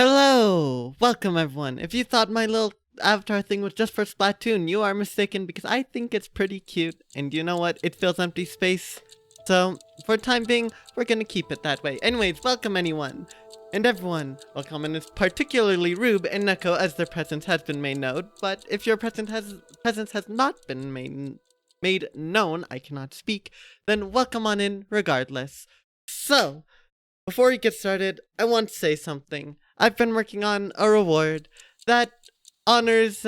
Hello! Welcome everyone. If you thought my little avatar thing was just for Splatoon, you are mistaken because I think it's pretty cute. And you know what? It fills empty space. So, for time being, we're gonna keep it that way. Anyways, welcome anyone. And everyone, welcome, and it's particularly Rube and Neko as their presence has been made known. But if your presence has not been made known, I cannot speak, then welcome on in regardless. So, before we get started, I want to say something. I've been working on a reward that honors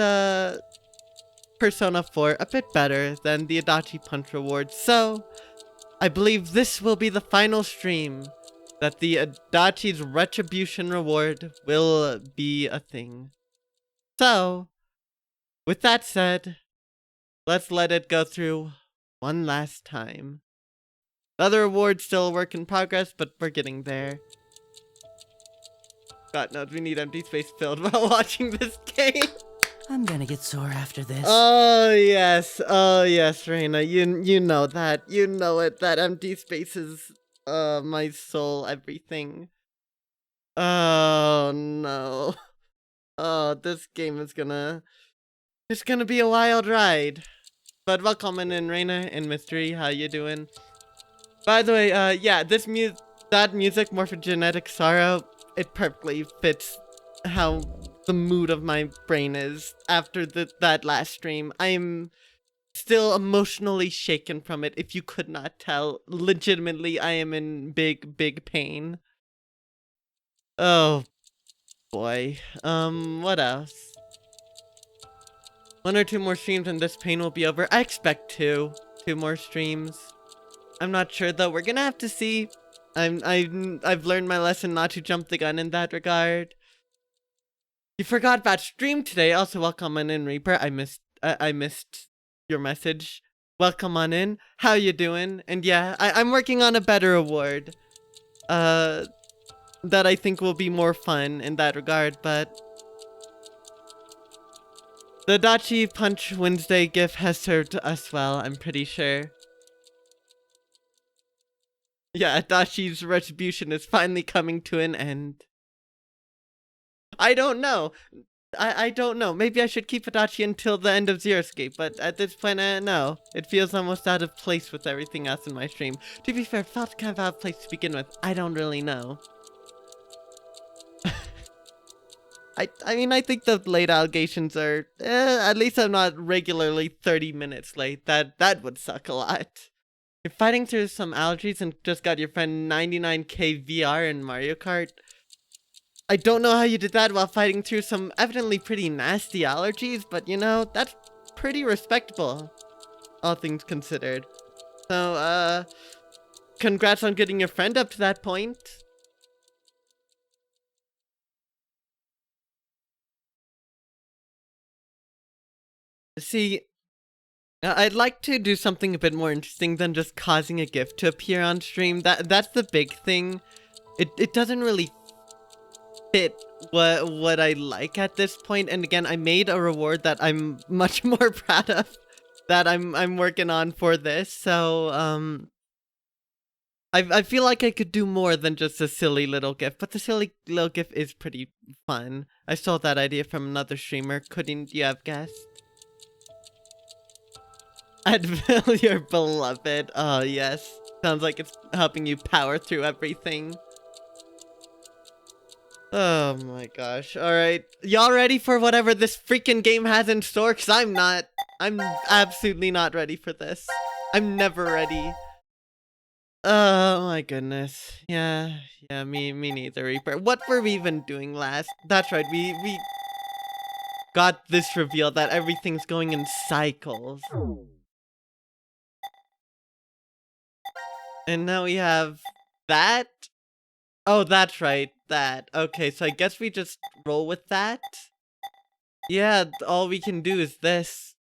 Persona 4 a bit better than the Adachi Punch reward, so I believe this will be the final stream that the Adachi's Retribution reward will be a thing. So, with that said, let's let it go through one last time. The other reward's still a work in progress, but we're getting there. God knows we need empty space filled while watching this game. I'm gonna get sore after this. Oh yes, Reina. You know that. You know it. That empty space is my soul, everything. Oh no. Oh, this game is it's gonna be a wild ride. But welcome in, Reina and Mystery. How you doing? By the way, yeah, that music, Morphogenetic Sorrow, it perfectly fits how the mood of my brain is after that last stream. I am still emotionally shaken from it, if you could not tell. Legitimately, I am in big pain. Oh, boy. What else? One or two more streams and this pain will be over. I expect two more streams. I'm not sure though. We're gonna have to see. I've learned my lesson not to jump the gun in that regard. You forgot about stream today. Also, welcome on in, Reaper. I missed your message. Welcome on in. How you doing? And yeah, I'm working on a better award. That I think will be more fun in that regard. But the Adachi Punch Wednesday gift has served us well. I'm pretty sure. Yeah, Adachi's retribution is finally coming to an end. I don't know. I don't know. Maybe I should keep Adachi until the end of Zero Escape, but at this point, no. It feels almost out of place with everything else in my stream. To be fair, it felt kind of out of place to begin with. I don't really know. I mean, I think the late allegations are, at least I'm not regularly 30 minutes late. That would suck a lot. You're fighting through some allergies and just got your friend 99k VR in Mario Kart. I don't know how you did that while fighting through some evidently pretty nasty allergies, but you know, that's pretty respectable, all things considered. So, congrats on getting your friend up to that point. See, I'd like to do something a bit more interesting than just causing a gift to appear on stream. That's the big thing. It doesn't really fit what I like at this point. And again, I made a reward that I'm much more proud of that I'm working on for this. So I feel like I could do more than just a silly little gift, but the silly little gift is pretty fun. I stole that idea from another streamer. Couldn't you have guessed? Advil, your beloved. Oh, yes. Sounds like it's helping you power through everything. Oh my gosh. Alright. Y'all ready for whatever this freaking game has in store? Because I'm not. I'm absolutely not ready for this. I'm never ready. Oh my goodness. Yeah, me neither, Reaper. What were we even doing last? That's right, we got this reveal that everything's going in cycles. And now we have that? Oh, that's right, that. Okay, so I guess we just roll with that? Yeah, all we can do is this.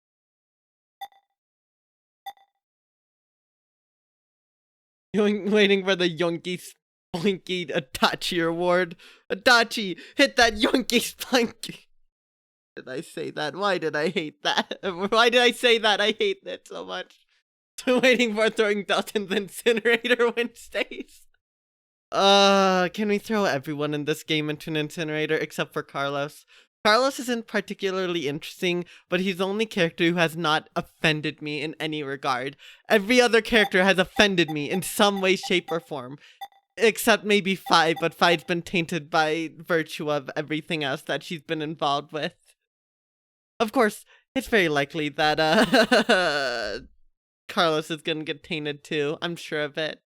Waiting for the Yonky Splinky Adachi reward. Adachi, hit that Yonky Splinky! Did I say that? Why did I hate that? Why did I say that? I hate it so much. Waiting for throwing Dalton's incinerator Wednesdays. Can we throw everyone in this game into an incinerator except for Carlos? Carlos isn't particularly interesting, but he's the only character who has not offended me in any regard. Every other character has offended me in some way, shape, or form. Except maybe Fi, but Fi's been tainted by virtue of everything else that she's been involved with. Of course, it's very likely that, Carlos is gonna get tainted too. I'm sure of it.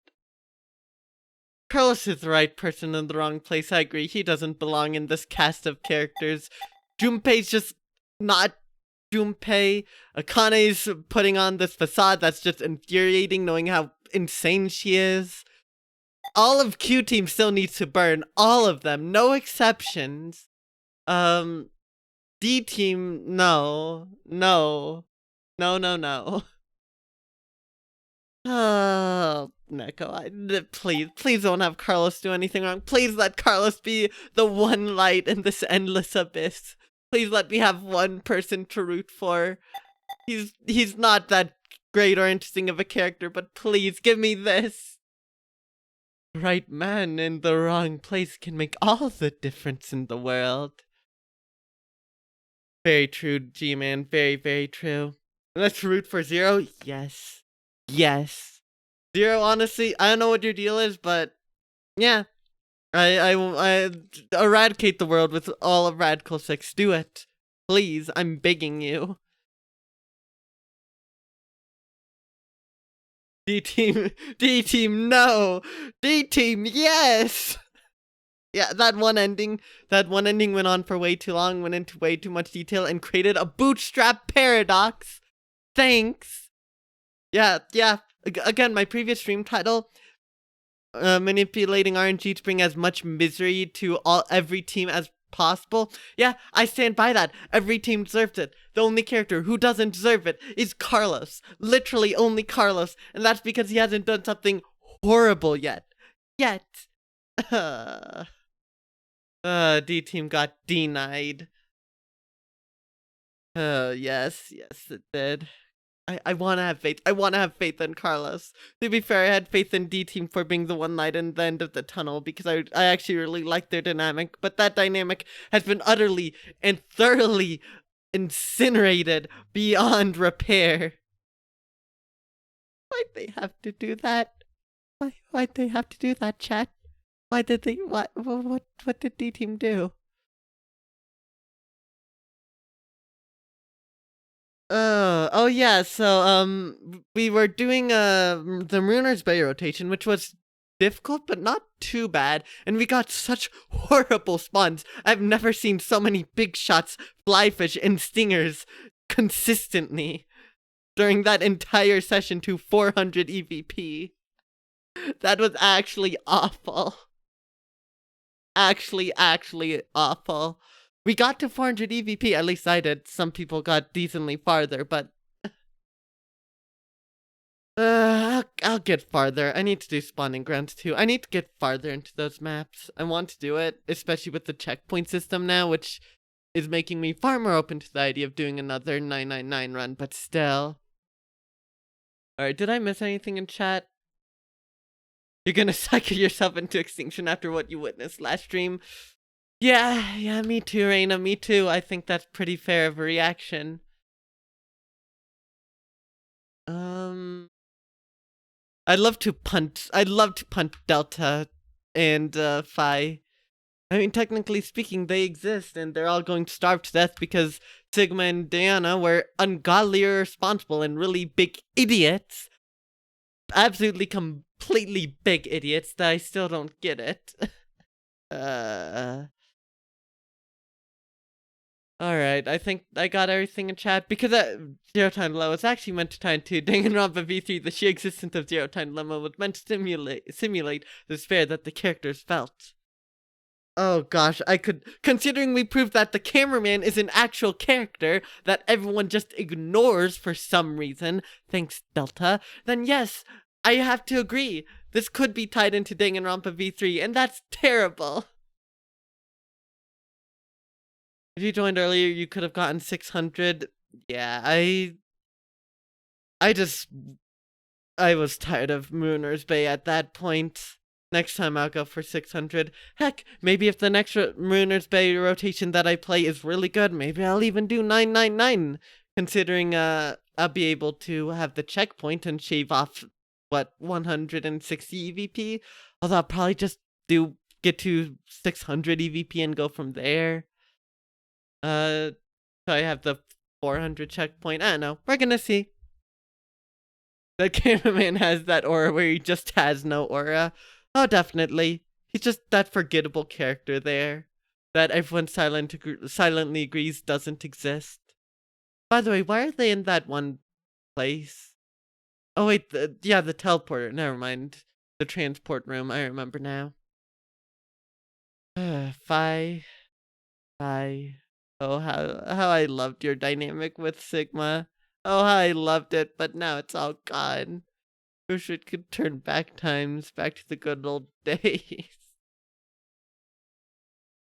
Carlos is the right person in the wrong place. I agree. He doesn't belong in this cast of characters. Junpei's just not Junpei. Akane's putting on this facade that's just infuriating, knowing how insane she is. All of Q Team still needs to burn. All of them. No exceptions. D Team, no. No. No, no, no. Oh, Neko, please don't have Carlos do anything wrong. Please let Carlos be the one light in this endless abyss. Please let me have one person to root for. He's not that great or interesting of a character, but please give me this. The right man in the wrong place can make all the difference in the world. Very true, G-Man. Very, very true. Let's root for Zero. Yes. Yes. Zero, honestly, I don't know what your deal is, but yeah. I eradicate the world with all of Radical 6. Do it. Please, I'm begging you. D-Team, no! D-Team, yes! Yeah, that one ending went on for way too long, went into way too much detail, and created a bootstrap paradox. Thanks. Yeah. Again, my previous stream title, manipulating RNG to bring as much misery to every team as possible. Yeah, I stand by that. Every team deserves it. The only character who doesn't deserve it is Carlos. Literally only Carlos. And that's because he hasn't done something horrible yet. D-Team got denied. Yes, it did. I want to have faith. I want to have faith in Carlos. To be fair, I had faith in D-Team for being the one light in the end of the tunnel because I actually really like their dynamic, but that dynamic has been utterly and thoroughly incinerated beyond repair. Why'd they have to do that? Why'd they have to do that, chat? Why did they, what did D-Team do? Oh yeah, so, we were doing, the Runer's Bay rotation, which was difficult, but not too bad, and we got such horrible spawns. I've never seen so many big shots, flyfish, and stingers consistently during that entire session to 400 EVP. That was actually awful. Actually awful. We got to 400 EVP, at least I did. Some people got decently farther, but I'll get farther. I need to do spawning grounds too. I need to get farther into those maps. I want to do it, especially with the checkpoint system now, which is making me far more open to the idea of doing another 999 run, but still. Alright, did I miss anything in chat? You're gonna cycle yourself into extinction after what you witnessed last stream? Yeah, me too, Reina, me too. I think that's pretty fair of a reaction. I'd love to punt Delta and Phi. I mean, technically speaking, they exist, and they're all going to starve to death because Sigma and Diana were ungodly irresponsible and really big idiots. Absolutely, completely big idiots that I still don't get it. Alright, I think I got everything in chat. Because Zero Time Dilemma was actually meant to tie into Danganronpa V3, the sheer existence of Zero Time Dilemma was meant to simulate the despair that the characters felt. Oh gosh, considering we proved that the cameraman is an actual character that everyone just ignores for some reason, thanks Delta, then yes, I have to agree. This could be tied into Danganronpa V3, and that's terrible. If you joined earlier, you could have gotten 600. Yeah, I was tired of Mooner's Bay at that point. Next time I'll go for 600. Heck, maybe if the next Ruiner's Bay rotation that I play is really good, maybe I'll even do 999. Considering I'll be able to have the checkpoint and shave off, what, 160 EVP? Although I'll probably just get to 600 EVP and go from there. So I have the 400 checkpoint. I don't know. We're gonna see. The cameraman has that aura where he just has no aura. Oh, definitely. He's just that forgettable character there that everyone silently agrees doesn't exist. By the way, why are they in that one place? Oh wait, yeah, the teleporter. Never mind. The transport room. I remember now. Phi. Oh, how I loved your dynamic with Sigma. Oh, how I loved it, but now it's all gone. Wish it could turn back times, back to the good old days.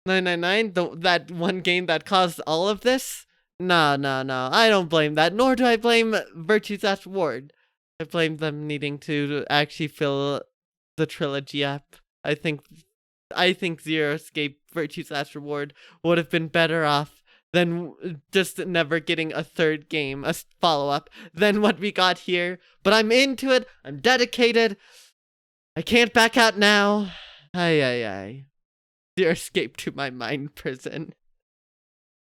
999, that one game that caused all of this? No. I don't blame that, nor do I blame Virtue's Last Reward. I blame them needing to actually fill the trilogy up. I think Zero Escape Virtue's Last Reward would have been better off than just never getting a third game, a follow-up, than what we got here. But I'm into it. I'm dedicated. I can't back out now. Ay. Zero Escape to my mind prison.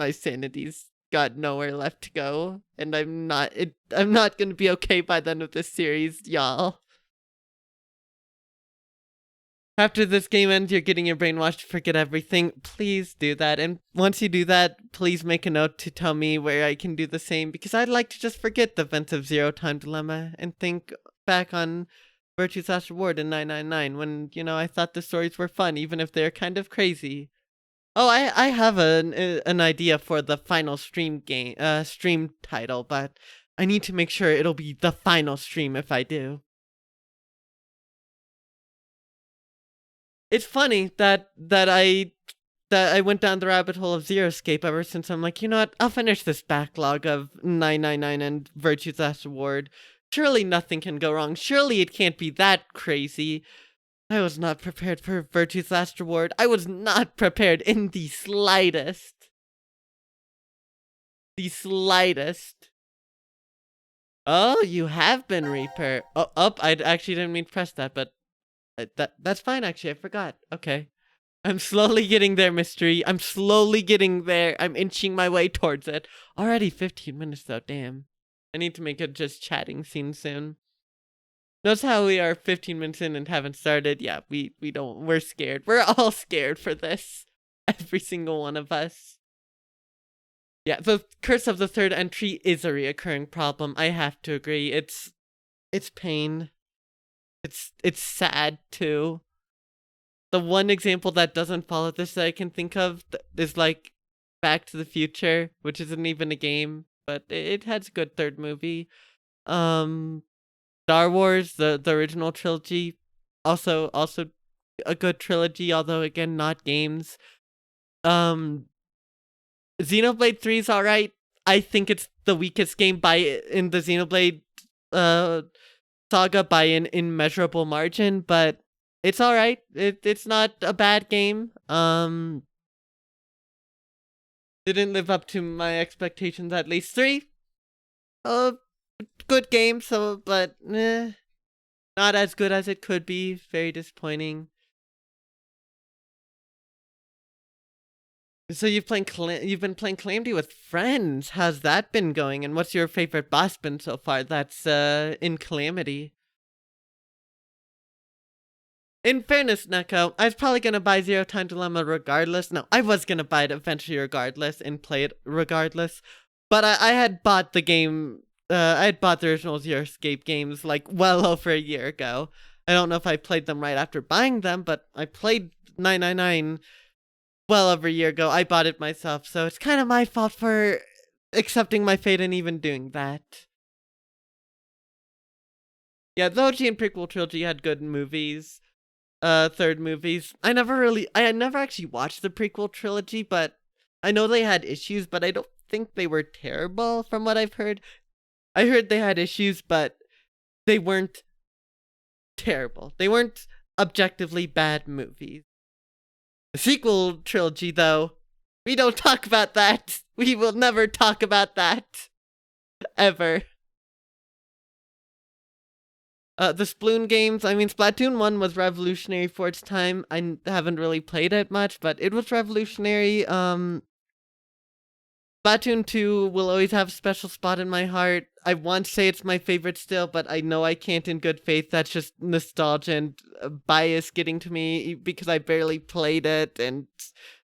My sanity's got nowhere left to go, and I'm not gonna be okay by the end of this series, y'all. After this game ends, you're getting your brainwashed to forget everything. Please do that. And once you do that, please make a note to tell me where I can do the same, because I'd like to just forget the events of Zero Time Dilemma and think back on Virtue's Last Reward in 999 when, I thought the stories were fun, even if they're kind of crazy. Oh, I have an idea for the final stream title, but I need to make sure it'll be the final stream if I do. It's funny that I went down the rabbit hole of Zero Escape ever since. I'm like, you know what? I'll finish this backlog of 999 and Virtue's Last Reward. Surely nothing can go wrong. Surely it can't be that crazy. I was not prepared for Virtue's Last Reward. I was not prepared in the slightest. The slightest. Oh, you have been Reaper. Oh, I actually didn't mean to press that, but that's fine, actually. I forgot. Okay. I'm slowly getting there, Mystery. I'm slowly getting there. I'm inching my way towards it. Already 15 minutes, though. Damn. I need to make a just chatting scene soon. Notice how we are 15 minutes in and haven't started? Yeah, we're scared. We're all scared for this. Every single one of us. Yeah, the curse of the third entry is a reoccurring problem. I have to agree. It's pain. It's sad too. The one example that doesn't follow this that I can think of is like Back to the Future, which isn't even a game, but it has a good third movie. Star Wars, the original trilogy, also a good trilogy, although again not games. Xenoblade 3 is alright. I think it's the weakest game in the Xenoblade saga by an immeasurable margin, but it's alright. It's not a bad game. Didn't live up to my expectations, at least. 3, good game, but not as good as it could be. Very disappointing. So you've been playing Calamity with friends. How's that been going? And what's your favorite boss been so far that's in Calamity? In fairness, Neko, I was probably gonna buy Zero Time Dilemma regardless. No, I was gonna buy it eventually regardless and play it regardless. But I had bought the game, I had bought the original Zero Escape games like well over a year ago. I don't know if I played them right after buying them, but I played 999 well over a year ago. I bought it myself, so it's kind of my fault for accepting my fate and even doing that. Yeah, the OG and prequel trilogy had good movies. Third movies. I never actually watched the prequel trilogy, but I know they had issues, but I don't think they were terrible from what I've heard. I heard they had issues, but they weren't terrible. They weren't objectively bad movies. The sequel trilogy, though, we don't talk about that. We will never talk about that. Ever. The Sploon games, I mean, Splatoon 1 was revolutionary for its time. I haven't really played it much, but it was revolutionary. Splatoon 2 will always have a special spot in my heart. I want to say it's my favorite still, but I know I can't in good faith. That's just nostalgia and bias getting to me because I barely played it. And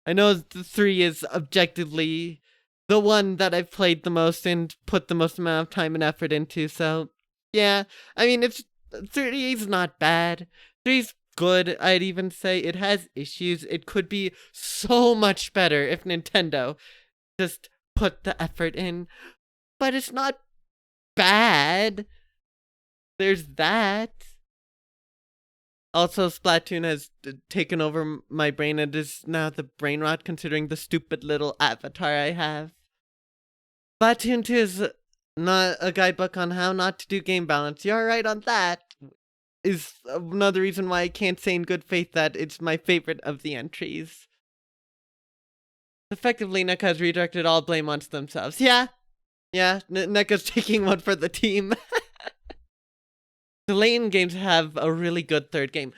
I know the 3 is objectively the one that I've played the most and put the most amount of time and effort into. So, yeah. I mean, 3 is not bad. 3's good, I'd even say. It has issues. It could be so much better if Nintendo just put the effort in, but it's not bad. There's that. Also, Splatoon has taken over my brain. It is now the brain rot considering the stupid little avatar I have. Splatoon 2 is not a guidebook on how not to do game balance. You're right on that. Is another reason why I can't say in good faith that it's my favorite of the entries. Effectively, NECA has redirected all blame onto themselves. Yeah, NECA's taking one for the team. The Layton games have a really good third game.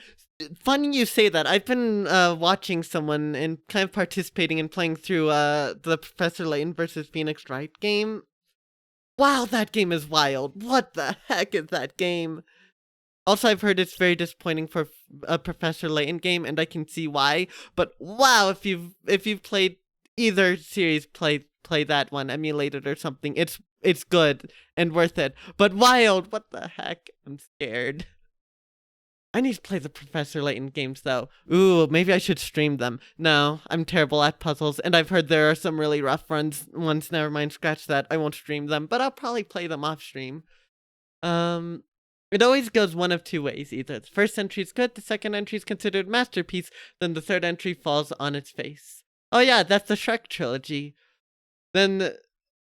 Funny you say that. I've been watching someone and kind of participating and playing through the Professor Layton versus Phoenix Wright game. Wow, that game is wild. What the heck is that game? Also, I've heard it's very disappointing for a Professor Layton game, and I can see why. But wow, if you've played either series, play that one, emulate it or something. It's good and worth it. But wild, what the heck? I'm scared. I need to play the Professor Layton games though. Ooh, maybe I should stream them. No, I'm terrible at puzzles, and I've heard there are some really rough ones. Never mind, scratch that. I won't stream them, but I'll probably play them off stream. It always goes one of two ways. Either the first entry is good, the second entry is considered masterpiece, then the third entry falls on its face. Oh yeah, that's the Shrek trilogy. Then,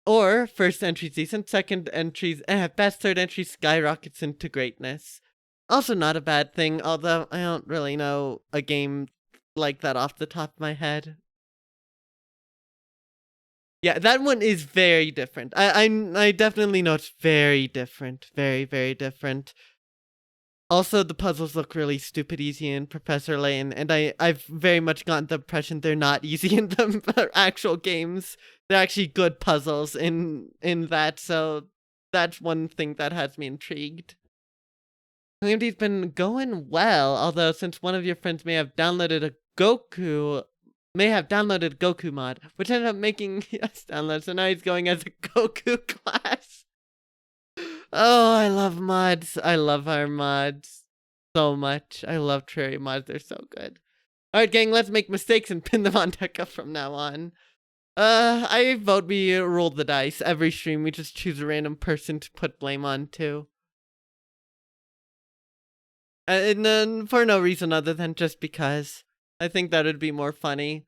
or first entry's decent, second entry's at best, third entry skyrockets into greatness. Also not a bad thing, although I don't really know a game like that off the top of my head. Yeah, that one is very different. I definitely know it's very different. Very, very different. Also, the puzzles look really stupid easy in Professor Layton, and I've very much gotten the impression they're not easy in the actual games. They're actually good puzzles in that, so that's one thing that has me intrigued. AMD's been going well, although since one of your friends may have downloaded a Goku mod, which ended up making us download, so now he's going as a Goku class. Oh, I love mods. I love our mods so much. I love Terraria mods. They're so good. Alright, gang, let's make mistakes and pin them on Tekka from now on. I vote we roll the dice. Every stream, we just choose a random person to put blame on too. And then for no reason other than just because. I think that would be more funny.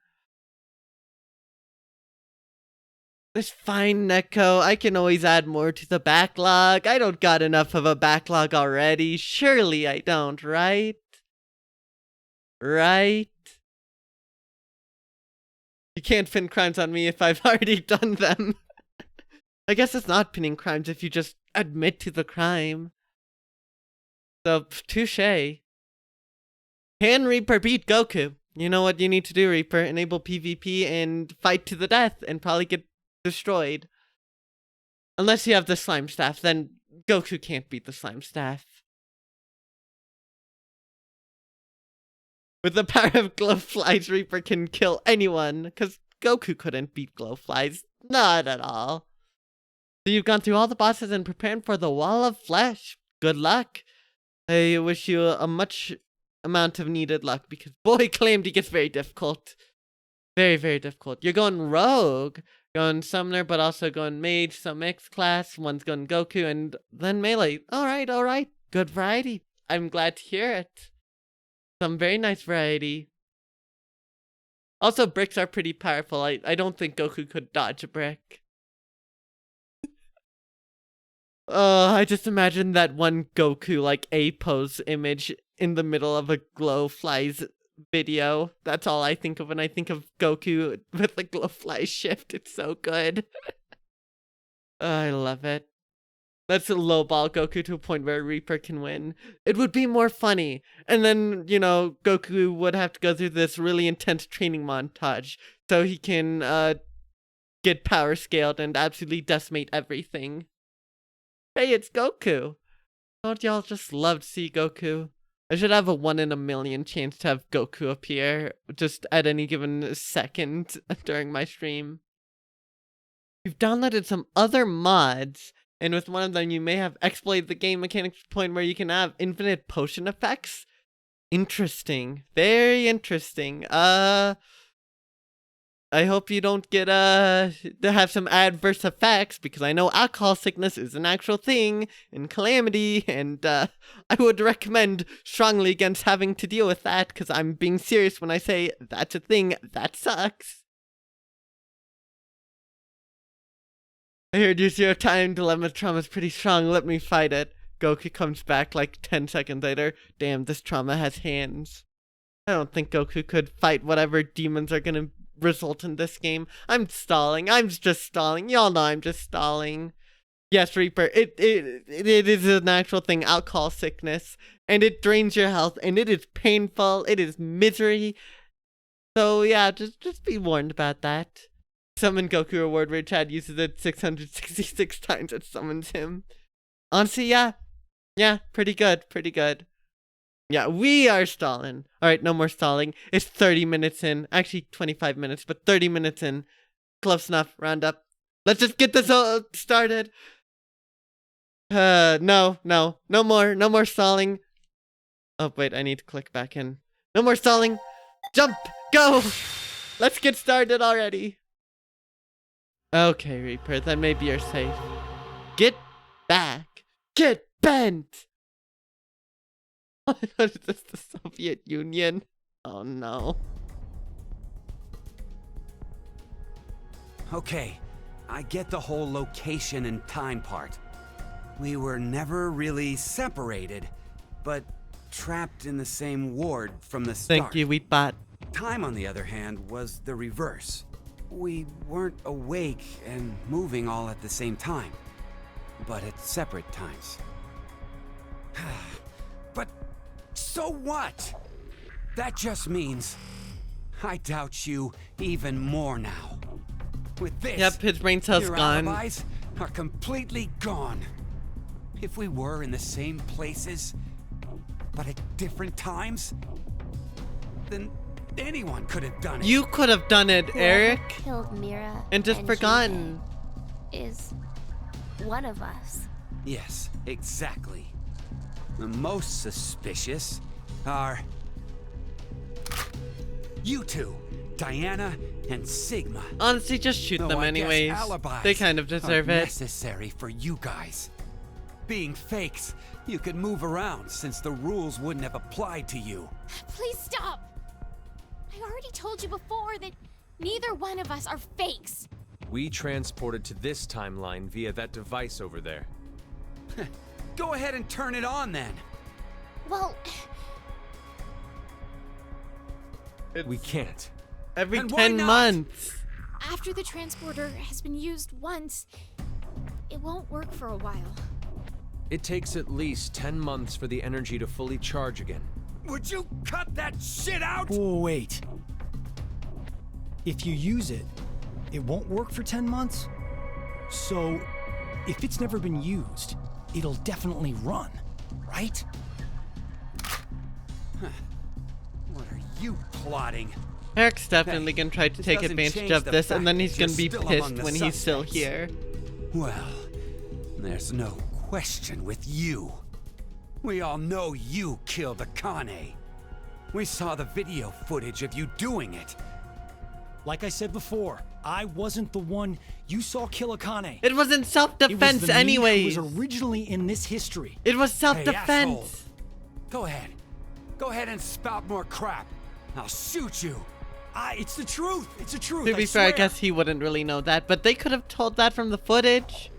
It's fine, Neko. I can always add more to the backlog. I don't got enough of a backlog already. Surely I don't, right? Right? You can't pin crimes on me if I've already done them. I guess it's not pinning crimes if you just admit to the crime. So, touche. Can Reaper beat Goku? You know what you need to do, Reaper. Enable PvP and fight to the death and probably get destroyed. Unless you have the slime staff, then Goku can't beat the slime staff. With the power of glowflies, Reaper can kill anyone, because Goku couldn't beat glowflies. Not at all. So you've gone through all the bosses and preparing for the Wall of Flesh. Good luck. I wish you a much amount of needed luck, because boy, Calamity gets very difficult. Very, very difficult. You're going rogue, going summoner, but also going mage, some X class, one's going Goku, and then melee. Alright. Good variety. I'm glad to hear it. Some very nice variety. Also, bricks are pretty powerful. I don't think Goku could dodge a brick. I just imagine that one Goku like A pose image in the middle of a Glowflies video. That's all I think of when I think of Goku with the Glowfly shift. It's so good. I love it. Let's lowball Goku to a point where Reaper can win. It would be more funny. And then, Goku would have to go through this really intense training montage so he can get power scaled and absolutely decimate everything. Hey, it's Goku. Don't y'all just love to see Goku? I should have a 1 in a million chance to have Goku appear just at any given second during my stream. We've downloaded some other mods, and with one of them you may have exploited the game mechanics to the point where you can have infinite potion effects. Interesting. Very interesting. I hope you don't get to have some adverse effects, because I know alcohol sickness is an actual thing in Calamity, and I would recommend strongly against having to deal with that, because I'm being serious when I say that's a thing that sucks. I heard your 0 time dilemma trauma is pretty strong. Let me fight it. Goku comes back like 10 seconds later. Damn, this trauma has hands. I don't think Goku could fight whatever demons are gonna result in this game. I'm stalling. I'm just stalling. Y'all know I'm just stalling. Yes, Reaper, it is an actual thing, alcohol sickness, and it drains your health, and it is painful. It is misery. So yeah, just be warned about that. Summon Goku reward where Chad uses it 666 times it summons him. Honestly, yeah, pretty good. Yeah, we are stalling. Alright, no more stalling. It's 30 minutes in. Actually, 25 minutes, but 30 minutes in. Close enough. Round up. Let's just get this all started. No more stalling. Oh, wait, I need to click back in. No more stalling. Jump! Go! Let's get started already. Okay, Reaper, then maybe you're safe. Get back! Get bent! What is this, the Soviet Union? Oh no. Okay, I get the whole location and time part. We were never really separated, but trapped in the same ward from the start. Thank you, Wheatbot. Time, on the other hand, was the reverse. We weren't awake and moving all at the same time, but at separate times. But so what? That just means I doubt you even more now. With this, Yep, his brain cells your gone. alibis are completely gone. If we were in the same places, but at different times, then anyone could have done it. You could have done it, Whoever Eric. killed Mira And just forgotten. is one of us. Yes, exactly. The most suspicious are you two, Diana and Sigma. Honestly, just shoot Though them I guess anyways. alibis They kind of deserve are it. necessary for you guys. Being fakes, you could move around since the rules wouldn't have applied to you. Please stop! I already told you before that neither one of us are fakes. We transported to this timeline via that device over there. Go ahead and turn it on then. Well, We can't. Every And why 10 not? months. after the transporter has been used once, it won't work for a while. It takes at least 10 months for the energy to fully charge again. Would you cut that shit out? Wait. If you use it, it won't work for 10 months? So, if it's never been used, it'll definitely run, right? What are you plotting? Eric's definitely gonna try to this take doesn't advantage change of the this, and fact then that he's gonna you're be still pissed among the when he's still suspects. here. Well, there's no question with you. We all know you killed Akane. We saw the video footage of you doing it. Like I said before, I wasn't the one you saw kill Akane. It was in It was self-defense the me anyways. who was originally in this history. It was Hey, self-defense. asshole. Go ahead. Go ahead and spout more crap. I'll shoot you. It's the truth. It's the truth. To be fair, I swear. guess he wouldn't really know that, but they could have told that from the footage.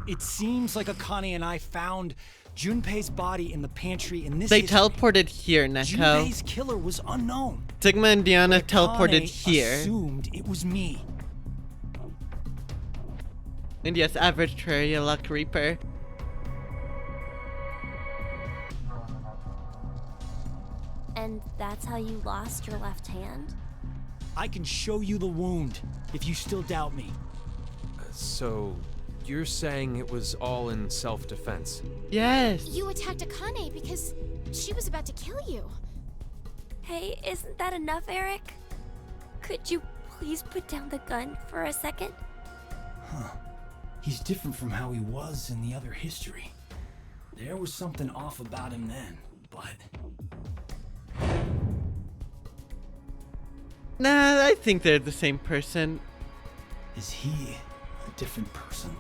It seems like Akane and I found Junpei's body in the pantry in this They history. teleported here, Neko. Junpei's killer was unknown. Sigma and Diana But teleported Akane here. assumed it was me. And yes, average Terraria Luck Reaper. And that's how you lost your left hand? I can show you the wound if you still doubt me. So, you're saying it was all in self-defense? Yes. You attacked Akane because she was about to kill you. Hey, isn't that enough, Eric? Could you please put down the gun for a second? He's different from how he was in the other history. There was something off about him then, but... Nah, I think they're the same person. Is he a different person?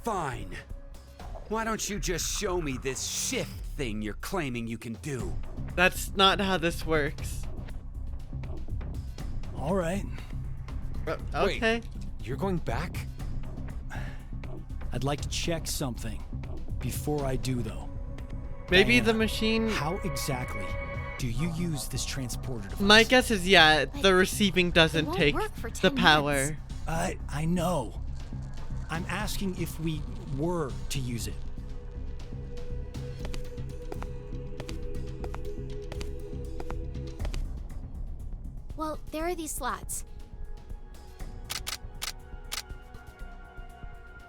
Fine. Why don't you just show me this shift thing you're claiming you can do? That's not how this works. All right. Okay. Wait, you're going back? I'd like to check something. Before I do, though. Maybe Diana, the machine... How exactly do you use this transporter device? My guess is, yeah, the receiving It doesn't won't take work for the 10 power. minutes. I know. I'm asking if we were to use it. Well, there are these slots.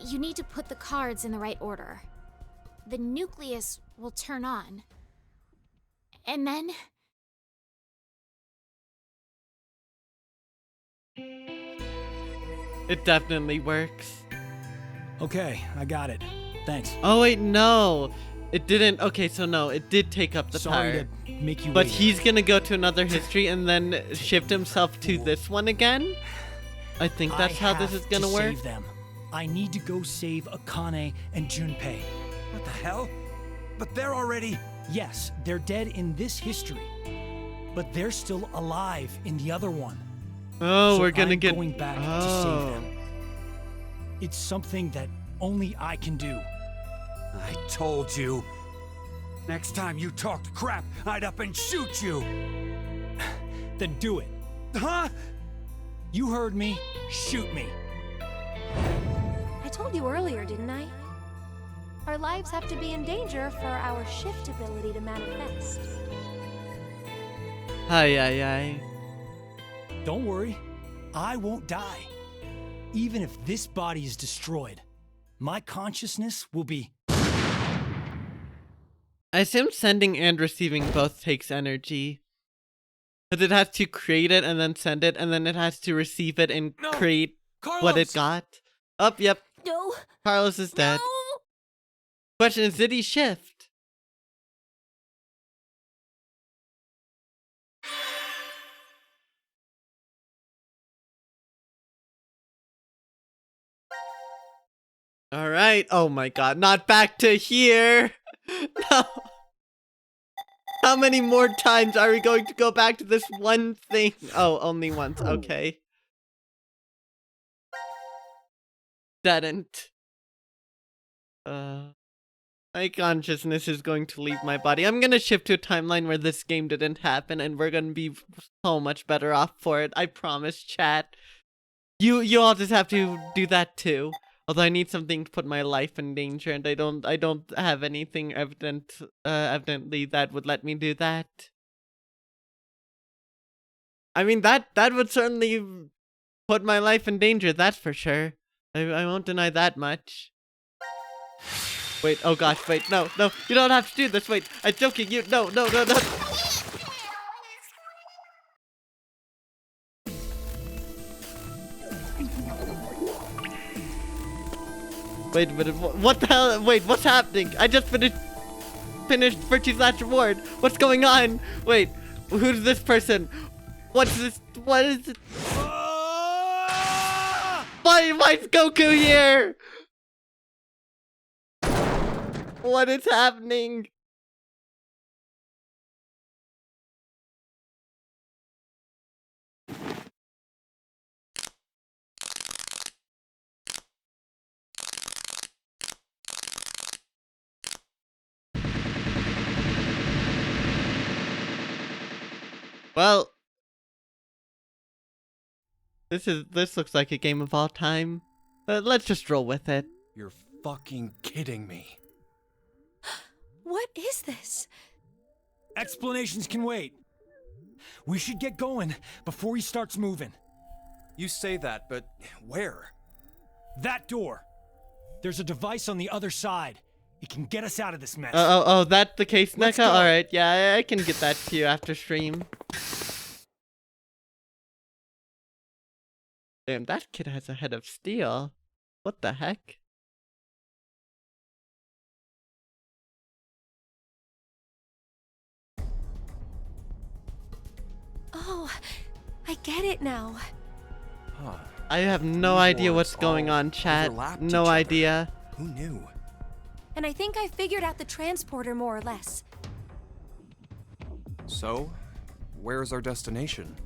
You need to put the cards in the right order. The nucleus will turn on. And then... It definitely works. Okay, I got it. Thanks. Oh wait, no. It didn't. Okay, so no, it did take up the Sorry power. to make you But wait. he's gonna go to another history and then shift himself to this one again? I think that's how this is gonna to work. Save them. I need to go save Akane and Junpei. What the hell? But they're already... Yes, they're dead in this history, but they're still alive in the other one. Oh, So we're gonna I'm get... going back to oh. save them. It's something that only I can do. I told you. Next time you talked crap, I'd up and shoot you. Then do it. Huh? You heard me. Shoot me. I told you earlier, didn't I? Our lives have to be in danger for our shift ability to manifest. Ay, ay, ay. Don't worry. I won't die. Even if this body is destroyed, my consciousness will be... I assume sending and receiving both takes energy. Because it has to create it and then send it, and then it has to receive it and No! create what it Carlos! got. Up, yep. No. Carlos is dead. No. Question is, did he shift? Alright. Oh my god, not back to here! No! How many more times are we going to go back to this one thing? Oh, only once. Okay. Didn't. My consciousness is going to leave my body. I'm gonna shift to a timeline where this game didn't happen, and we're gonna be so much better off for it. I promise, chat. You all just have to do that too. Although I need something to put my life in danger, and I don't have anything evidently that would let me do that. I mean, that would certainly put my life in danger, that's for sure. I won't deny that much. Wait, oh gosh, wait, no, you don't have to do this, wait, I'm joking, no. Wait a minute, what the hell, wait, what's happening? I just finished Virtue's Last Reward. What's going on? Wait, who's this person? What's this, what is it? Why's Goku here? What is happening? Well, this looks like a game of all time. Let's just roll with it. You're fucking kidding me. What is this? Explanations can wait. We should get going before he starts moving. You say that, but where? That door. There's a device on the other side. It can get us out of this mess. Oh, that's the case, Let's NECA? go. Alright, yeah, I can get that to you after stream. Damn, that kid has a head of steel. What the heck? Oh, I get it now. Huh. I have no idea what's going on, chat. overlapped No each other. idea. Who knew? And I think I figured out the transporter more or less. So, where's our destination?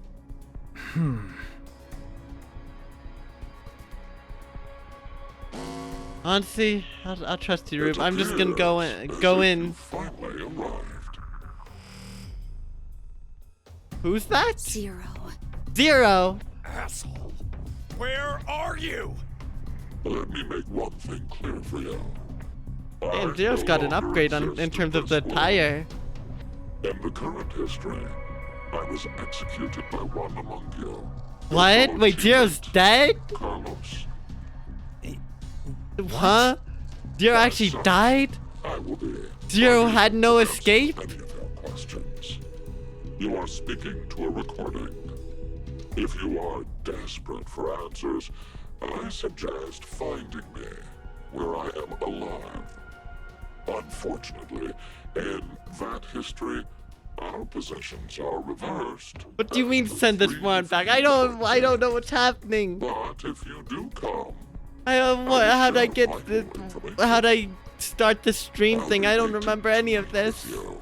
Honestly, I'll trust you, Rube. I'm just gonna go in. Finally arrived. Who's that? Zero. Zero. Asshole. Where are you? Let me make one thing clear for you. Damn, I Zero's no got an longer upgrade exist in terms of the this world. tire. In the current history, I was executed by one among you. What? Wait, Zero's dead? Carlos. Huh? Zero actually died? I will be. Zero had no escape? Any of your questions. You are speaking to a recording. If you are desperate for answers, I suggest finding me where I am alive. Unfortunately, in that history, our possessions are reversed. What do you mean send this one back? I don't know what's happening. But if you do come, How'd I start the stream thing? I don't remember any of this. you.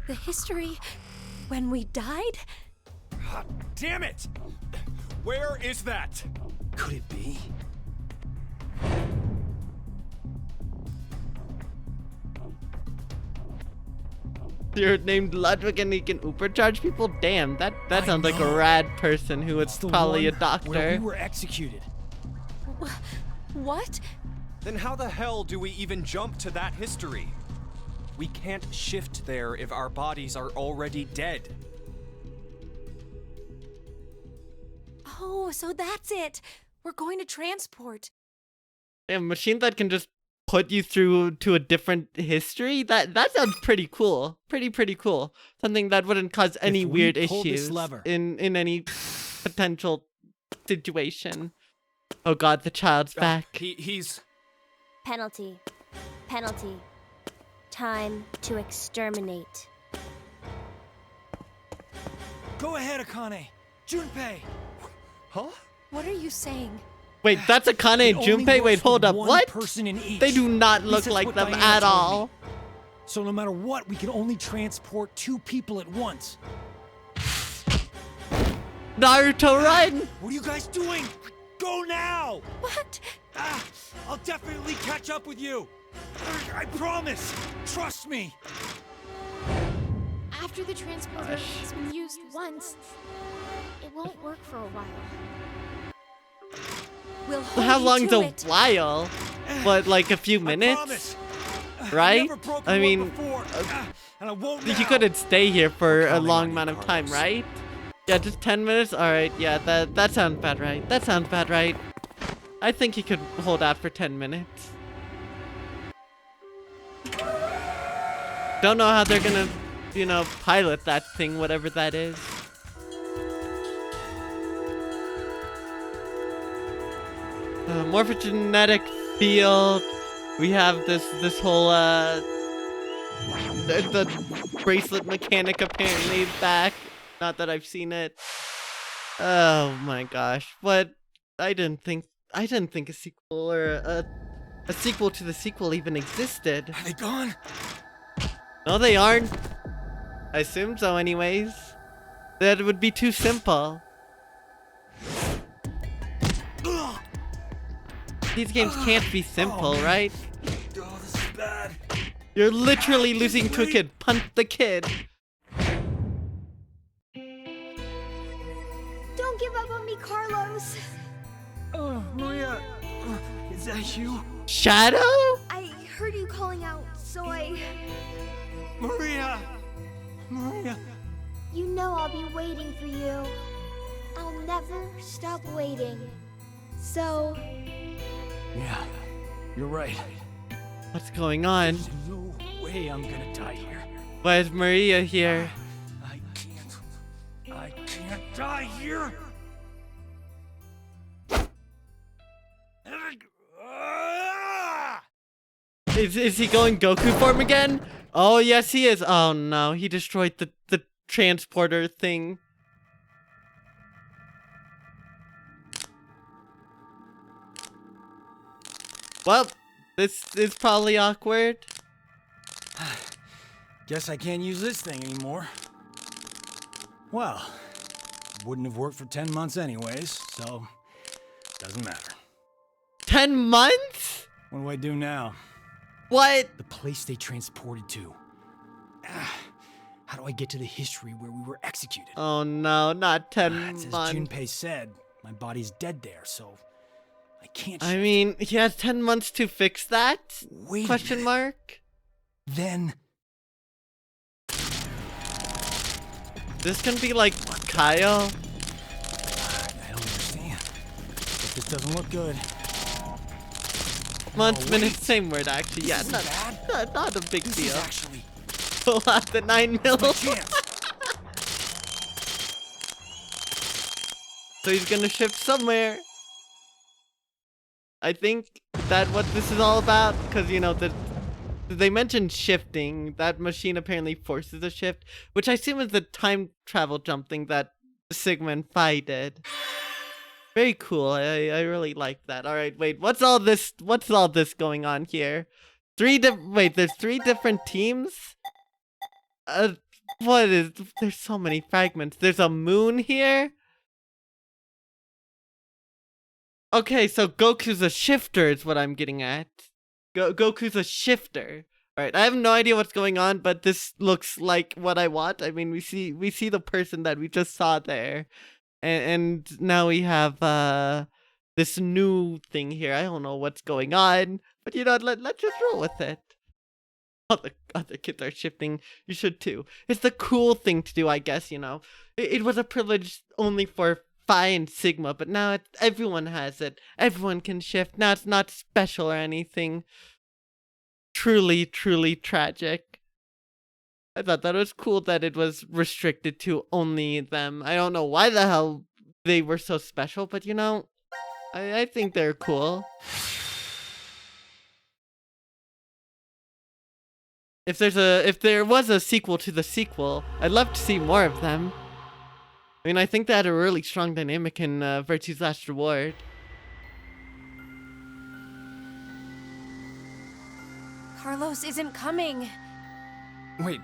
The history when we died? God damn it! Where is that? Could it be? You're named Ludwig and he can supercharge people? Damn, that I sounds like a know. rad person who was It's the probably a one Where doctor. we were executed. What? Then how the hell do we even jump to that history? We can't shift there if our bodies are already dead. Oh, so that's it. We're going to transport. A machine that can just put you through to a different history? That sounds pretty cool. Pretty cool. Something that wouldn't cause any If we weird pull this issues lever. in any potential situation. Oh god, the child's back. He's... Penalty. Penalty. Time to exterminate. Go ahead, Akane. Junpei. Huh? What are you saying? Wait, that's Akane and It only Junpei? Wait, works hold with up, one what? person in each. They do not At look least that's like what them Diana at told me. all. So no matter what, we can only transport 2 people at once. Naruto run! What are you guys doing? Go now! What? I'll definitely catch up with you. I promise. Trust me. After the transporter has been used once, it won't work for a while. We'll hold How you long's to a it. while? What, like a few I minutes? promise. Right? I've never broken I one mean, before, and I won't You now. couldn't stay here for a counting long on you, amount of time, Carlos. right? Yeah, just 10 minutes? Alright, yeah, that sounds about right. That sounds about right. I think you could hold out for 10 minutes. Don't know how they're gonna, pilot that thing, whatever that is. Morphogenetic field. We have this whole, the bracelet mechanic apparently is back. Not that I've seen it. Oh my gosh. But I didn't think a sequel or a sequel to the sequel even existed. Are they gone? No, they aren't. I assume so anyways. That would be too simple. These games can't be simple, man. right? Oh, this is bad. You're literally losing to a kid. Punt the kid. Don't give up on me, Carlos. Oh, Maria. Is that you? Shadow? I heard you calling out, so I... Maria! Maria! You know I'll be waiting for you. I'll never stop waiting. So... Yeah, you're right. What's going on? There's no way I'm gonna die here. Why is Maria here? I can't die here! Is he going Goku form again? Oh, yes, he is. Oh, no. He destroyed the transporter thing. Well, this is probably awkward. Guess I can't use this thing anymore. Well, wouldn't have worked for 10 months anyways, so doesn't matter. 10 months? What do I do now? What? The place they transported to. How do I get to the history where we were executed? Oh, no, not 10 It's as months. Junpei said, my body's dead there, so I can't. I mean, he has 10 months to fix that? Wait a Question minute. mark? Then This can be like Kyle. I don't understand. But this doesn't look good. Months, Oh, minutes, wait. same word actually. Yeah, isn't not, bad. not a big This deal. is actually Pull out the 9 mil. my chance. So he's gonna shift somewhere. I think that what this is all about, because you know they mentioned shifting. That machine apparently forces a shift, which I assume is the time travel jump thing that Sigma and Phi did. Very cool. I really like that. All right, wait. What's all this? What's all this going on here? There's 3 different teams. What is? There's so many fragments. There's a moon here. Okay, so Goku's a shifter is what I'm getting at. Goku's a shifter. Alright, I have no idea what's going on, but this looks like what I want. I mean, we see the person that we just saw there. And now we have this new thing here. I don't know what's going on, but you know, let's just roll with it. Other kids are shifting. You should too. It's the cool thing to do, I guess, you know. It was a privilege only for Phi and Sigma, but now everyone has it. Everyone can shift. Now it's not special or anything. Truly, truly tragic. I thought that was cool that it was restricted to only them. I don't know why the hell they were so special, but you know, I think they're cool. If there was a sequel to the sequel, I'd love to see more of them. I mean, I think they had a really strong dynamic in Virtue's Last Reward. Carlos isn't coming. Wait,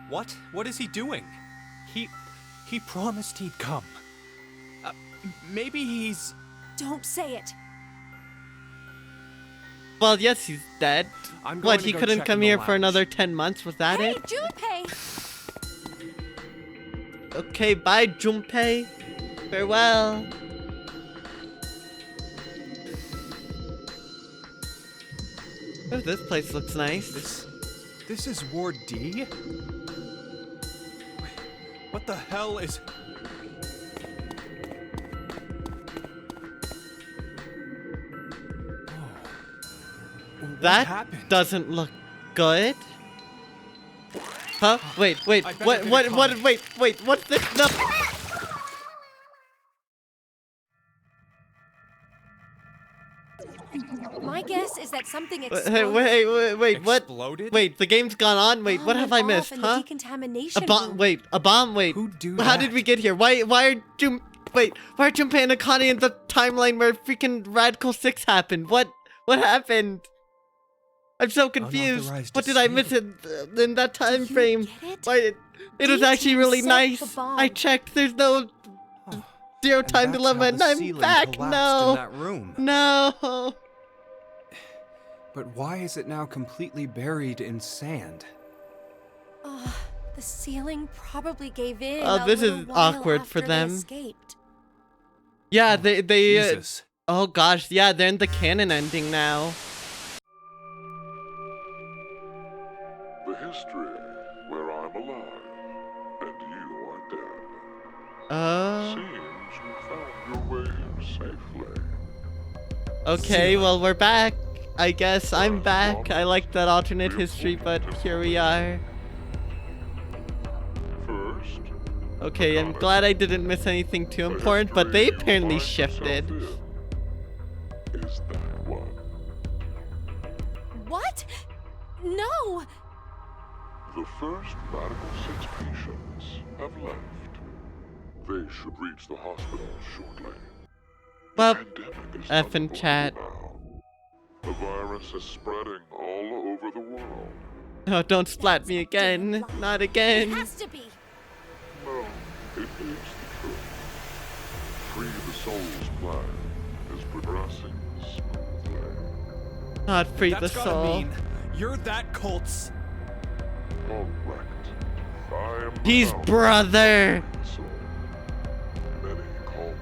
what? What is he doing? He promised he'd come. Maybe he's... Don't say it. Well, yes, he's dead. I'm going What, to he go couldn't check come in the here for lounge. another 10 months? Was that Hey, it? Junpei! Okay, bye, Junpei. Farewell. Oh, this place looks nice. This is Ward D? What the hell is... What That happened? doesn't look good. Huh? Wait, I better what, get a wait, comment. what's this? No. My guess is that something Hey, exploded. wait, what? Exploded? Wait, the game's gone on? Wait, what Bomb have went I missed, off in the huh? decontamination A bomb, room. wait, a bomb, wait. Who'd do How that? did we get here? Why are why are Junpei and Akane in the timeline where freaking Radical 6 happened? What happened? I'm so confused. Unauthorized What did I miss in that time you frame? get it? Why it was actually D-Team really set nice. the bomb. I checked. There's no zero And time that's dilemma, how and the I'm ceiling back. collapsed No, in that room. no. But why is it now completely buried in sand? The ceiling probably gave in. Oh, a this little is while awkward for after they them. escaped. Yeah, they Jesus. oh gosh, yeah, they're in the canon ending now. The history where I'm alive and you are dead. Seems you found your way here safely. Okay, well, we're back. I guess I'm back. I like that alternate history, but here we are. First, Okay, I'm glad I didn't miss anything too important, but they apparently shifted. Is that one? What? No! The first Radical 6 patients have left. They should reach the hospital shortly. Well, Pandemic is F in unavoidable chat. now. The virus is spreading all over the world. Oh, don't splat me again. Not It again. has to be. No, it is the truth. Free the Soul's plan is progressing smoothly. Not free the That's gotta soul. mean you're that cult's. Correct. I am He's bound brother. to free the soul. Many call me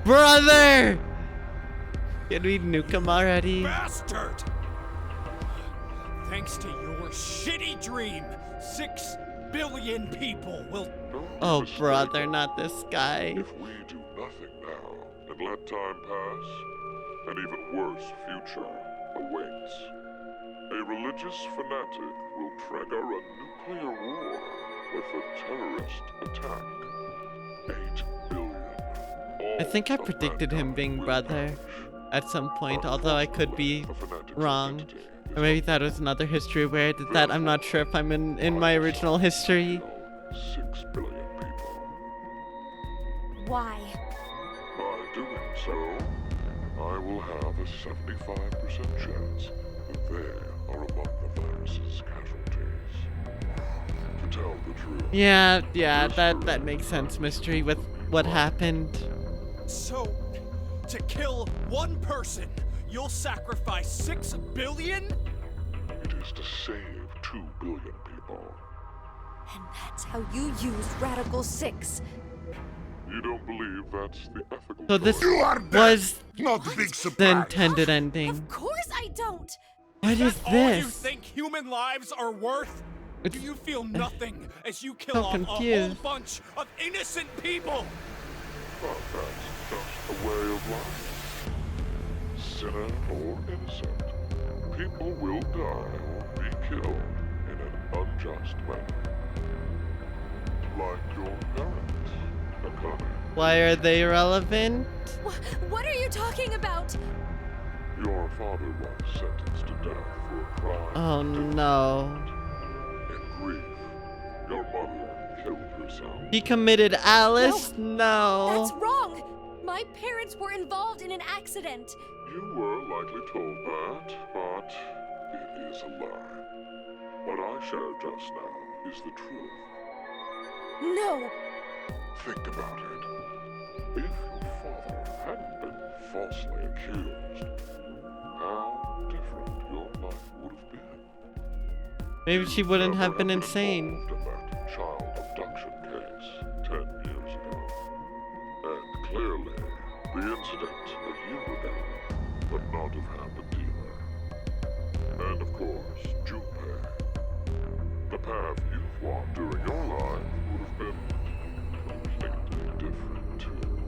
Brother! Can we nuke him already? Bastard! Thanks to your shitty dream, 6 billion people will. Don't be Oh, mistaken. brother, not this guy. If we do nothing now and let time pass, an even worse future awaits. A religious fanatic will trigger a nuclear war with a terrorist attack. 8 billion. I think I predicted him being brother at some point, although I could be wrong. Or maybe that was another history where I did that. I'm not sure if I'm in my original history. 6 billion people. Why? By doing so, I will have a 75% chance that they are among the virus's casualties. To tell the truth. Yeah, that makes sense, Mystery, with what happened. So, to kill one person, you'll sacrifice 6 billion? It is to save 2 billion people. And that's how you use Radical 6. You don't believe that's the ethical So this choice? was Not a big the surprise. intended ending. Of course I don't! What is That's all you this? think human lives are worth? It's- Do you feel nothing as you kill so off a whole confused. bunch of innocent people? But that's just a way of life. Sinner or innocent, people will die or be killed in an unjust way. Like your parents, Akane. Why are they relevant? What are you talking about? Your father was sentenced to death for a crime. Oh no. In grief, your mother killed herself. He committed Alice? No. That's wrong! My parents were involved in an accident. You were likely told that, but it is a lie. What I shared just now is the truth. No! Think about it. If your father hadn't been falsely accused, how different your life would have been. Maybe she wouldn't Never have been insane. involved in that child abduction case 10 years ago. And clearly, the incident a year ago would not have happened either. And of course, Junpei. The path you've walked during your life would have been completely different too.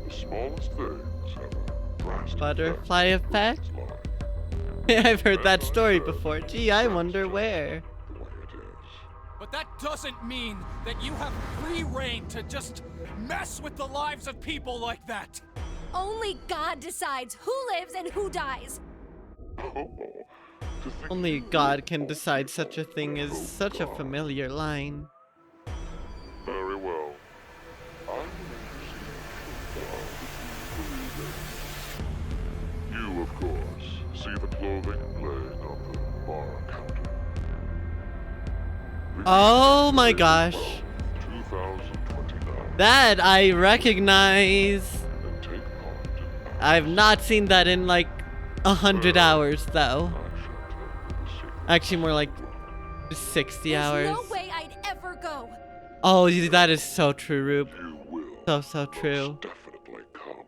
The smallest things have a drastic Butterfly effect on a effect? person's life. I've heard that story before. Gee, I wonder where. The way it is. But that doesn't mean that you have free reign to just mess with the lives of people like that. Only God decides who lives and who dies. Oh, to think Only you God can would decide such a thing is such a familiar line. Very well. I will intercede for if you believe it. You, of course, see the clothing laying on the bar counter. Oh my gosh. 2029. That I recognize. And take part in I've not seen that in like 100 hours, though. I shall tell you the secret. Actually, more like 60 hours. There's no way I'd ever go. Oh, that is so true, Rube. You will So true. most definitely come.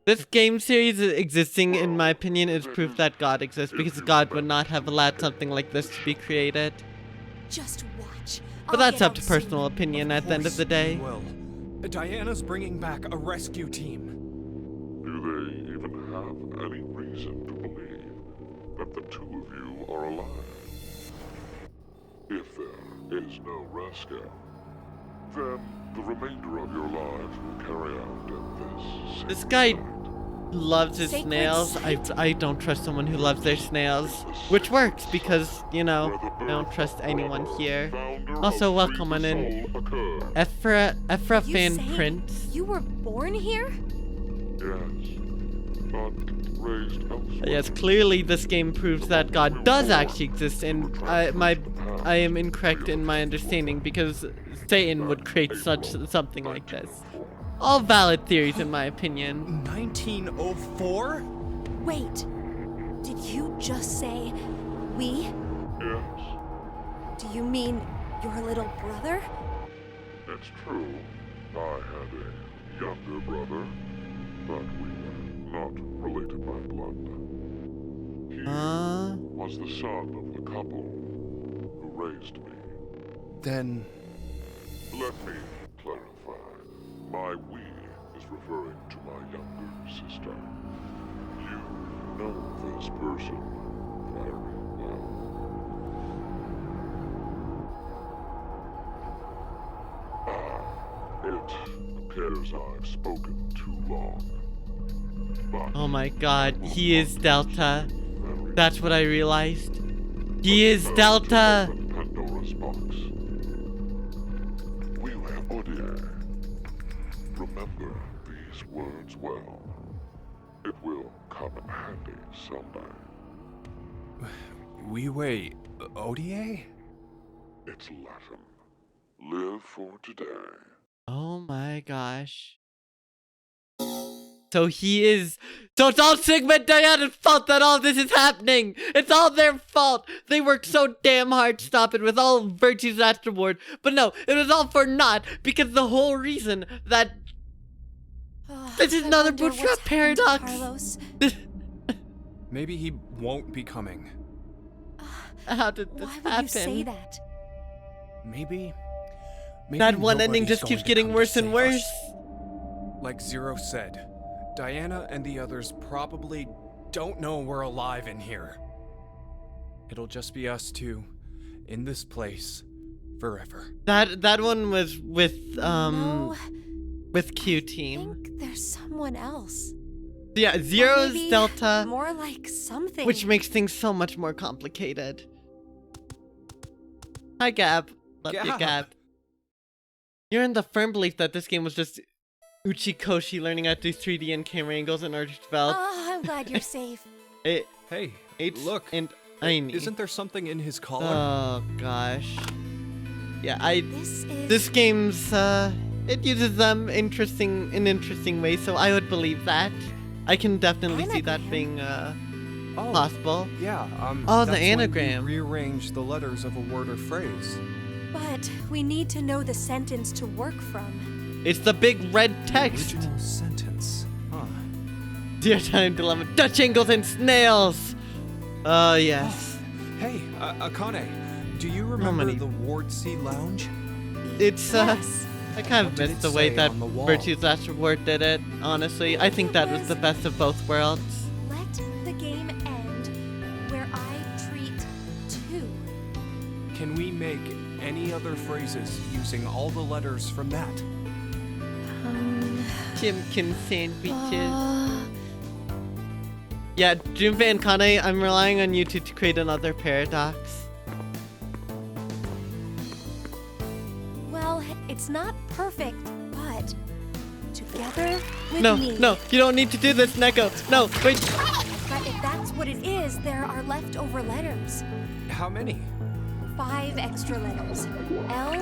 This game series existing, in my opinion, is proof that God exists, because God would not have allowed something like this to be created. Just watch. But I'll that's get up out to soon. personal opinion at the end of the day. Well, Diana's bringing back a rescue team. Do they even have any reason to believe that the two of you are alive? If there is no rescue, then the remainder of your lives will carry out at this This guy same loves his Sacred snails. site? I don't trust someone who loves their snails. Which works, because, you know, I don't trust anyone here. Also, welcome on in. Ephra You Fan saying Prince. You were born here? Yes, but raised elsewhere. Yes, clearly this game proves that God does actually exist, and I am incorrect in my understanding, because Satan would create something like this. All valid theories, in my opinion. 1904? Wait. Did you just say we? Yes, Do you mean your little brother? it's true. I had a younger brother, but we were not related by blood. He was the son of the couple who raised me. Then Let me clarify. My we is referring to my younger sister. You know this person very well. It appears I've spoken too long. But Oh my god, he is Delta. very That's what I realized. He is Delta! open Pandora's box. Remember these words well. It will come in handy someday. we wait. Odie? It's Latin. Live for today. Oh my gosh. So he is. So it's all Sigma and Diana's fault that all this is happening! It's all their fault! They worked so damn hard to stop it with all virtues afterward. But no, it was all for naught, because the whole reason that. This is I another wonder bootstrap what's happened to paradox. Carlos. Maybe he won't be coming. How did this Why would happen? you say that? Maybe That one ending nobody's just keeps going to getting come to worse and save worse. us. Like Zero said, Diana and the others probably don't know we're alive in here. It'll just be us two, in this place, forever. That one was with No, with Q I Team. think there's someone else. Yeah, Or Zero's maybe Delta, More like something. which makes things so much more complicated. Hi, Gab. Love you, Gab. Gab. You're in the firm belief that this game was just Uchikoshi learning how to do 3D and camera angles in order to develop Oh, I'm glad you're safe. it. Hey, It's look. and Aini. Isn't there something in his collar? Oh gosh. Yeah, This is. this game's it uses them in interesting ways, so I would believe that. I can definitely see that Anagram. being Oh, possible. yeah. Oh, the that's when you anagram. rearrange the letters of a word or phrase. But we need to know the sentence to work from. It's the big red text. Original sentence. Huh. Dear Time Dilemma, Dutch angles and snails. Oh yes. Hey, Akane, do you remember many- the Ward C Lounge? It's Yes. I kind of What did missed it the way say that on the wall? Virtue's Last Reward did it. Honestly, I think that was the best of both worlds. Let the game end where I treat two. Can we make any other phrases using all the letters from that? Chimkin sandwiches. Yeah, Junpei and Kane, I'm relying on you two to create another paradox. Well, it's not perfect, but together with No, me. no, you don't need to do this, Neko. No, wait. But if that's what it is, there are leftover letters. How many? 5 extra letters. L,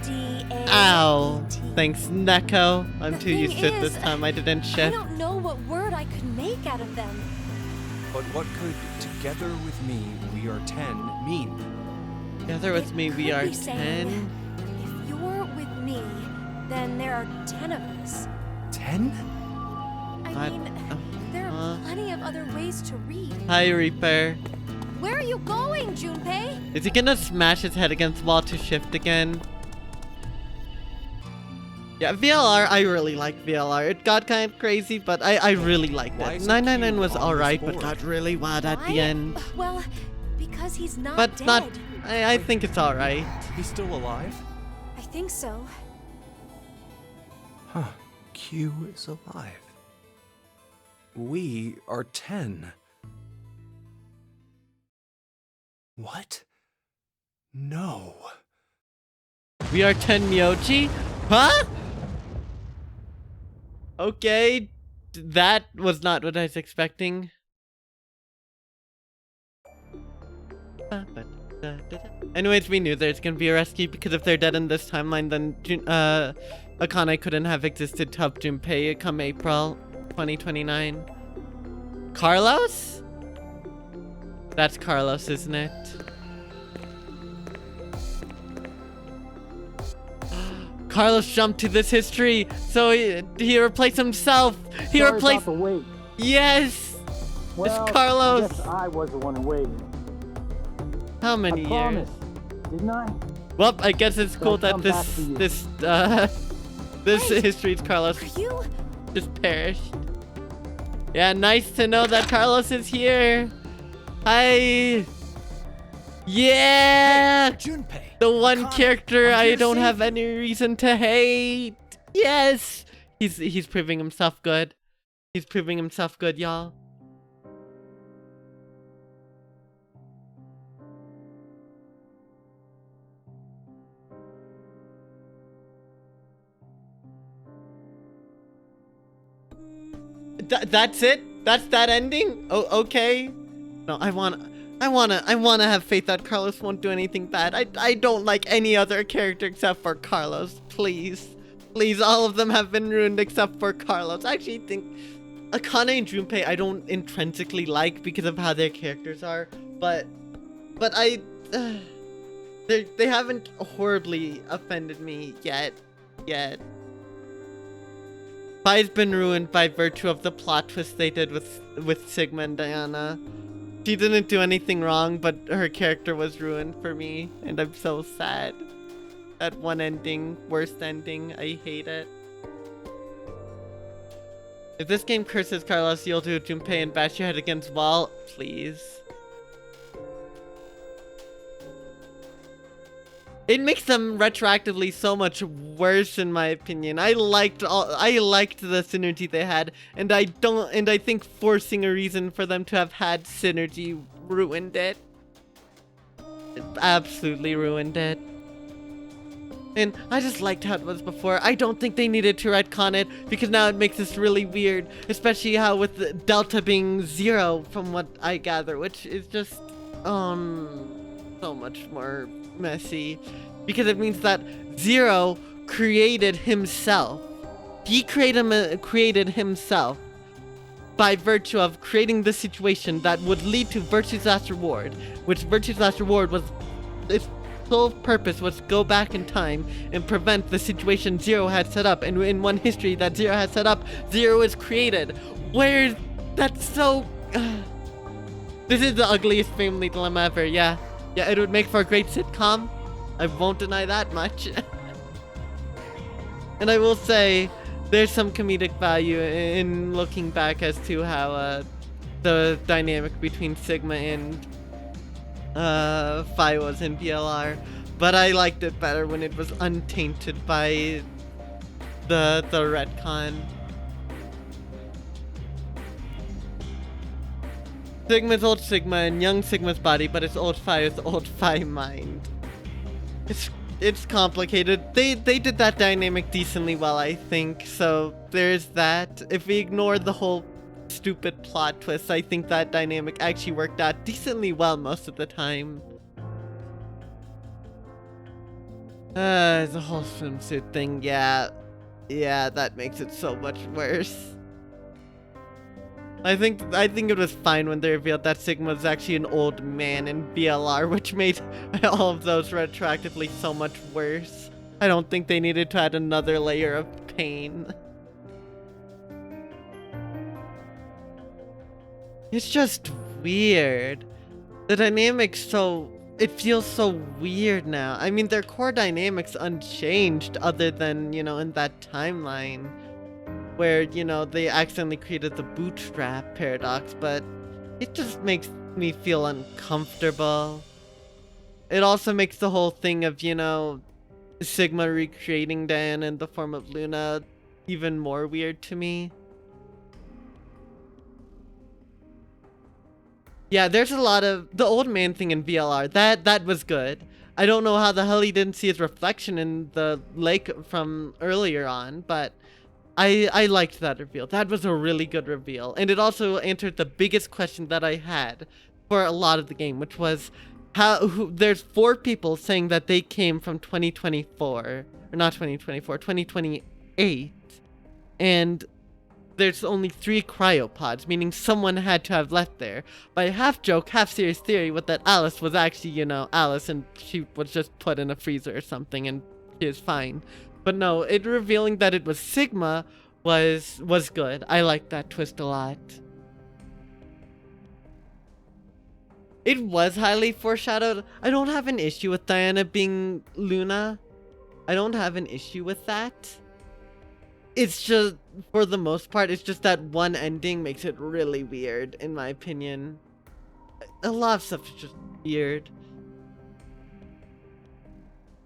D, A, Ow. E, T. Thanks, Neko. I'm The too thing used to it this is, time. I didn't I shift. don't know what word I could make out of them. But what could "together with me we are 10" mean? Together with me, we Could are be saying, 10. If you're with me, then there are 10 of us. 10? I mean, there are plenty of other ways to read. Hi, Reaper. Where are you going, Junpei? Is he gonna smash his head against the wall to shift again? Yeah, VLR, I really like VLR. It got kind of crazy, but I really liked Why it. isn't 999 Q was on alright, this but board? got really wild at the Why? end. Well, because he's not But dead. not, I think it's alright. He's still alive? I think so. Huh. Q is alive. We are 10. What? No. We are 10 Myoji? Huh? Okay, that was not what I was expecting. Anyways, we knew there's gonna be a rescue because if they're dead in this timeline, then Akane couldn't have existed to help Junpei come April 2029. Carlos? That's Carlos, isn't it? Carlos jumped to this history, so he replaced himself. He Sorry replaced. about the wait. Yes, Well, it's Carlos. I guess I was the one who waited. How I many years? promised, didn't I? Well, I guess it's cool Gotta that come back to you. this Hey, history's Carlos Are you? just perished. Yeah, nice to know that Carlos is here. Hi. Yeah. Junpei. The one Akane, character I'm I here to don't save have you. any reason to hate. Yes. He's proving himself good. He's proving himself good, y'all. That's it? That's that ending? Oh, okay. No, I wanna have faith that Carlos won't do anything bad. I don't like any other character except for Carlos. Please. Please, all of them have been ruined except for Carlos. I actually think Akane and Junpei I don't intrinsically like because of how their characters are, but I they haven't horribly offended me yet. Fi's been ruined by virtue of the plot twist they did with Sigma and Diana. She didn't do anything wrong, but her character was ruined for me, and I'm so sad. That one ending, worst ending, I hate it. If this game curses Carlos, you'll do Junpei and bash your head against wall, please. It makes them retroactively so much worse, in my opinion. I liked the synergy they had, and I think forcing a reason for them to have had synergy ruined it. It absolutely ruined it. And I just liked how it was before. I don't think they needed to retcon it, because now it makes this really weird, especially how with the Delta being 0 from what I gather, which is just so much more messy, because it means that 0 created himself. He created himself by virtue of creating the situation that would lead to Virtue's Last Reward, which Virtue's Last Reward was, its sole purpose was to go back in time and prevent the situation 0 had set up. And in one history that 0 had set up, 0 is created. That's so... This is the ugliest family dilemma ever, yeah. Yeah, it would make for a great sitcom. I won't deny that much. And I will say, there's some comedic value in looking back as to how the dynamic between Sigma and Phi was in BLR. But I liked it better when it was untainted by the retcon. Sigma's old Sigma and young Sigma's body, but it's old Phi with old Phi mind. It's complicated. They did that dynamic decently well, I think. So there's that. If we ignore the whole stupid plot twist, I think that dynamic actually worked out decently well most of the time. The whole swimsuit thing, yeah, that makes it so much worse. I think it was fine when they revealed that Sigma was actually an old man in BLR, which made all of those retroactively so much worse. I don't think they needed to add another layer of pain. It's just weird. The dynamics it feels so weird now. I mean, their core dynamics unchanged other than, in that timeline where, they accidentally created the bootstrap paradox, but it just makes me feel uncomfortable. It also makes the whole thing of, Sigma recreating Diana in the form of Luna even more weird to me. Yeah, there's a lot of the old man thing in VLR. That was good. I don't know how the hell he didn't see his reflection in the lake from earlier on, but I liked that reveal. That was a really good reveal. And it also answered the biggest question that I had for a lot of the game, which was there's 4 people saying that they came from 2024, or not 2024, 2028, and there's only 3 cryopods, meaning someone had to have left there. My half joke, half serious theory was that Alice was actually, Alice, and she was just put in a freezer or something, and she is fine. But no, it revealing that it was Sigma was good. I liked that twist a lot. It was highly foreshadowed. I don't have an issue with Diana being Luna. I don't have an issue with that. It's just, for the most part, it's just that one ending makes it really weird, in my opinion. A lot of stuff is just weird.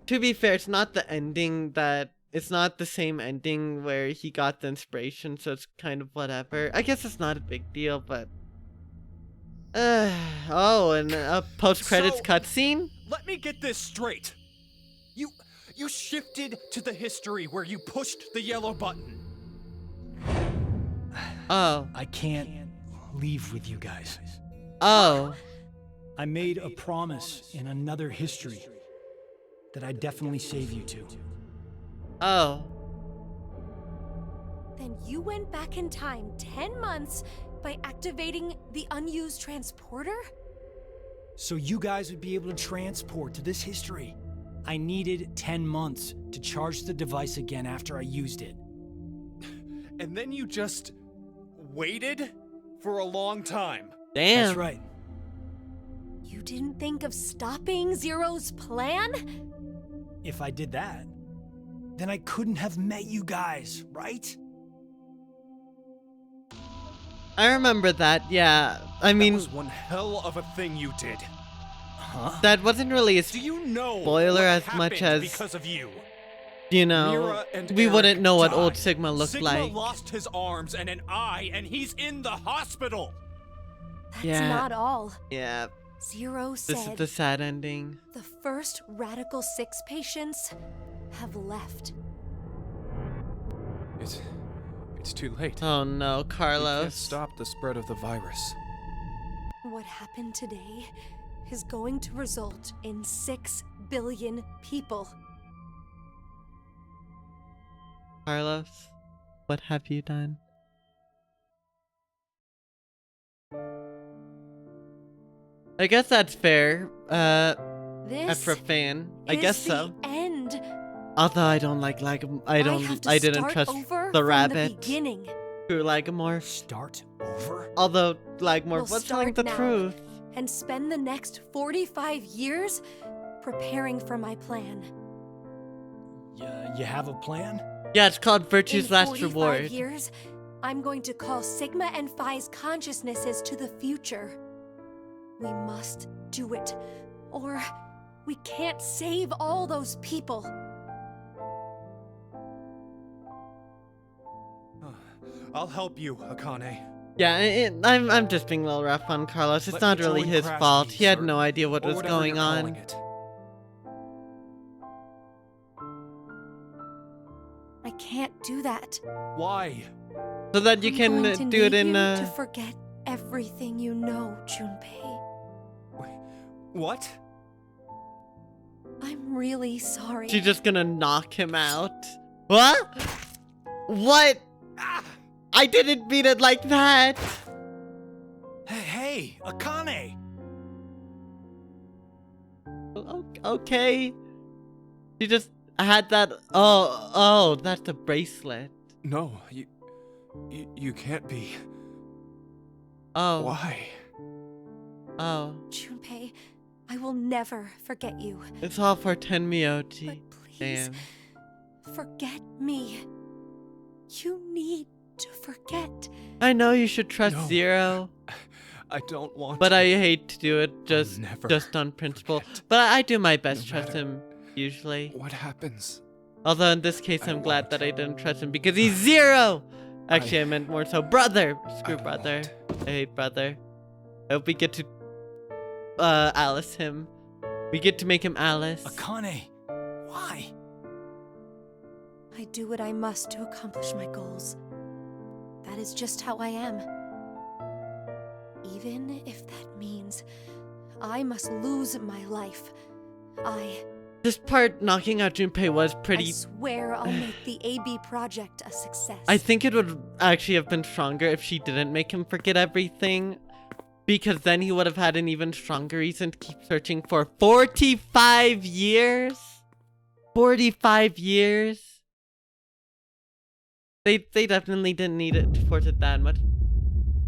To be fair, it's not the ending it's not the same ending where he got the inspiration, so it's kind of whatever. I guess it's not a big deal, but... oh, and a post-credits cutscene? Let me get this straight. You shifted to the history where you pushed the yellow button. Oh. I can't leave with you guys. Oh. I made a promise in another history that I'd definitely save you two. Oh. Then you went back in time 10 months by activating the unused transporter? So you guys would be able to transport to this history. I needed 10 months to charge the device again after I used it. And then you just waited for a long time. Damn. That's right. You didn't think of stopping Zero's plan? If I did that, then I couldn't have met you guys, right? I remember that, yeah. I mean... That was one hell of a thing you did. Huh? That wasn't really a Do you know spoiler what as much happened as... because of you? Mira and we Eric wouldn't know what died. old Sigma looked Sigma like. lost his arms and an eye, and he's in the hospital. That's Yeah. not all. Yeah, Zero this is said the sad ending. the first Radical 6 patients have left. It's too late. Oh no, We can't Carlos. stop the spread of the virus. What happened today is going to result in 6 billion people. Carlos, what have you done? I guess that's fair. This For a fan, I is guess the so. end. Although I don't like I have to I didn't start trust over the from rabbit. The beginning. True Lagomorph. Start over? Although Lagomorph We'll was telling start the now. truth. And spend the next 45 years preparing for my plan. You have a plan? Yeah, it's called Virtue's In Last 45 Reward. years, I'm going to call Sigma and Phi's consciousnesses to the future. We must do it, or we can't save all those people. I'll help you, Akane. Yeah, I'm just being a little rough on Carlos. It's Let not me really join his Crash fault. Team, He had sir. no idea what Or was whatever going you're on. calling it. I can't do that. Why? So that you I'm can going to do it need in you to forget everything you know, Junpei. What? I'm really sorry. She's just gonna knock him out. What? What? I didn't mean it like that. Hey, Akane! Okay. She just had that. Oh, that's a bracelet. No, you can't be. Oh. Why? Oh. Junpei, I will never forget you. It's all for Tenmyoji. But please, Damn. forget me. You need to forget. I know you should trust No. Zero, I don't want but to. I hate to do it just never on principle. forget. But I do my best No trust matter him usually. What happens? Although in this case, I I'm glad won't. that I didn't trust him because he's Zero. Actually, I meant more so brother. Screw I brother. won't. I hate brother. I hope we get to Alice him. We get to make him Alice. Akane! Why? I do what I must to accomplish my goals. That is just how I am. Even if that means I must lose my life, This part knocking out Junpei was I pretty. swear I'll make the AB project a success. I think it would actually have been stronger if she didn't make him forget everything. Because then he would have had an even stronger reason to keep searching for 45 years. 45 years. They definitely didn't need it to force it that much.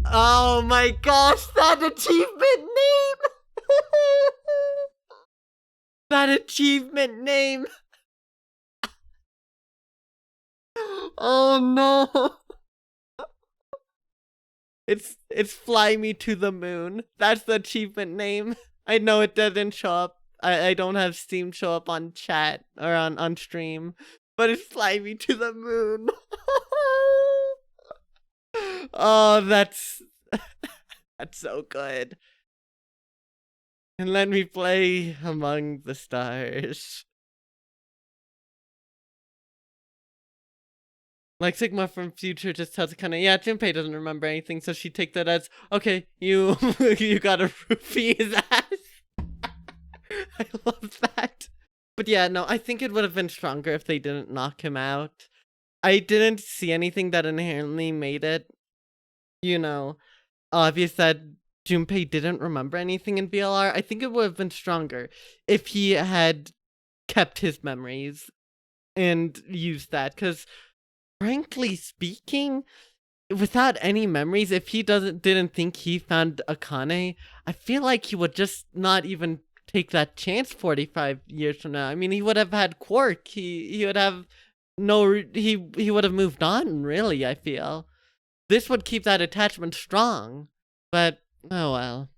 Oh my gosh, that achievement name! That achievement name! Oh no! It's Fly Me to the Moon. That's the achievement name. I know it doesn't show up. I don't have Steam show up on chat or on stream. But it's Fly Me to the Moon. Oh, that's so good. And let me play Among the Stars. Like Sigma from Future just tells Akane, yeah, Junpei doesn't remember anything, so she take that as, okay, you you gotta roofie his ass. I love that. But yeah, no, I think it would have been stronger if they didn't knock him out. I didn't see anything that inherently made it, obvious that Junpei didn't remember anything in BLR. I think it would have been stronger if he had kept his memories and used that, because frankly speaking, without any memories, if he didn't think he found Akane, I feel like he would just not even take that chance 45 years from now. I mean, he would have had Quark. He would have he would have moved on, really, I feel. This would keep that attachment strong. But, oh well.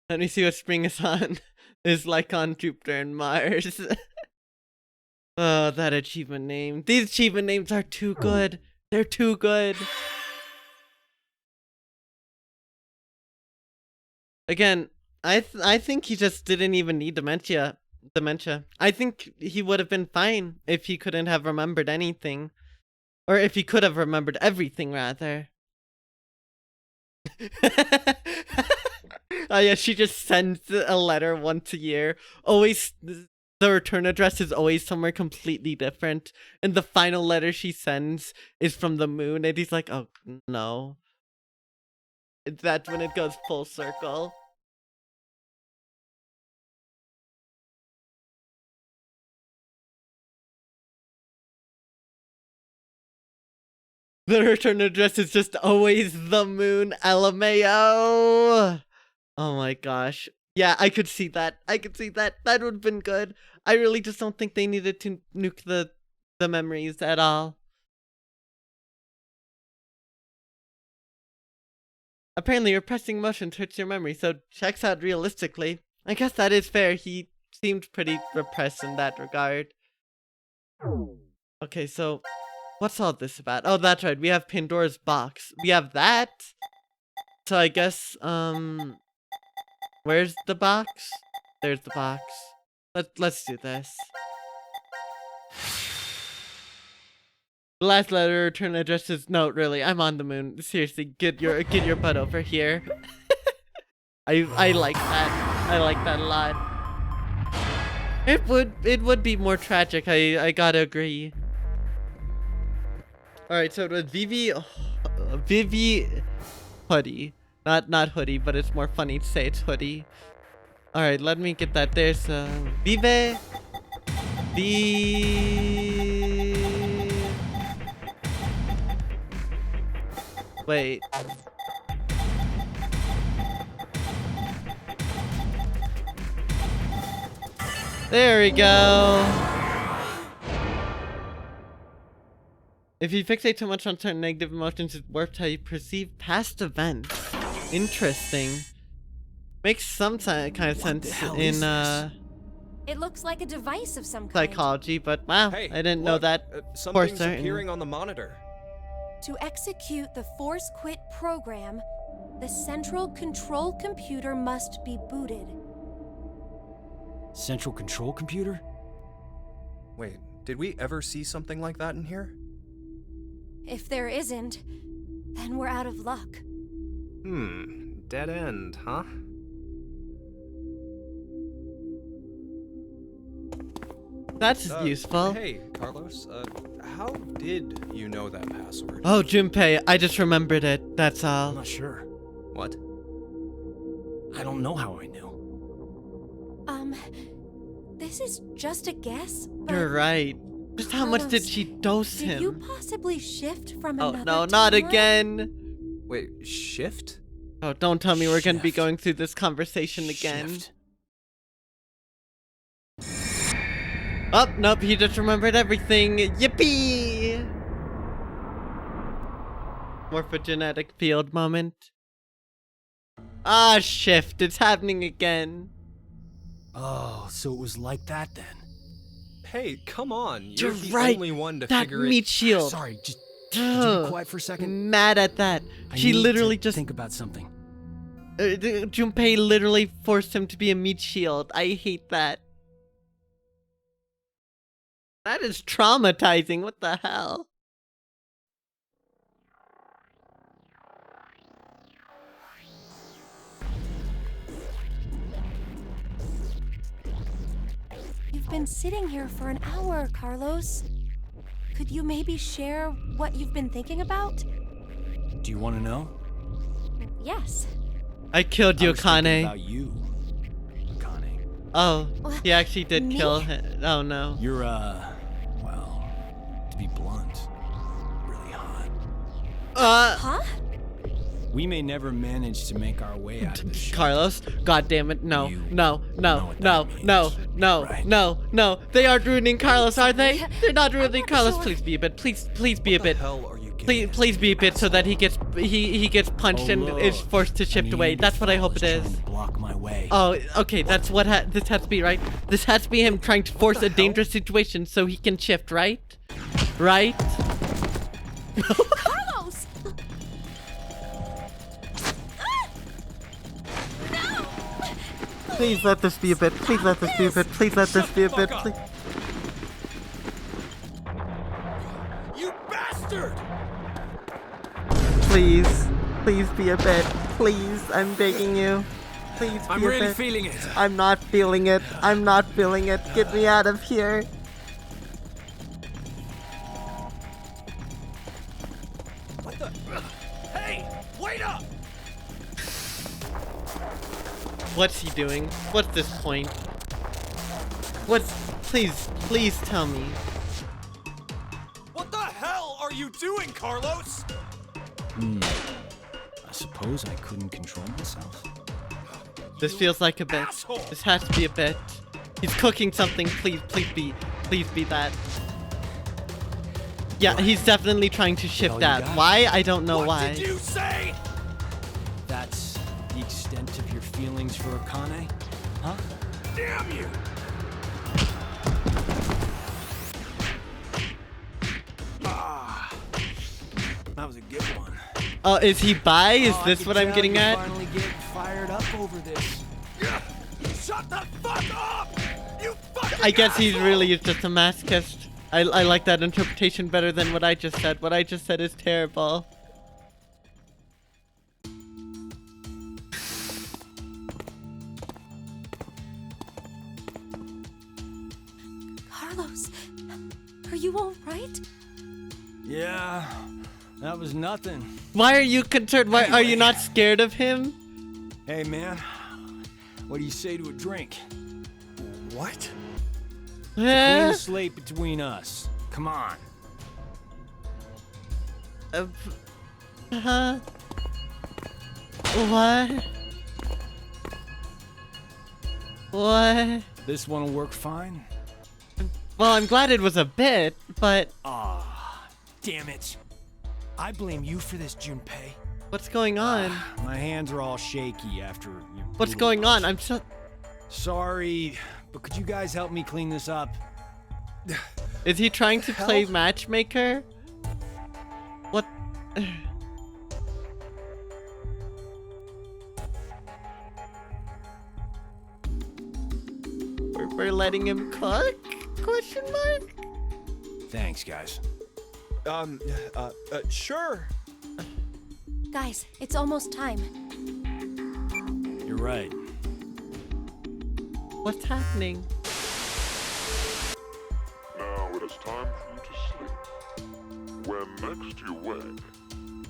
Let me see what Spring is on. Is like on Jupiter and Mars. Oh, that achievement name. These achievement names are too good. They're too good. Again, I think he just didn't even need dementia. I think he would have been fine if he couldn't have remembered anything. Or if he could have remembered everything, rather. Oh yeah, she just sends a letter once a year. Always, the return address is always somewhere completely different. And the final letter she sends is from the moon. And he's like, oh no. That's when it goes full circle. The return address is just always the moon, LMAO. Oh my gosh. Yeah, I could see that. That would have been good. I really just don't think they needed to nuke the memories at all. Apparently, repressing emotions hurts your memory, so checks out realistically. I guess that is fair. He seemed pretty repressed in that regard. Okay, so what's all this about? Oh, that's right. We have Pandora's box. We have that. So I guess, where's the box? There's the box. Let's do this. The last letter return address is no, really. I'm on the moon. Seriously, get your butt over here. I like that. I like that a lot. It would be more tragic. I gotta agree. All right, so it was Vivi Hoodie. Not hoodie, but it's more funny to say it's hoodie. Alright, let me get that. There's Vive Wait. There we go. If you fixate too much on certain negative emotions, it warps how you perceive past events. Interesting. Makes some kind of sense in It looks like a device of some kind. psychology, but wow, Hey, I didn't know look, that for something's certain. appearing on the monitor. To execute the force quit program, the central control computer must be booted. Central control computer? Wait, did we ever see something like that in here? If there isn't, then we're out of luck. Dead end, huh? That's useful. Hey, Carlos, how did you know that password? Oh, Junpei, I just remembered it. That's all. I'm not sure. What? I don't know how I knew. This is just a guess, but You're right. Just how much did Carlos, she dose did you him? possibly shift from Oh another no, not timeline? again. Wait, shift? Oh, don't tell me we're gonna be Shift. going through this conversation again. Shift. Oh, nope, he just remembered everything. Yippee! Morphogenetic field moment. Ah, shift. It's happening again. Oh, so it was like that then. Hey, come on. You're You're the right. only one to That figure it. meat shield. Sorry, just could you be Ugh. quiet for a second? Mad at that. I She need literally to just... think about something. Junpei literally forced him to be a meat shield. I hate that. That is traumatizing. What the hell? You've been sitting here for an hour, Carlos. Could you maybe share what you've been thinking about? Do you want to know? Yes. I killed I you, was thinking Akane. about you, Akane. Oh, he actually did Me? kill him. Oh no. You're, well, to be blunt, really hot. Huh? We may never manage to make our way out of this shop. Carlos, god damn it, no, You no, know no, what no, that no, means, no, right? no, no. They aren't ruining Carlos, are they? sorry. They're not ruining not Carlos. sure. Please be a bit. Please be a What the bit. hell are you getting Please, at, please be a bit so that he gets punched Oh, and is look, forced to a shift away. That's what I hope it Neanderthal is. trying to block my way. Oh, okay. That's what this has to be, right? This has to be him trying to force a hell? dangerous situation so he can shift, right? Right? Carlos! Please let this be a bit. Please let this be a bit. Please let this be a bit. Please. You bastard! Please be a bit. Please, I'm begging you. Please be I'm a really bit. feeling it. I'm not feeling it. I'm not feeling it. Get me out of here. What the? Hey, wait up! What's he doing? What's this point? What's... Please tell me. What the hell are you doing, Carlos? I suppose I couldn't control myself. This feels like a bit. asshole! This has to be a bit. He's cooking something. Please be that. Yeah, he's definitely trying to shift Hell, you that. got it. Why? I don't know What why. did you say? That's the extent of your feelings for Akane? Huh? Damn you! Ah, that was a good one. Oh, is he bi? Is Oh, I this could what I'm tell getting you're at? Finally getting fired up over this. Shut the fuck up! You fucking I guess he's asshole! really just a masochist. I like that interpretation better than what I just said. What I just said is terrible. Carlos, are you all right? Yeah, That was nothing. Why are you concerned? Why are you not scared of him? Hey, man. What do you say to a drink? What? Clean Eh? the slate between us. Come on. Huh? What? What? This one'll work fine. Well, I'm glad it was a bit, but Ah, damn it. I blame you for this, Junpei. what's going on? My hands are all shaky after you. What's going on? I'm so... Sorry, but could you guys help me clean this up? Is he trying to play matchmaker? What? We're letting him cook? Question mark? Thanks, guys. Sure. Guys, it's almost time. You're right. What's happening? Now it is time for you to sleep. When next you wake,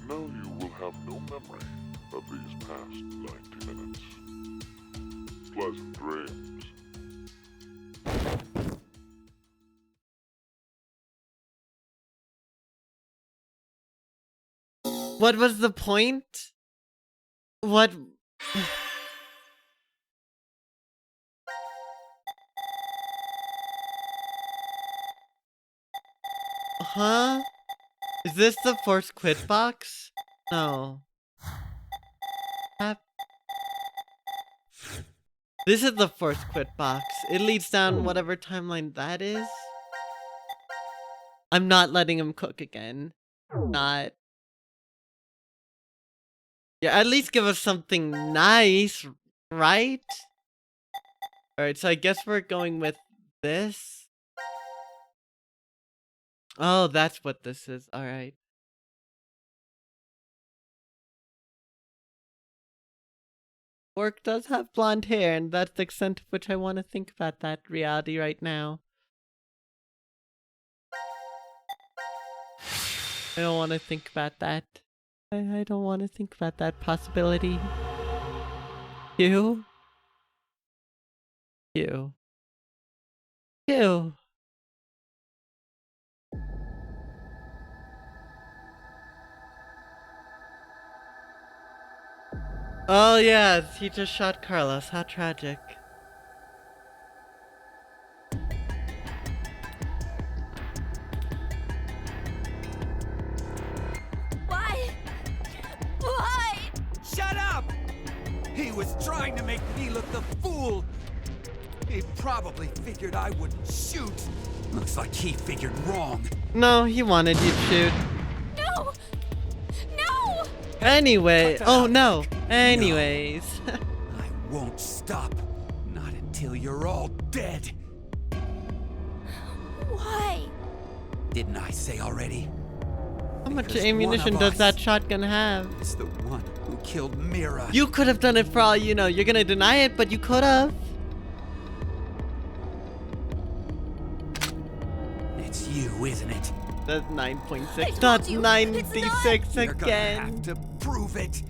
know you will have no memory of these past 90 minutes. Pleasant dreams. What was the point? What? Huh? Is this the forced quit box? No. This is the forced quit box. It leads down whatever timeline that is. I'm not letting him cook again. Not. Yeah, at least give us something nice, right? Alright, so I guess we're going with this. Oh, that's what this is. Alright. Orc does have blonde hair, and that's the extent to which I want to think about that reality right now. I don't want to think about that. I don't want to think about that possibility. You? You. You. Oh yeah, he just shot Carlos. How tragic. Why? Why? Shut up! He was trying to make me look the fool. He probably figured I wouldn't shoot. Looks like he figured wrong. No, he wanted you to shoot. No! No! Anyway, cut that oh out. no. Anyways. I won't stop. Not until you're all dead. Why? Didn't I say already? How much Because ammunition one of does that us shotgun have? It's the one who killed Mira. You could have done it for all you know. You're gonna deny it, but you could have. It's you, isn't it? That's I 9.6, told not you, 96 You're gonna again. have to prove it.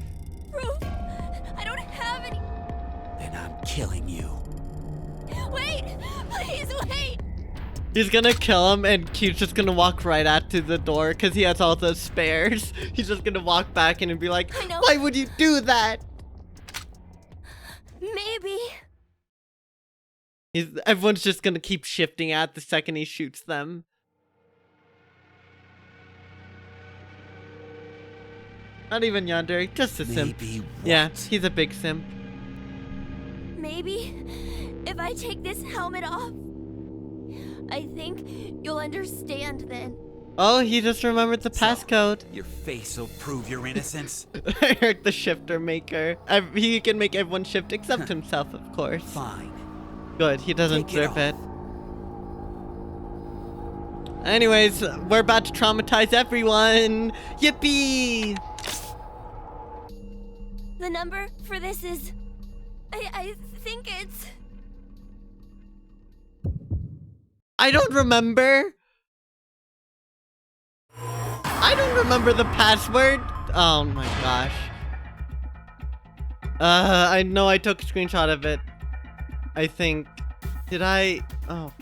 Proof? I don't have any. Then I'm killing you. Wait! Please wait! He's gonna kill him, and Q's just gonna walk right out to the door because he has all those spares. He's just gonna walk back in and be like, I know. why would you do that? Maybe. Everyone's just gonna keep shifting out the second he shoots them. Not even Yandere, just a simp. Maybe what? Yeah, he's a big simp. Maybe if I take this helmet off, I think you'll understand then. Oh, he just remembered the passcode. Your face will prove your innocence. I heard the shifter maker. He can make everyone shift except himself, of course. Fine. Good, he doesn't Take it deserve it. Anyways, we're about to traumatize everyone. Yippee! The number for this is... I think it's... I don't remember. I don't remember the password. Oh my gosh. I know I took a screenshot of it. I think. Did I? Oh.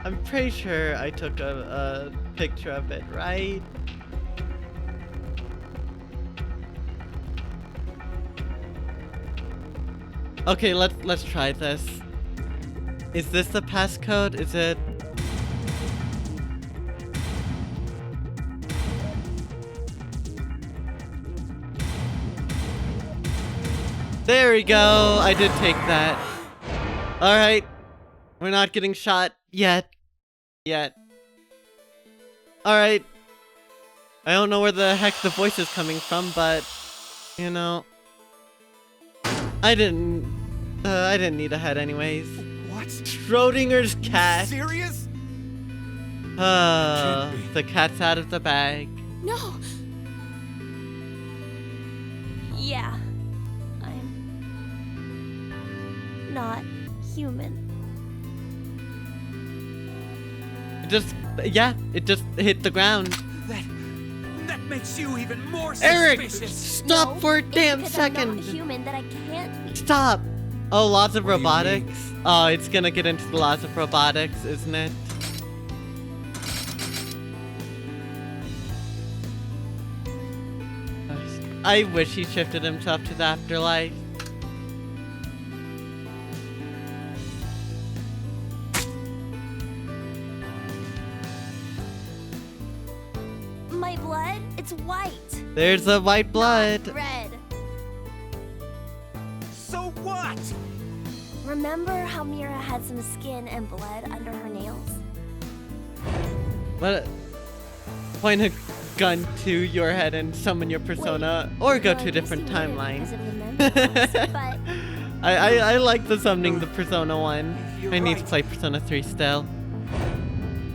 I'm pretty sure I took a picture of it, right? Okay, let's try this. Is this the passcode? Is it? There we go. I did take that. All right. We're not getting shot yet. All right. I don't know where the heck the voice is coming from, but you know, I didn't need a head anyways. What? Schrodinger's cat. Serious? The cat's out of the bag. No! Yeah. I'm not human. It just hit the ground. That makes you even more Eric, suspicious. stop for a damn second. I'm not human that I can't be. Stop. Oh, laws of What do you robotics. Oh, it's gonna get into the laws of robotics, isn't it? I wish he shifted himself to the afterlife. My blood? It's white. There's the white blood. Not red. So what? Remember how Mira had some skin and blood under her nails? What? Point a gun to your head and summon your persona, or go to a different timeline. But I like the summoning the persona one. I need to play Persona 3 still.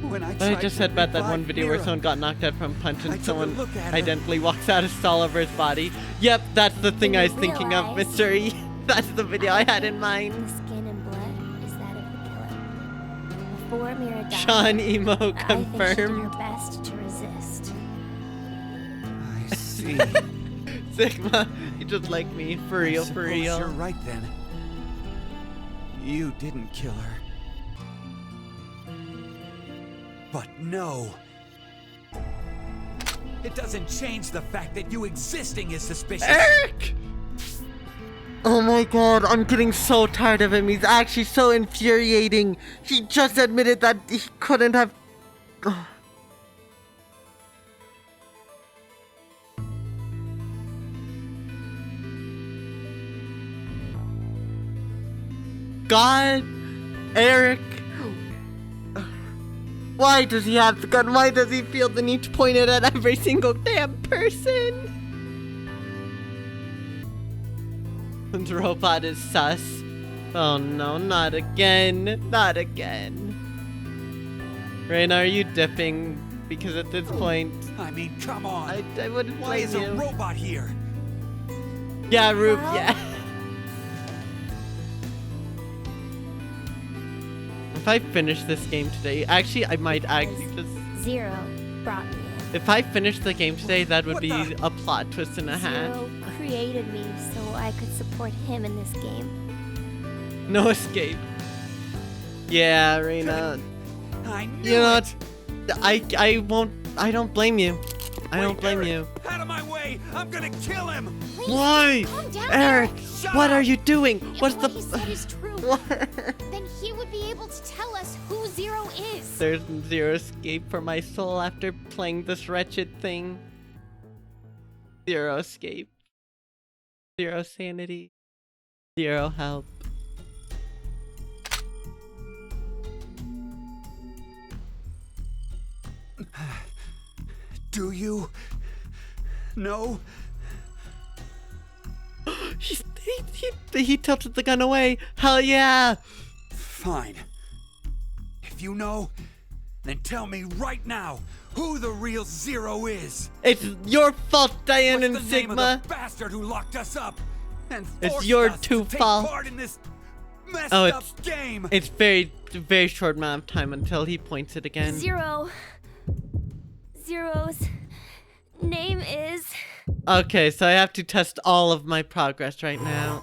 But I just said about that one video where someone got knocked out from a punch and someone identically walks out of stall over his body. Yep, that's the thing I was thinking of, Mystery. That's the video I had in mind. the skin and blood is that of the killer. Before Mira died, Sean Emo I think she did confirmed. her best to resist. I see. Sigma, you just like me. For real, for Suppose real. You're right then. You didn't kill her. But no. It doesn't change the fact that you existing is suspicious. Eric! Oh my god, I'm getting so tired of him. He's actually so infuriating. He just admitted that he couldn't have... God, Eric. Why does he have the gun? Why does he feel the need to point it at every single damn person? The robot is sus. Oh no, not again. Not again. Rain, are you dipping? Because at this point... I mean, come on. I wouldn't Why blame is a you. robot here? Yeah, Rube, Well- yeah. If I finish this game today, actually, I might actually just... Zero brought me in. If I finish the game today, that would What be the- a plot twist and a half. Zero created me so I could support him in this game. No escape. Yeah, Reina. I knew You know it. what? I don't blame you. I don't Wait, blame Eric, you. Out of my way! I'm gonna kill him! Please, Why? calm down, Eric, Shut what up! are you doing? If What's what he the... said is true, What? then he would be able to tell us who Zero is. There's zero escape for my soul after playing this wretched thing. Zero escape. Zero sanity. Zero help. Do you know? He tilted the gun away. Hell yeah! Fine. If you know, then tell me right now who the real Zero is. It's your fault, Diane What's and the name of Sigma. the bastard who locked us up and It's forced your us two to take fault. part in this messed Oh, up game? It's very a very short amount of time until he points it again. Zero's name is... Okay, so I have to test all of my progress right now.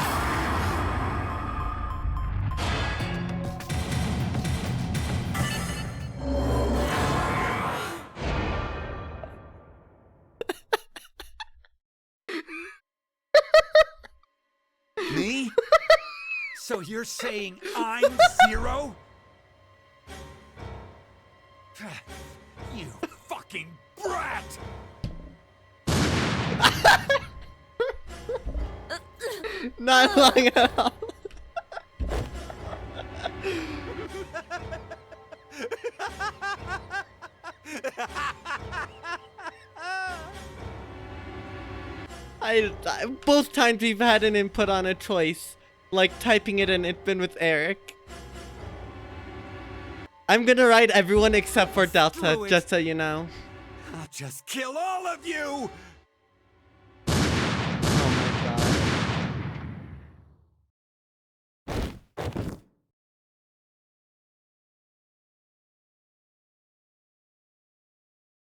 Me? So you're saying I'm Zero? You fucking brat! Not long at all. Both times we've had an input on a choice, like typing it in, it's been with Eric. I'm gonna write everyone except for Delta, just so you know. I'll just kill all of you! Oh my god.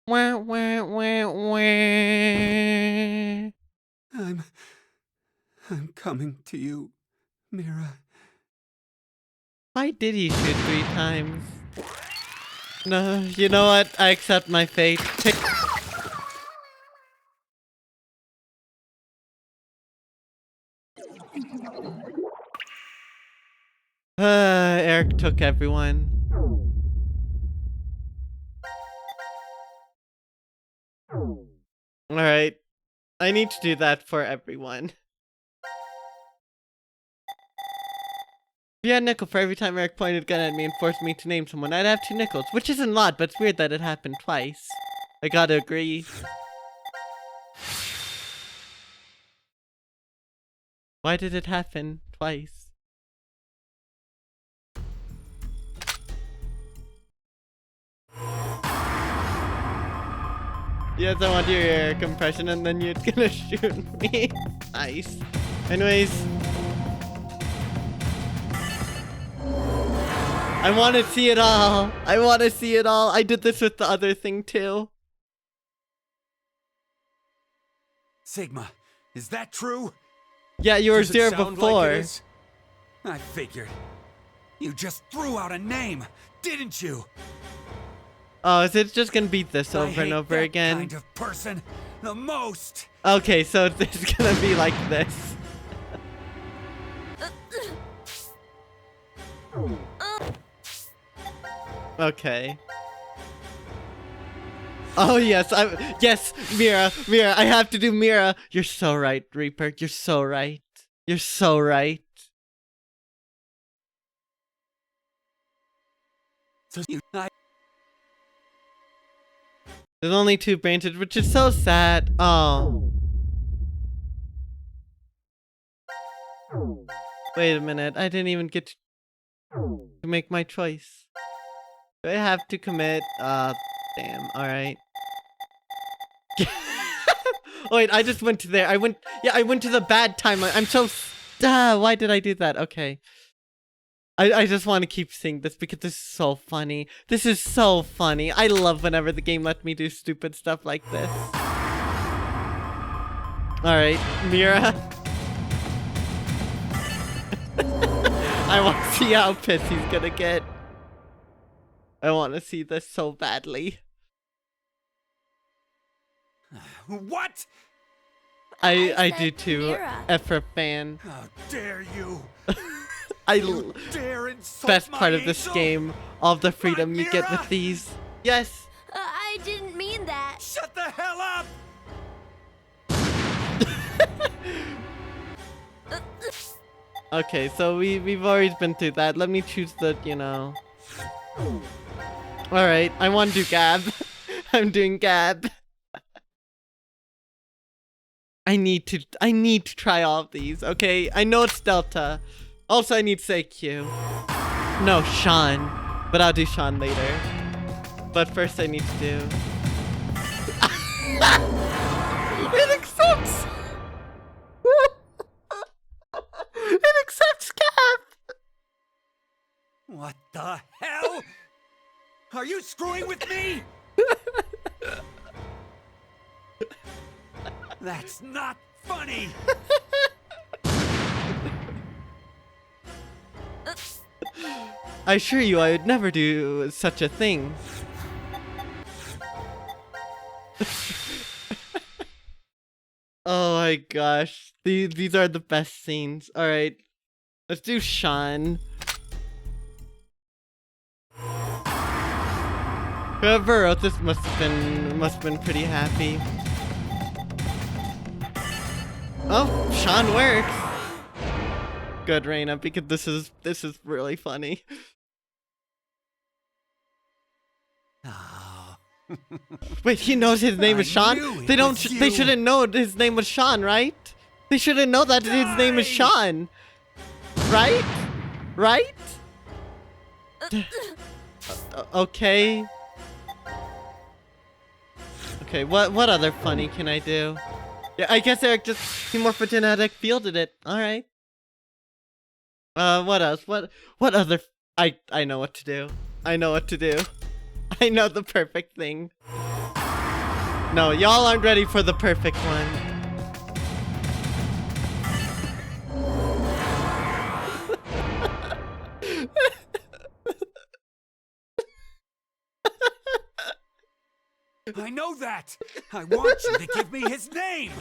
Wah, wah, wah, wah. I'm coming to you, Mira. Why did he shoot 3 times? No, you know what? I accept my fate. Eric took everyone. Alright. I need to do that for everyone. If you had a nickel for every time Eric pointed a gun at me and forced me to name someone, I'd have 2 nickels, which isn't a lot, but it's weird that it happened twice. I gotta agree. Why did it happen twice? Yes, I want your Eric impression, and then you're gonna shoot me. Nice. Anyways. I want to see it all. I want to see it all. I did this with the other thing too. Sigma, is that true? Yeah, you were Does it 0 sound before. like it is? I figured. You just threw out a name, didn't you? Oh, is it just gonna be this I over hate and over that again? kind of person the most. Okay, so it's gonna be like this. Okay. Oh yes, yes, Mira, I have to do Mira. You're so right, Reaper. You're so right. You're so right. So There's only 2 branches, which is so sad. Oh. Wait a minute, I didn't even get to make my choice. Do I have to commit? Damn, alright. Wait, I just went to there. I went to the bad timeline. I'm so... why did I do that? Okay. I just want to keep seeing this because this is so funny. This is so funny. I love whenever the game lets me do stupid stuff like this. Alright, Mira. I want to see how pissed he's gonna get. I want to see this so badly. What? I do too. Mira. Efra fan. How dare you? You dare insult best my part of this angel? game, all the freedom you get Mira! with these. Yes. I didn't mean that. Shut the hell up! Okay, so we've always been through that. Let me choose the, you know. Alright, I want to do Gab. I'm doing Gab. I need to try all of these, okay? I know it's Delta. Also, I need to say Q. No, Sean. But I'll do Sean later. But first I need to do... It accepts! It accepts Gab! What the hell? Are you screwing with me? That's not funny. I assure you I would never do such a thing. Oh my gosh. These are the best scenes. Alright. Let's do Sean. Whoever wrote this must have been pretty happy. Oh, Sean works. Good, Reina, because this is really funny. Oh. Wait, he knows his name is Sean? They shouldn't know his name was Sean, right? They shouldn't know that his name is Sean. Right? Right? Okay. Okay, what other funny can I do? Yeah, I guess Eric just morphogenetic fielded it. Alright. What else? What other I know what to do. I know what to do. I know the perfect thing. No, y'all aren't ready for the perfect one. I know that! I want you to give me his name!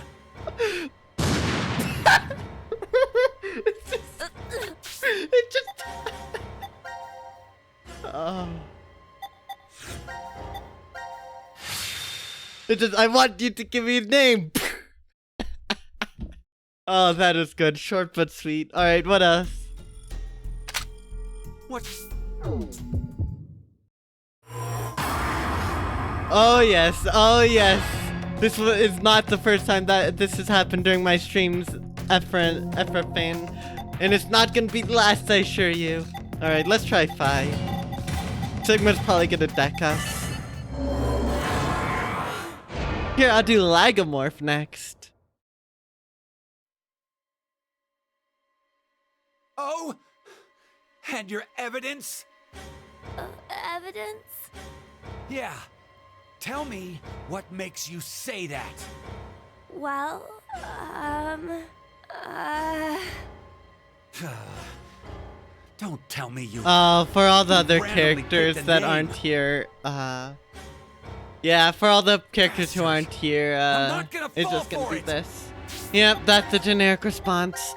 It just... Oh. It just... I want you to give me his name! Oh, that is good. Short but sweet. Alright, what else? What? Oh yes, oh yes. This is not the first time that this has happened during my streams, Ephra fan. And it's not gonna be the last, I assure you. Alright, let's try 5. Sigma's probably gonna deck us. Here, I'll do Lagomorph next. Oh? And your evidence? Evidence? Yeah. Tell me what makes you say that. Well, Don't tell me you... For all the other randomly picked characters a that name. aren't here, yeah, for all the characters who aren't here, I'm not gonna it's fall just gonna for be it. this. Yep, that's the generic response.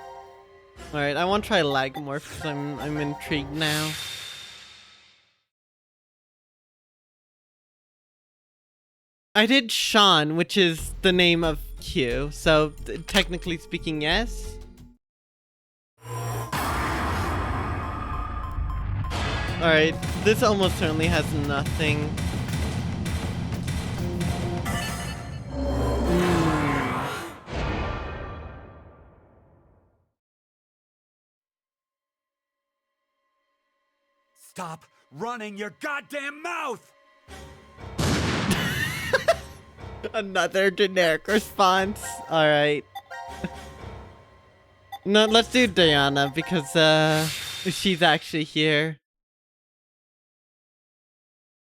Alright, I want to try Lagomorph because I'm intrigued now. I did Sean, which is the name of Q, so technically speaking, yes. Alright, this almost certainly has nothing. Stop running your goddamn mouth! Another generic response. Alright. No, let's do Diana because she's actually here.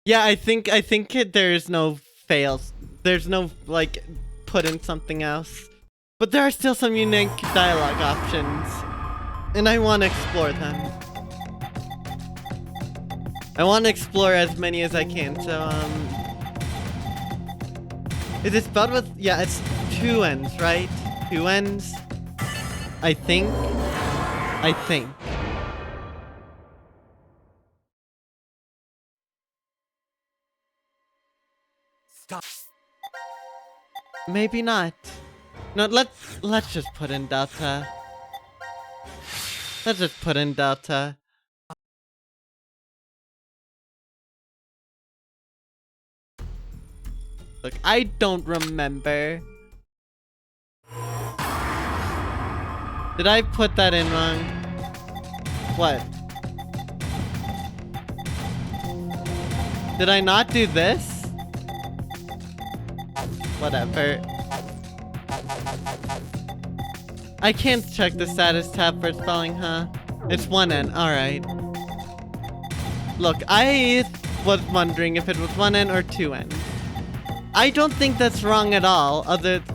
Yeah, I think there's no fails. There's no like put in something else. But there are still some unique dialogue options. And I want to explore them. I want to explore as many as I can, so is it spelled with... Yeah, it's 2 N's, right? 2 N's? I think. Stop. Maybe not. No, let's just put in Delta. Let's just put in Delta. Look, I don't remember. Did I put that in wrong? What? Did I not do this? Whatever. I can't check the status tab for spelling, huh? It's 1 N, alright. Look, I was wondering if it was 1N or 2N. I don't think that's wrong at all.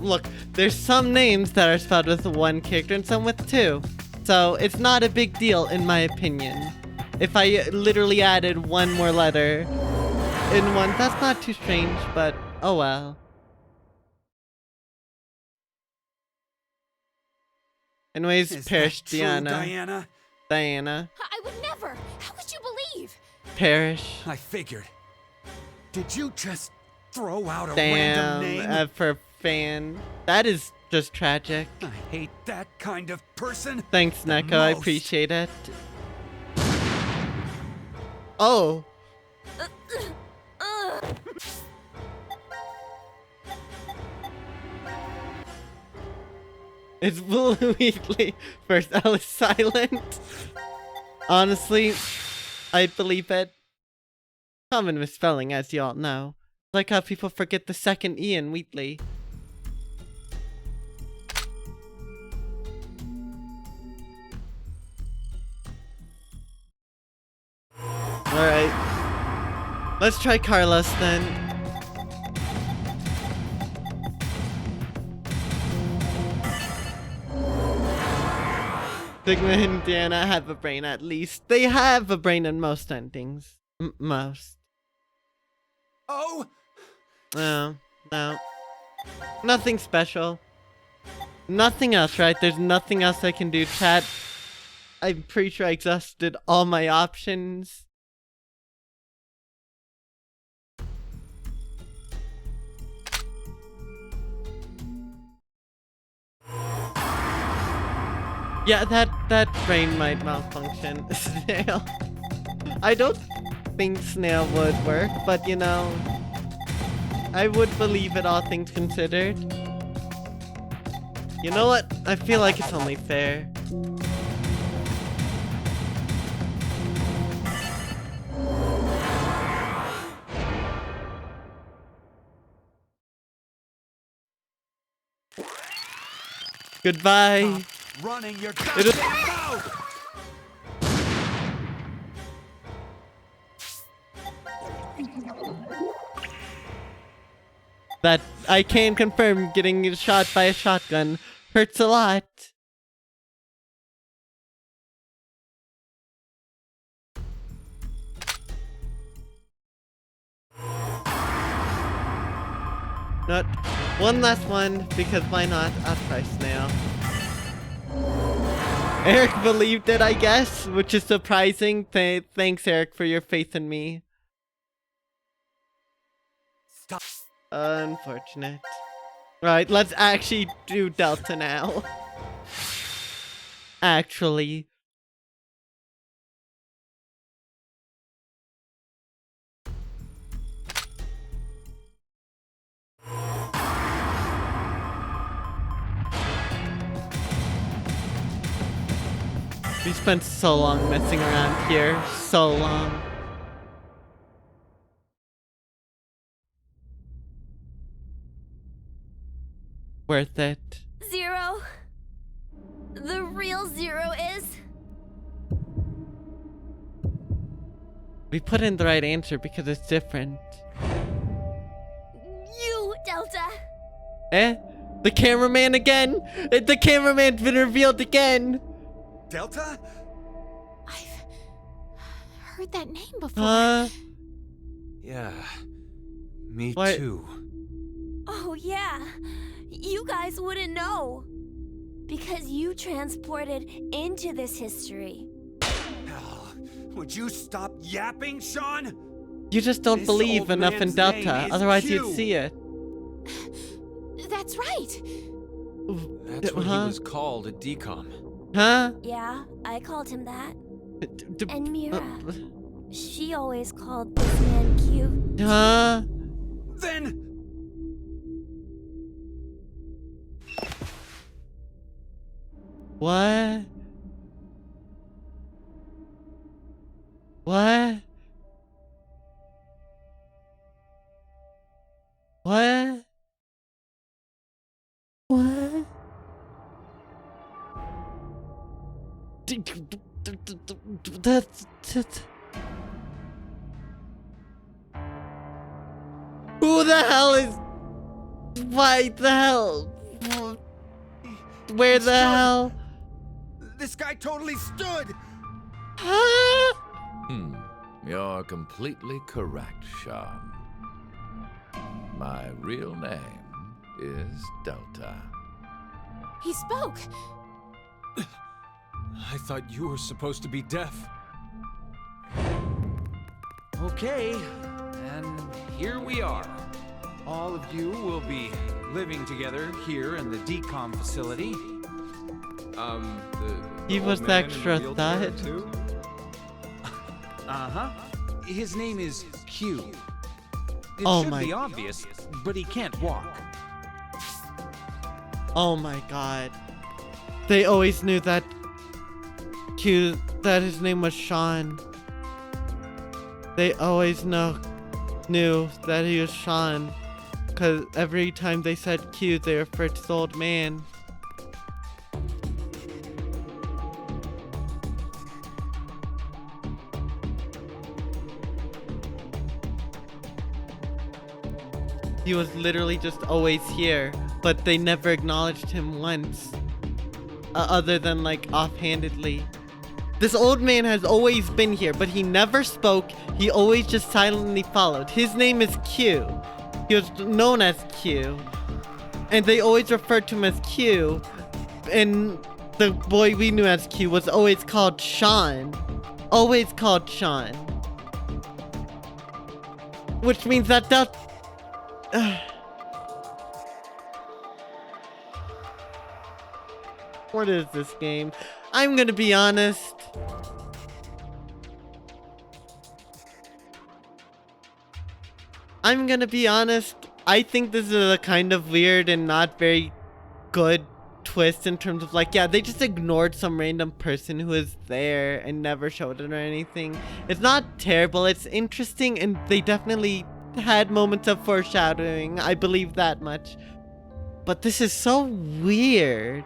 Look, there's some names that are spelled with 1 character and some with 2. So it's not a big deal in my opinion. If I literally added 1 more letter in one, that's not too strange, but oh well. Anyways, Is perish that true, Diana. Diana. I would never! How could you believe? Perish. I figured. Did you just throw out a random name? Damn, for fan. That is just tragic. I hate that kind of person. Thanks, the Neko. I most. appreciate it. Oh. It's Blue Weekly first L is silent. Honestly, I'd believe it. Common misspelling, as you all know. Like how people forget the second E in Wheatley. Alright. Let's try Carlos then. Sigma and Diana have a brain at least. They have a brain in most endings. Most. Oh! No. No. Nothing special. Nothing else, right? There's nothing else I can do, chat. I'm pretty sure I exhausted all my options. Yeah, that brain might malfunction. Snail. I don't think snail would work, but you know, I would believe it, all things considered. You know what? I feel like it's only fair. Goodbye. Stop running your goddamn mouth! That I can confirm getting shot by a shotgun hurts a lot. Not one last one, because why not? I'll try snail. Eric believed it, I guess, which is surprising. Thanks, Eric, for your faith in me. Stop. Unfortunate. Right, let's actually do Delta now. Actually. We spent so long messing around here. So long. Worth it. 0. The real 0 is... We put in the right answer because it's different. You, Delta. Eh? The cameraman again? The cameraman's been revealed again! Delta? I've heard that name before. Yeah. Me What? too. Oh, yeah. You guys wouldn't know. Because you transported into this history. Oh, would you stop yapping, Sean? You just don't This believe old enough in man's Delta, name is otherwise Q. you'd see it. That's right. That's what he was called at DCOM. Huh? Yeah, I called him that. D- And Mira. She always called this man cute. Huh? Then What? What? What? What? That's Who the hell is... Why the hell? Where the hell? This guy totally stood! Huh? You're completely correct, Sean. My real name is Delta. He spoke. I thought you were supposed to be deaf. Okay, and here we are. All of you will be living together here in the decom facility. He was the extra thought. Uh-huh. His name is Q. It Oh should my- be obvious, but he can't walk. Oh my god. They always knew that that his name was Sean. They always knew that he was Sean. Because every time they said Q, they referred to the old man. He was literally just always here, but they never acknowledged him once. Other than like offhandedly. This old man has always been here, but he never spoke. He always just silently followed. His name is Q. He was known as Q. And they always referred to him as Q. And the boy we knew as Q was always called Sean. Always called Sean. Which means that what is this game? I'm gonna be honest. I think this is a kind of weird and not very good twist in terms of like, yeah, they just ignored some random person who was there and never showed it or anything. It's not terrible, it's interesting, and they definitely had moments of foreshadowing. I believe that much. But this is so weird.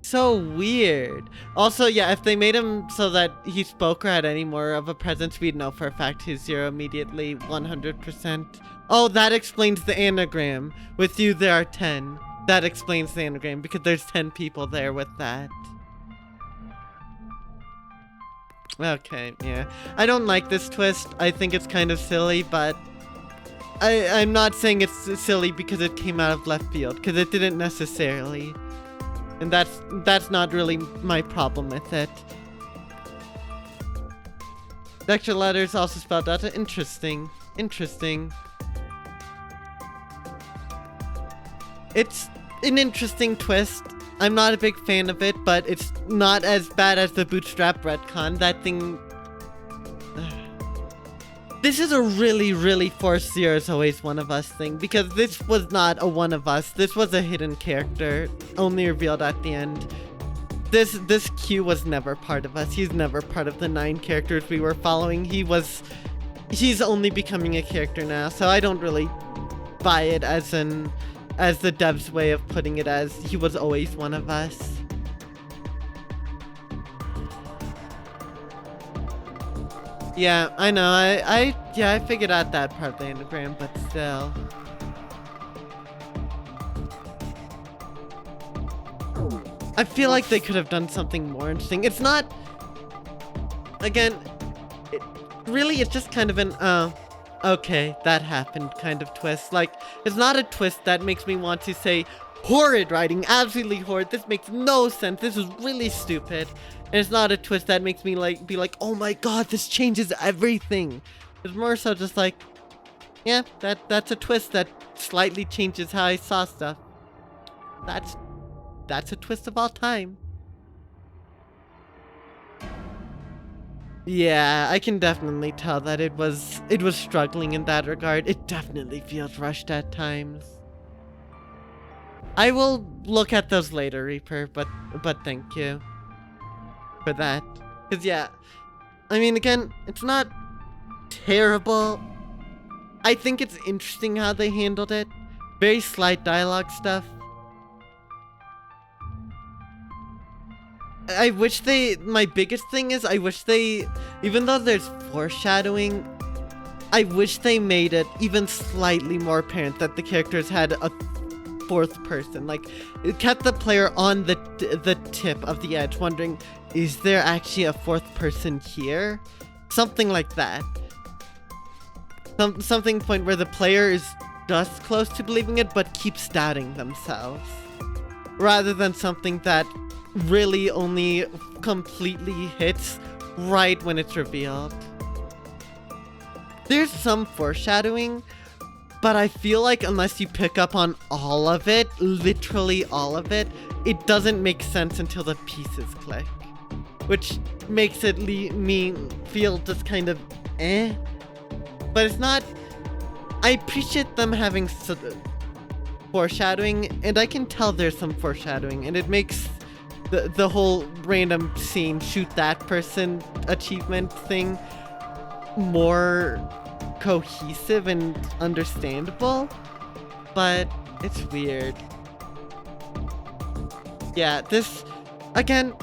So weird. Also, yeah, if they made him so that he spoke or had any more of a presence, we'd know for a fact he's 0 immediately, 100%. Oh, that explains the anagram. With you, there are 10. That explains the anagram, because there's 10 people there with that. Okay, yeah. I don't like this twist. I think it's kind of silly, but I'm not saying it's silly because it came out of left field, because it didn't necessarily. And that's not really my problem with it. The extra letters also spelled out interesting. Interesting. It's an interesting twist. I'm not a big fan of it, but it's not as bad as the bootstrap retcon. That thing... This is a really, really forced Zero's Always One of Us thing, because this was not a one of us. This was a hidden character, only revealed at the end. This Q was never part of us. He's never part of the 9 characters we were following. He's only becoming a character now, so I don't really buy it as the devs' way of putting it, as he was always one of us. Yeah, I know. I figured out that part of the anagram, but still. I feel like they could have done something more interesting. It's not... Again, it's just kind of an, okay, that happened kind of twist. Like, it's not a twist that makes me want to say, horrid writing, absolutely horrid, this makes no sense, this is really stupid. And it's not a twist that makes me be like, oh my god, this changes everything. It's more so just like, yeah, that's a twist that slightly changes how I saw stuff. That's a twist of all time. Yeah, I can definitely tell that it was struggling in that regard. It definitely feels rushed at times. I will look at those later, Reaper, but thank you for that. 'Cause yeah, I mean, again, it's not terrible. I think it's interesting how they handled it. Very slight dialogue stuff. I wish my biggest thing is, I wish they, even though there's foreshadowing, I wish they made it even slightly more apparent that the characters had a fourth person. Like, it kept the player on the tip of the edge, wondering, is there actually a fourth person here? Something like that. Something point where the player is just close to believing it, but keeps doubting themselves. Rather than something that really only completely hits right when it's revealed. There's some foreshadowing, but I feel like unless you pick up on all of it, literally all of it, it doesn't make sense until the pieces click. Which makes it me feel just kind of eh. But it's not... I appreciate them having foreshadowing, and I can tell there's some foreshadowing, and it makes the whole random scene, shoot that person achievement thing more cohesive and understandable, but it's weird. Yeah, this, again,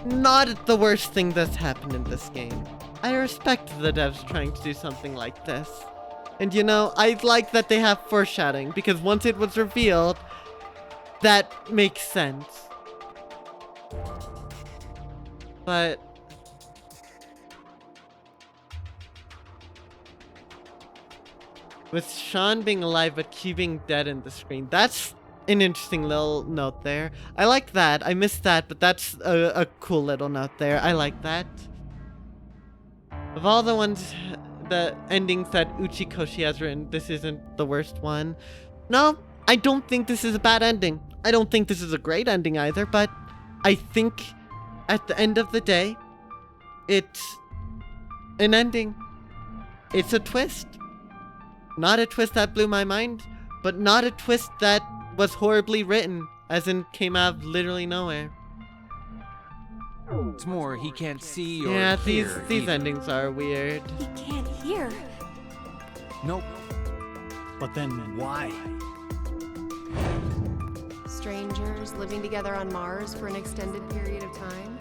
not the worst thing that's happened in this game. I respect the devs trying to do something like this. And you know, I like that they have foreshadowing, because once it was revealed, that makes sense. But with Sean being alive but Q being dead in the screen, that's an interesting little note there. I like that. I missed that, but that's a cool little note there. I like that. Of all the ones, the endings that Uchikoshi has written, this isn't the worst one. No, I don't think this is a bad ending. I don't think this is a great ending either, but I think at the end of the day, it's an ending. It's a twist. Not a twist that blew my mind, but not a twist that was horribly written, as in came out of literally nowhere. It's more, he can't see or Yeah, hear these either. endings are weird. He can't hear. Nope. But then why? Strangers living together on Mars for an extended period of time?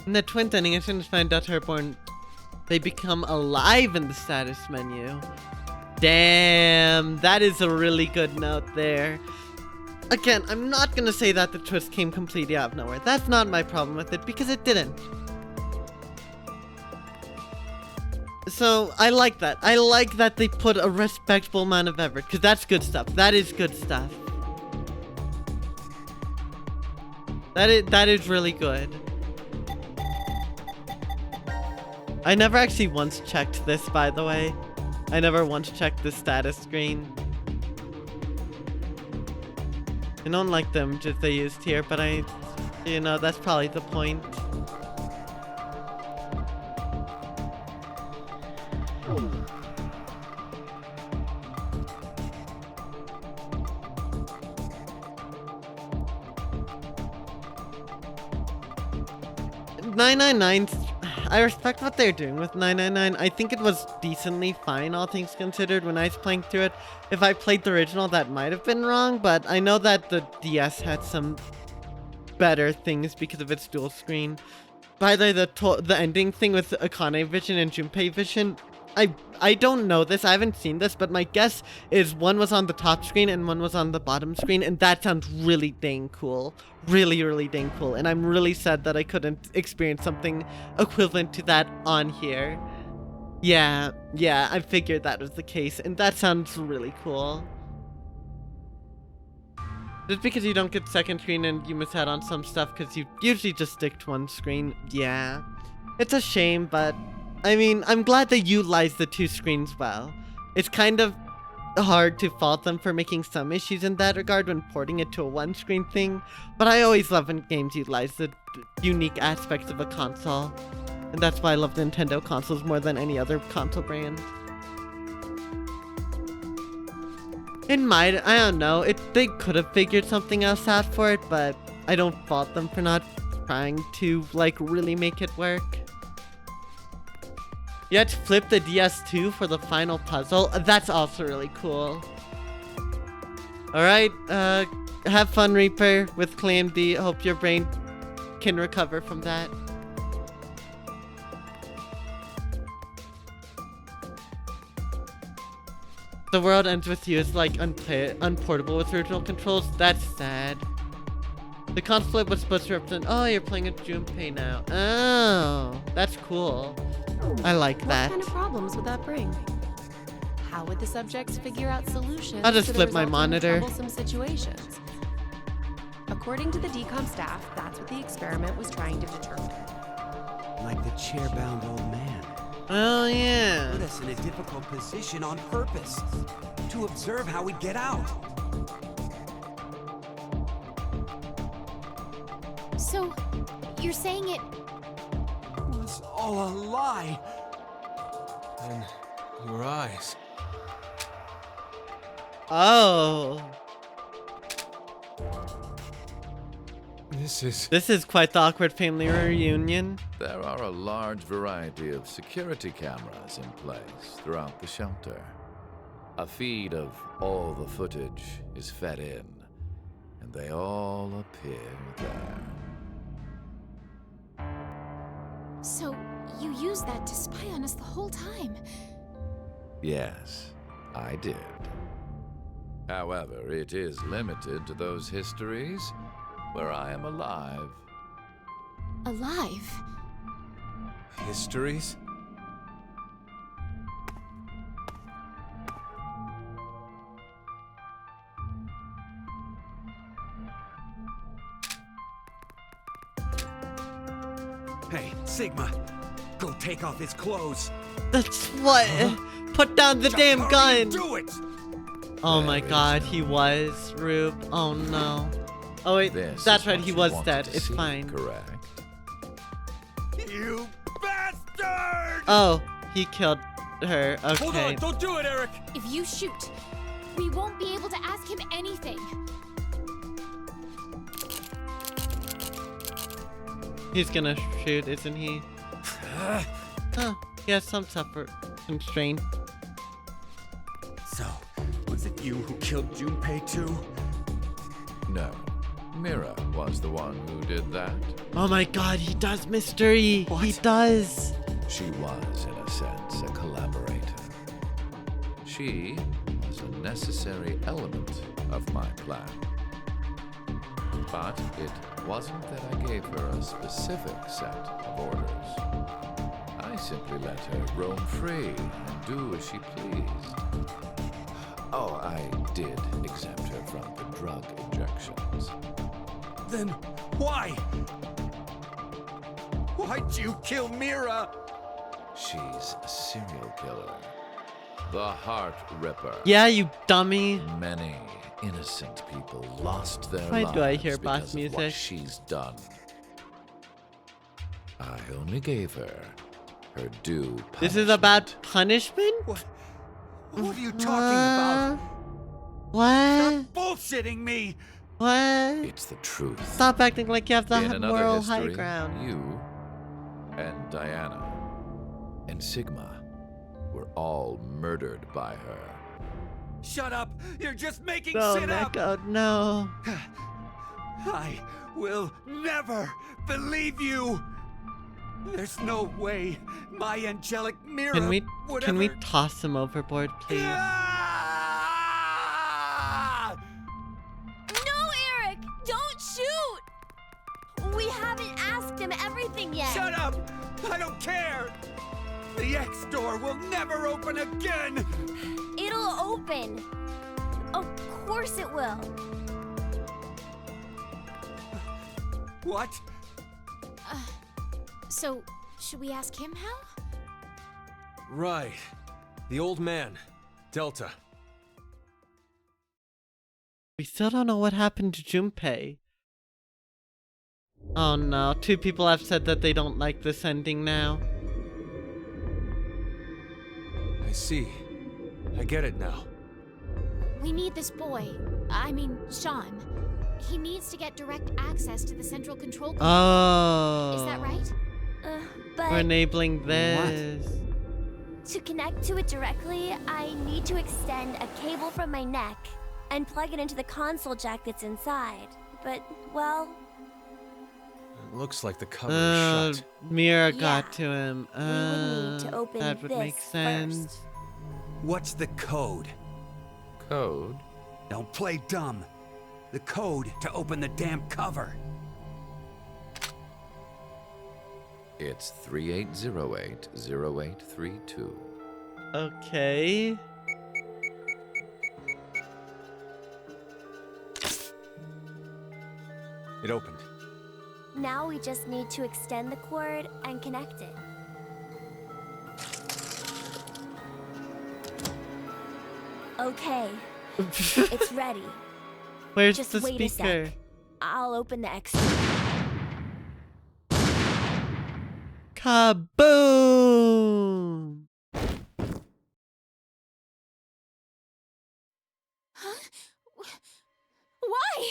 In the twin ending, as soon as find Dutch Airborne, they become alive in the status menu. Damn, that is a really good note there. Again, I'm not gonna say that the twist came completely out of nowhere. That's not my problem with it, because it didn't. So, I like that. I like that they put a respectable amount of effort, because that's good stuff. That is good stuff. That is really good. I never actually once checked this, by the way. I never once checked the status screen. I don't like the images they used here, but you know, that's probably the point. I respect what they're doing with 999. I think it was decently fine, all things considered, when I was playing through it. If I played the original, that might have been wrong, but I know that the DS had some better things because of its dual screen. By the way, the ending thing with Akane Vision and Junpei Vision, I don't know this, I haven't seen this, but my guess is one was on the top screen and one was on the bottom screen, and that sounds really dang cool. Really, really dang cool. And I'm really sad that I couldn't experience something equivalent to that on here. Yeah, I figured that was the case, and that sounds really cool. Just because you don't get second screen and you miss out on some stuff because you usually just stick to one screen, yeah. It's a shame, but I mean, I'm glad they utilized the two screens well. It's kind of hard to fault them for making some issues in that regard when porting it to a one-screen thing, but I always love when games utilize the unique aspects of a console, and that's why I love Nintendo consoles more than any other console brand. I don't know, they could have figured something else out for it, but I don't fault them for not trying to, like, really make it work. You had to flip the DS2 for the final puzzle. That's also really cool. Alright, have fun, Reaper, with ClamD. Hope your brain can recover from that. The world ends with you is like unportable with original controls. That's sad. The console was supposed to represent, oh, you're playing with Junpei now. Oh, that's cool. I like that. What kind of problems would that bring? How would the subjects figure out solutions I'll just to the flip my resulting monitor. troublesome situations? According to the DCOM staff, that's what the experiment was trying to determine. Like the chair-bound old man. Oh, yeah. Put us in a difficult position on purpose. To observe how we'd get out. So, you're saying it... It was all a lie. And your eyes. Oh. This is quite the awkward family reunion. There are a large variety of security cameras in place throughout the shelter. A feed of all the footage is fed in, and they all appear there. So, you used that to spy on us the whole time. Yes, I did. However, it is limited to those histories where I am alive. Alive? Histories? Hey, Sigma, go take off his clothes. That's what. Put down the damn gun. Do it. Oh my god, he was Rube. Oh no. Oh wait, This that's is right, what he you was wanted dead. to It's see, fine. Correct. You bastard! Oh, he killed her. Okay. Hold on, don't do it, Eric! If you shoot, we won't be able to ask him anything. He's gonna shoot, isn't he? Huh. He has some constraint. So, was it you who killed Junpei too? No, Mira was the one who did that. Oh my god, he does mystery. What? He does. She was, in a sense, a collaborator. She was a necessary element of my plan. But it wasn't that I gave her a specific set of orders. I simply let her roam free and do as she pleased. Oh, I did exempt her from the drug injections. Then why? Why'd you kill Mira? She's a serial killer. The Heart Ripper. Yeah, you dummy. Many innocent people lost their Why lives do I hear because boss of what music? she's done. I only gave her her due punishment. This is about punishment? What are you talking about? What? Stop bullshitting me! What? It's the truth. Stop acting like you have the In another moral history, high ground. you and Diana and Sigma were all murdered by her. Shut up! You're just making No, shit up! Neko, no. I will never believe you! There's no way my angelic Mira Can we would can ever... we toss him overboard, please? Ah! No, Eric! Don't shoot! We haven't asked him everything yet. Shut up! I don't care! The X door will never open again! It'll open. Of course it will. What? So, should we ask him how? Right. The old man. Delta. We still don't know what happened to Junpei. Oh no, 2 people have said that they don't like this ending now. I see. I get it now. We need this boy. I mean, Sean. He needs to get direct access to the central control point. Oh. Is that right? But We're enabling this. to connect to it directly, I need to extend a cable from my neck and plug it into the console jack that's inside. But, well, It looks like the cover is shut. Mira Yeah. got to him. we would need to open that would this make sense. first. What's the code? code? Don't play dumb. The code to open the damn cover. It's 38080832. Okay. It opened. Now we just need to extend the cord and connect it. Okay. It's ready. Where's Just the wait a speaker? sec. I'll open the extra. Kaboom! Why?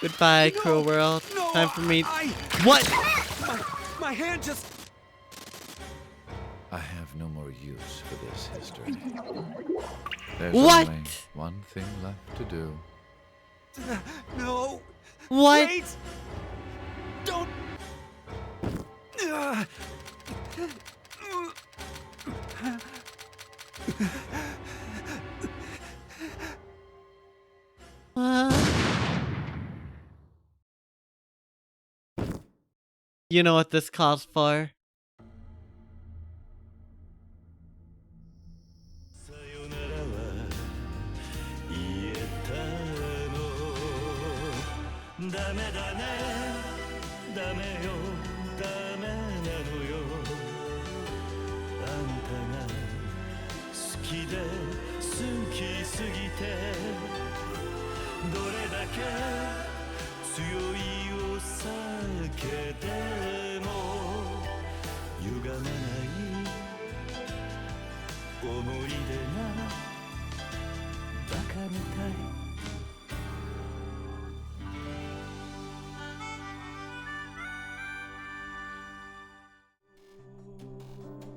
Goodbye, cruel world. No, Time for me. I What? my hand just... I have no more use for this history. There's What? only one thing left to do. No. What? Wait. Don't... You know what this calls for?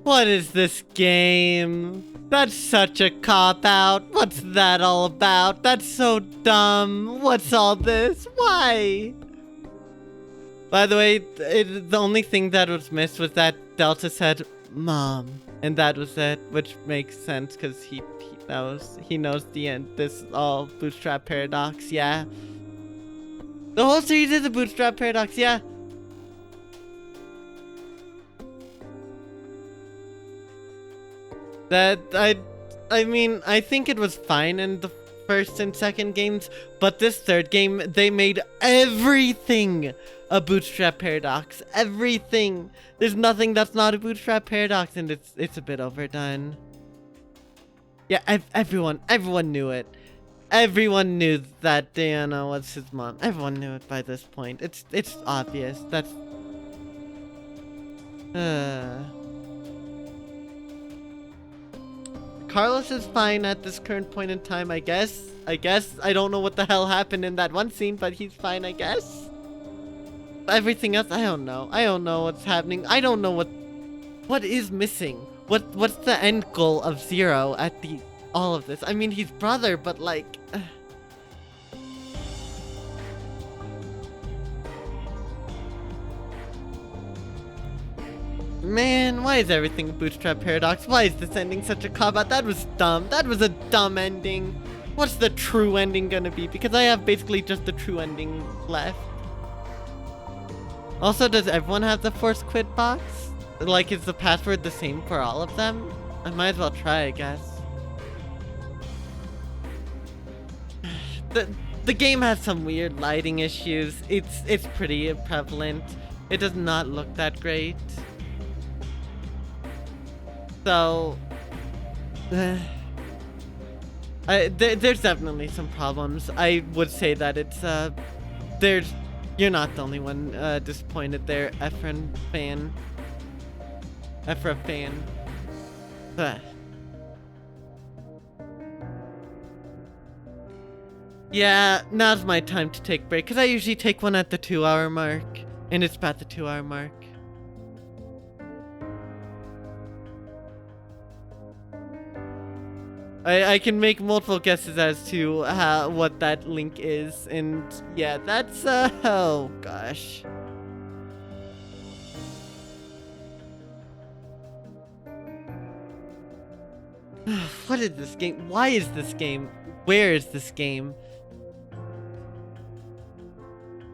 What is this game? That's such a cop-out. What's that all about? That's so dumb. What's all this? Why? By the way, the only thing that was missed was that Delta said, Mom. And that was it, which makes sense because he knows the end. This all bootstrap paradox, yeah. The whole series is a bootstrap paradox, yeah. That, I mean, I think it was fine in the first and second games, but this third game, they made everything a bootstrap paradox. Everything. There's nothing that's not a bootstrap paradox, and it's a bit overdone. Yeah, everyone knew it. Everyone knew that Diana was his mom. Everyone knew it by this point. It's obvious. That's... Carlos is fine at this current point in time, I guess. I don't know what the hell happened in that one scene, but he's fine, I guess. Everything else, I don't know. I don't know what's happening. I don't know what is missing. What's the end goal of Zero at all of this? I mean, he's brother, but like... Man, why is everything a bootstrap paradox? Why is this ending such a cop-out? That was dumb. That was a dumb ending. What's the true ending gonna be? Because I have basically just the true ending left. Also, does everyone have the force quit box? Like, is the password the same for all of them? I might as well try, I guess. The game has some weird lighting issues. It's pretty prevalent. It does not look that great. So, there's definitely some problems. I would say that it's you're not the only one disappointed there, Ephra fan. Yeah, now's my time to take a break, because I usually take one at the 2-hour mark, and it's about the 2-hour mark. I can make multiple guesses as to what that link is, and yeah, that's, oh gosh. What is this game? Why is this game? Where is this game?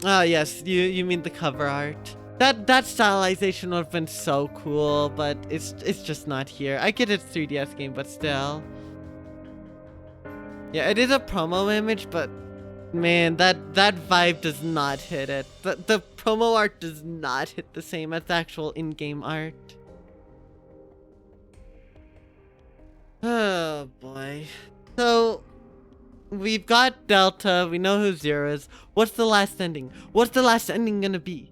Oh yes, you mean the cover art. That stylization would have been so cool, but it's just not here. I get it's 3DS game, but still. Yeah, it is a promo image, but man, that vibe does not hit it. The promo art does not hit the same as the actual in-game art. Oh boy. So we've got Delta, we know who Zero is. What's the last ending? What's the last ending gonna be?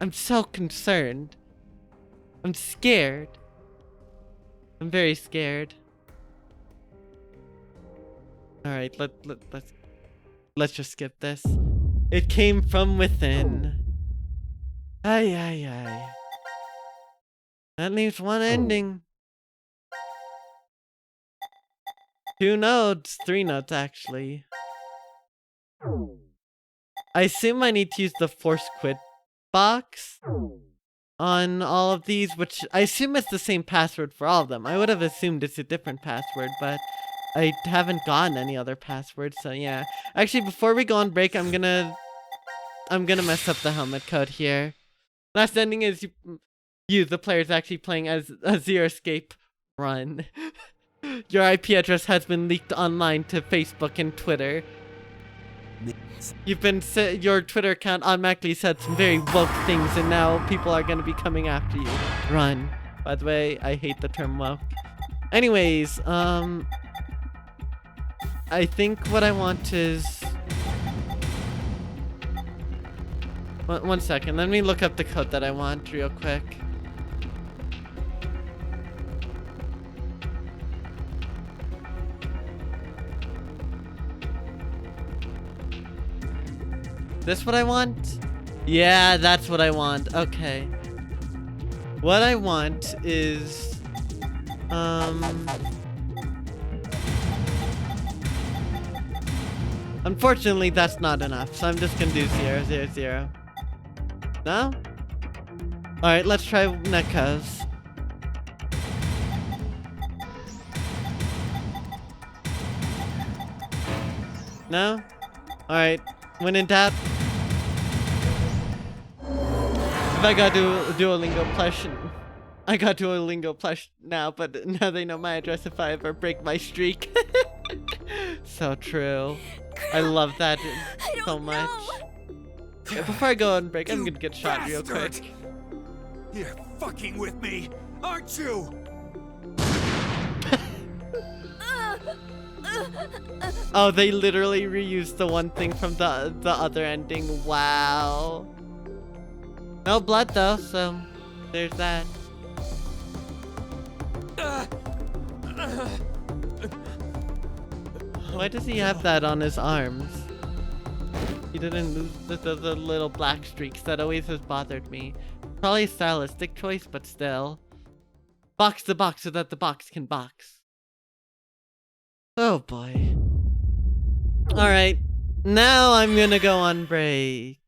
I'm so concerned. I'm scared. I'm very scared. Alright, let's just skip this. It came from within. Ay ay ay. That leaves one ending. 2 notes, 3 notes actually. I assume I need to use the force quit box on all of these, which I assume it's the same password for all of them. I would have assumed it's a different password, but I haven't gotten any other passwords, so yeah. Actually, before we go on break, I'm gonna mess up the helmet code here. Last ending is you the player's actually playing as a Zero Escape run. Your IP address has been leaked online to Facebook and Twitter. Your Twitter account automatically said some very woke things, and now people are gonna be coming after you. Run. By the way, I hate the term woke. Anyways, I think what I want is... One second, let me look up the code that I want real quick. This what I want? Yeah, that's what I want. Okay. What I want is... Unfortunately, that's not enough, so I'm just gonna do 0, 0, 0. No? Alright, let's try Netco's. No? Alright, when in doubt. If I got Duolingo plush, I got Duolingo plush now, but now they know my address if I ever break my streak. So true. I love that so much. Yeah, before I go on break, I'm gonna get shot real quick. You're fucking with me, aren't you? Oh, they literally reused the one thing from the other ending. Wow. No blood though, so there's that. Why does he have that on his arms? He didn't lose the little black streaks that always has bothered me. Probably a stylistic choice, but still. Box the box so that the box can box. Oh boy. Alright, now I'm gonna go on break.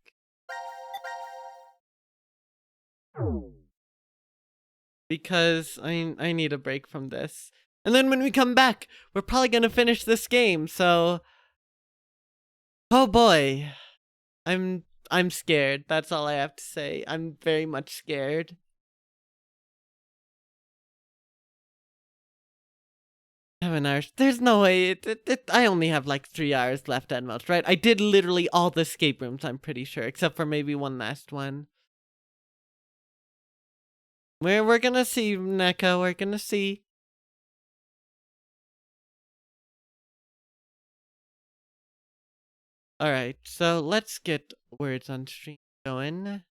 Because I need a break from this. And then when we come back, we're probably gonna finish this game, so... Oh boy. I'm scared, that's all I have to say. I'm very much scared. 7 hours. There's no way. I only have like 3 hours left at most, right? I did literally all the escape rooms, I'm pretty sure, except for maybe one last one. We're gonna see, Neko. We're gonna see. Alright, so let's get words on stream going.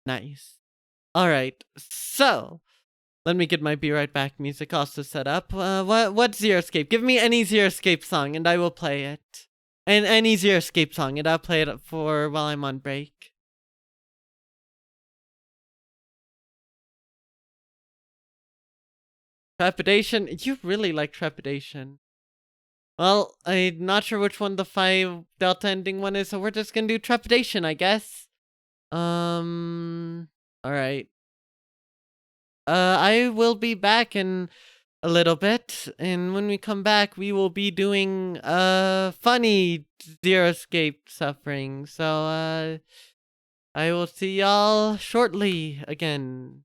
Nice. Alright, so let me get my Be Right Back music also set up. What Zero Escape? Give me any Zero Escape song and I will play it. And any Zero Escape song and I'll play it for while I'm on break. Trepidation? You really like Trepidation. Well, I'm not sure which one the 5 Delta ending one is, so we're just gonna do Trepidation, I guess. Alright. I will be back in a little bit, and when we come back, we will be doing funny Zero Escape Suffering. So I will see y'all shortly again.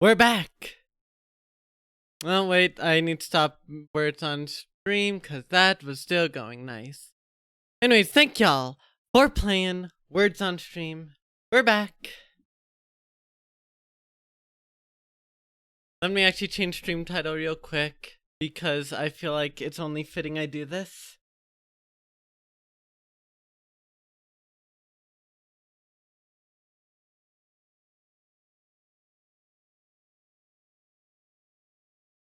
We're back. Oh, wait, I need to stop words on stream because that was still going nice. Anyways, thank y'all for playing words on stream. We're back. Let me actually change stream title real quick because I feel like it's only fitting I do this.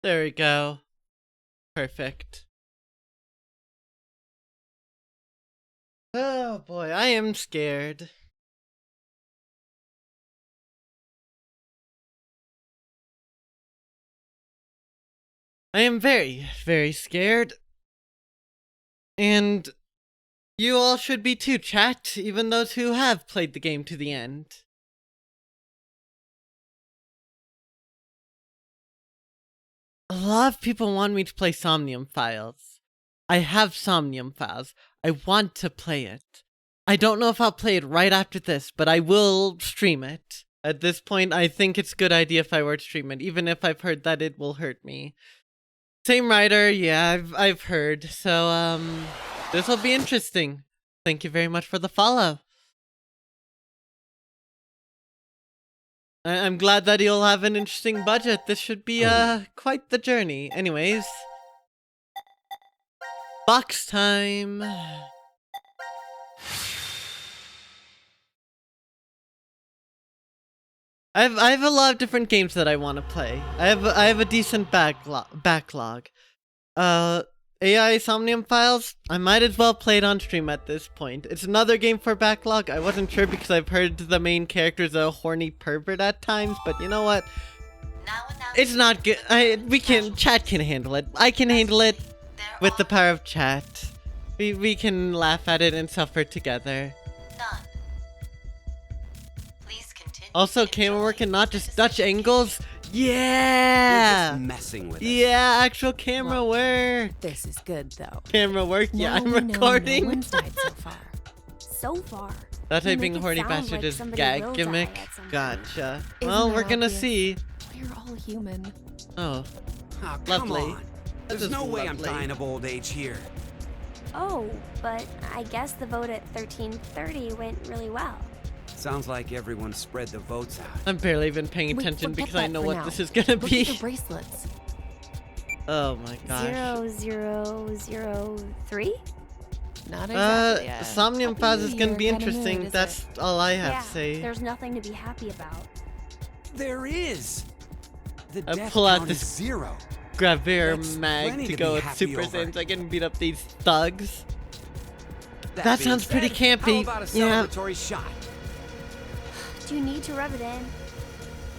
There we go. Perfect. Oh boy, I am scared. I am very, very scared. And you all should be too, chat, even those who have played the game to the end. A lot of people want me to play Somnium Files. I have Somnium Files. I want to play it. I don't know if I'll play it right after this, but I will stream it. At this point, I think it's a good idea if I were to stream it, even if I've heard that it will hurt me. Same writer, yeah, I've heard. So, this will be interesting. Thank you very much for the follow. I'm glad that you'll have an interesting budget. This should be, quite the journey. Anyways. Box time. I have a lot of different games that I want to play. I have a decent backlog. AI Somnium Files, I might as well play it on stream at this point. It's another game for backlog. I wasn't sure because I've heard the main character's a horny pervert at times, but you know what? It's not good. Chat can handle it. I can handle it with the power of chat. We can laugh at it and suffer together. Also, camera work and not just Dutch angles. Yeah! You're just messing with us. Yeah, actual camera work. This is good, though. Camera work? Yeah, I'm recording. No one's died so far. So far. That You typing make it horny sound bastard like is somebody gag will gimmick. die at some point. Gotcha. Isn't Well, that we're gonna obvious? see. We're all human. Oh, Oh, come lovely. on. That There's is no way I'm lovely. dying of old age here. Oh, but I guess the vote at 1330 went really well. Sounds like everyone spread the votes out. I'm barely even paying Wait, attention forget because I that know for what now. this is gonna Look be. at the bracelets. Oh my gosh. 0003? Not exactly. Somnium happy Files New is gonna Year be kinda interesting. mood, is That's it? all I have Yeah, to say. there's nothing to be happy about. There is. The I death pull out count this is 0. Gravure That's mag plenty to to go be with happy Super over. Saiyans. I can beat up these thugs. That being sounds pretty said, campy. How about a Yeah. celebratory shot? Do you need to rub it in?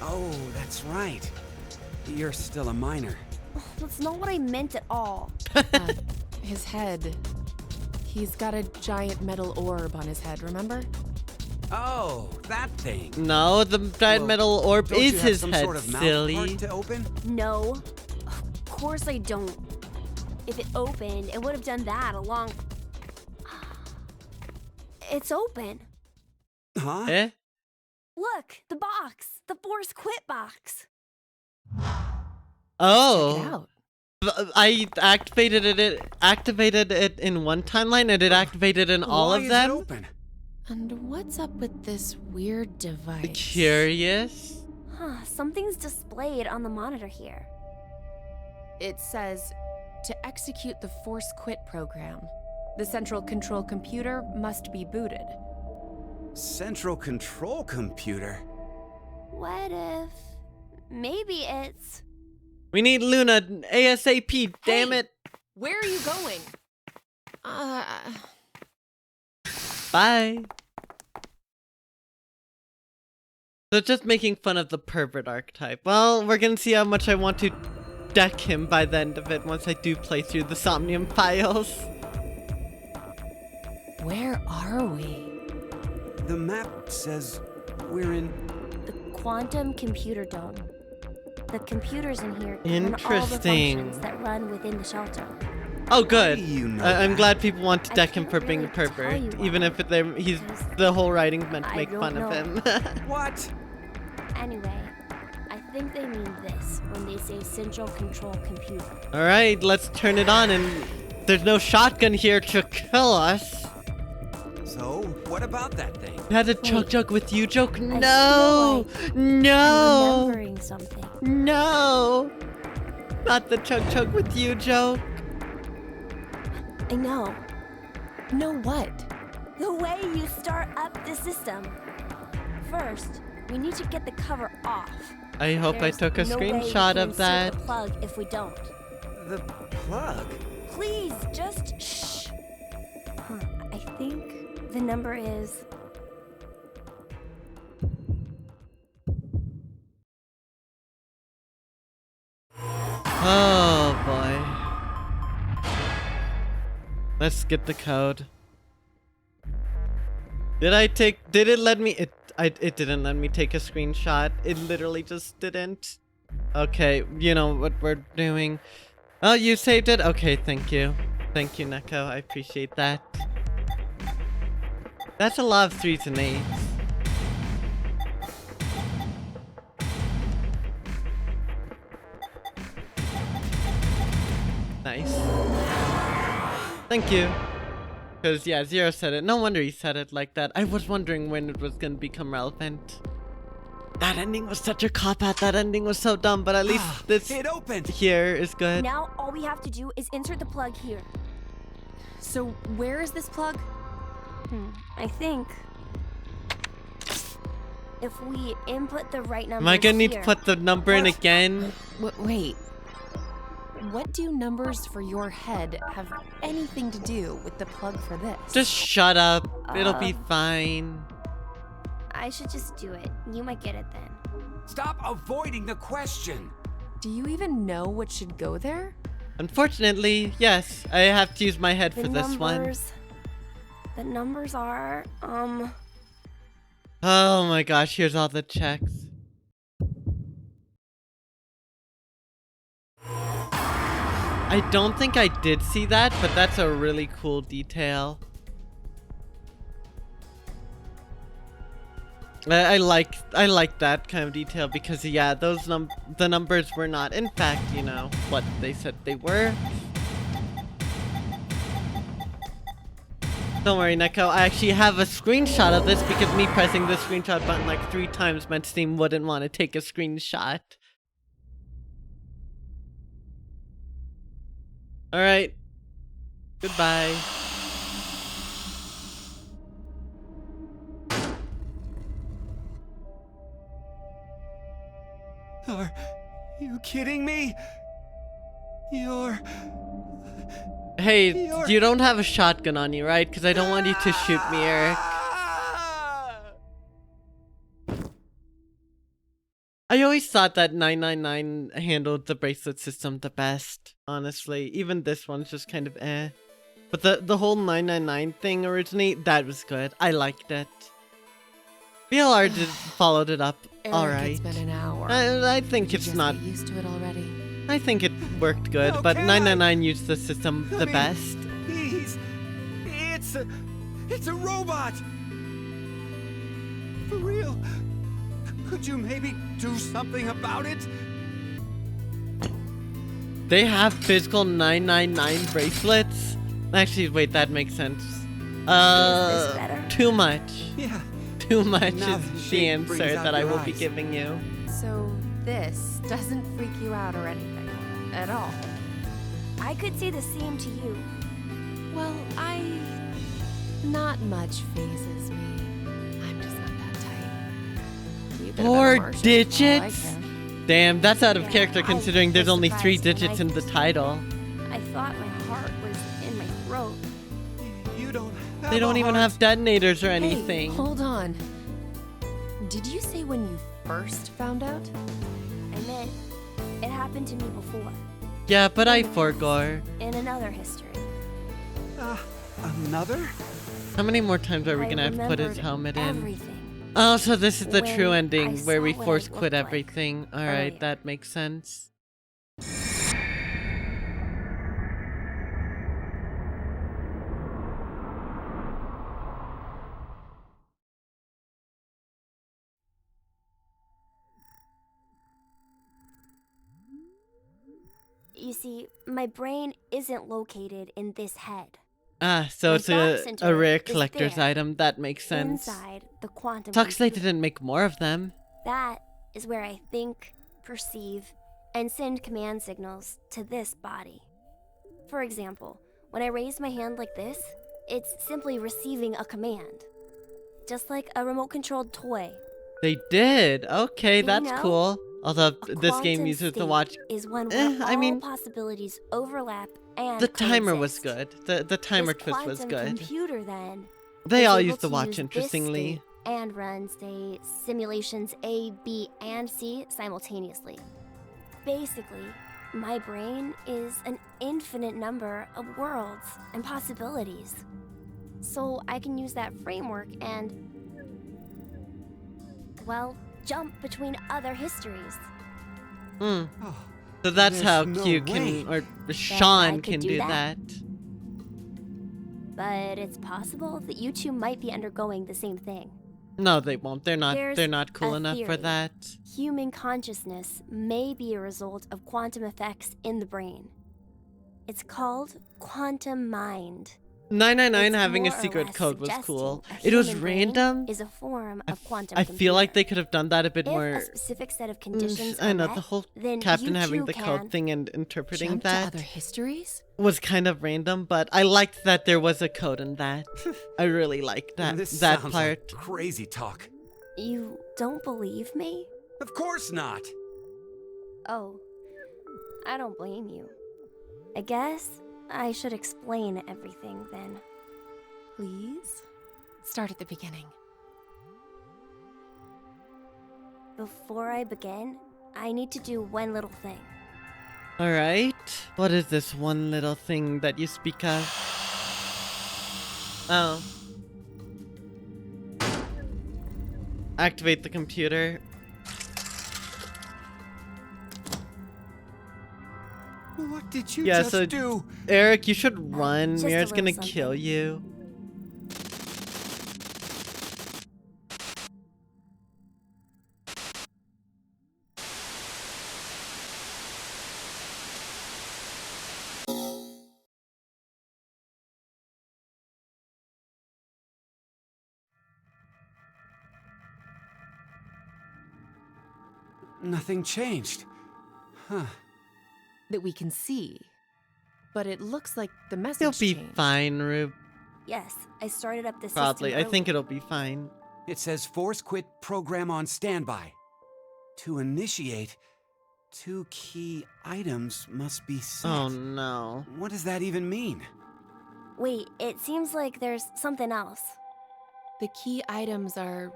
Oh, that's right. You're still a minor. That's not what I meant at all. His head. He's got a giant metal orb on his head, remember? Oh, that thing. No, the giant Well, metal orb Don't you is have his some head, sort of mouth silly. part to open? No. Of course I don't. If it opened, it would have done that a long... It's open. Huh? Eh? Look, the box. The Force Quit box. Check it Oh. out. I activated it in one timeline and it activated in all Why of is them. It open? And what's up with this weird device? Curious. Huh, something's displayed on the monitor here. It says, to execute the Force Quit program, the central control computer must be booted. Central control computer. What if... Maybe it's... We need Luna ASAP, damn Hey! it. Where are you going? Bye. So just making fun of the pervert archetype. Well, we're gonna see how much I want to deck him by the end of it once I do play through the Somnium Files. Where are we? The map says we're in. the quantum computer dome. The computers in here run all the Interesting. functions that run within the shelter. Oh, good. do you know I'm that? glad people want to I deck him can't for being a really tell pervert, you even if he's the whole writing's meant to I make don't fun of know. him. What? Anyway, I think they mean this when they say central control computer. Alright, let's turn it on, and there's no shotgun here to kill us. So, what about that thing? You had a joke with you joke? I No! feel like No! I'm remembering something. No! Not the chug with you joke. I know. Know what? The way you start up the system. First, we need to get the cover off. I hope There's I took a no way we screenshot can of insert that. the plug if we don't. The plug? Please, just shh. I think the number is... Oh boy. Let's get the code. Did it let me, it didn't let me take a screenshot. It literally just didn't. Okay, you know what we're doing. Oh, you saved it? Okay, thank you. Thank you, Neko, I appreciate that. That's a lot of 3s and 8s. Nice. Thank you. Because, yeah, Zero said it. No wonder he said it like that. I was wondering when it was going to become relevant. That ending was such a cop-out. That ending was so dumb, but at least this It opened! here is good. Now all we have to do is insert the plug here. So where is this plug? I think... if we input the right number. Am I going to need to put the number in again? Wait. What do numbers for your head have anything to do with the plug for this? Just shut up. It'll be fine. I should just do it. You might get it then. Stop avoiding the question! Do you even know what should go there? Unfortunately, yes. I have to use my head for this one. The numbers are, Oh my gosh, here's all the checks. I don't think I did see that, but that's a really cool detail. I like that kind of detail because, yeah, the numbers were not, in fact, you know, what they said they were. Don't worry, Neko, I actually have a screenshot of this because me pressing the screenshot button like 3 times meant Steam wouldn't want to take a screenshot. Alright. Goodbye. Are you kidding me? Hey, you don't have a shotgun on you, right? Because I don't want you to shoot me, Eric. I always thought that 999 handled the bracelet system the best, honestly. Even this one's just kind of eh. But the whole 999 thing originally, that was good. I liked it. BLR followed it up alright. It's been an hour. I think it's not... Get used to it already. I think it worked good, but 999 used the system the best. It's a robot! For real? Could you maybe do something about it? They have physical 999 bracelets? Actually, wait, that makes sense. Is this better? Too much. Yeah. Too much Now is the the shape answer brings out that I your will be eyes. giving you. So this doesn't freak you out or anything at all? I could say the same to you. Well, not much phases me. I'm just not that type. You could have been a 4 Martian, digits? for all I care. Damn, that's out of Yeah, character I considering was there's only 3 surprised when digits I in the first title. I thought my heart was in my throat. You don't have They don't a even heart. have detonators or Hey, anything. hold on. Did you say when you first found out? I meant, it happened to me before. Yeah, but I forgot. In another history. Another? How many more times are we I gonna have to put his remembered helmet in? everything. Oh, so this is the When true I ending where we saw what I force quit looked like everything. Alright, earlier. that makes sense. You see, my brain isn't located in this head. Ah, so My it's thought a center rare is collector's there, item. That makes sense. Inside the quantum Sucks they computer. didn't make more of them. That is where I think, perceive, and send command signals to this body. For example, when I raise my hand like this, it's simply receiving a command. Just like a remote-controlled toy. They did. Okay, You that's know, cool. Although A this game quantum uses the state watch. is one where I all mean, possibilities overlap and the timer was coexist. good. The timer This twist was quantum good. computer, then, They is all able use the to watch use this interestingly. state and run, say, simulations A, B, and C simultaneously. Basically, my brain is an infinite number of worlds and possibilities. So I can use that framework and, well, jump between other histories. Hmm. So that's There's how no Q way. can, or I Sean could can do do that. that. But it's possible that you two might be undergoing the same thing. No, they won't. They're not. There's They're not cool a enough for theory. that. Human consciousness may be a result of quantum effects in the brain. It's called quantum mind. 999 It's having a more or secret less code was suggesting cool. a It was human brain random. Is a form of quantum I feel like they computer. could have done that a bit If more. a specific set of conditions I are know met, the whole then captain you having too the code can thing and interpreting Jump to that other histories? was kind of random, but I liked that there was a code in that. I really liked that This that sounds part. like crazy talk. You don't believe me? Of course not. Oh, I don't blame you. I guess I should explain everything then. Please? Start at the beginning. Before I begin, I need to do one little thing. All right. What is this one little thing that you speak of? Oh. Activate the computer. What did you Yeah, just so do? Eric, you should run. Just a Mira's gonna little kill something. you. Nothing changed. Huh. That we can see. But it looks like the message You'll be changed. fine, Rube. Yes, I started up the Probably. system I think earlier. it'll be fine. It says force quit program on standby. To initiate, 2 key items must be set. Oh no. What does that even mean? Wait, it seems like there's something else. The key items are...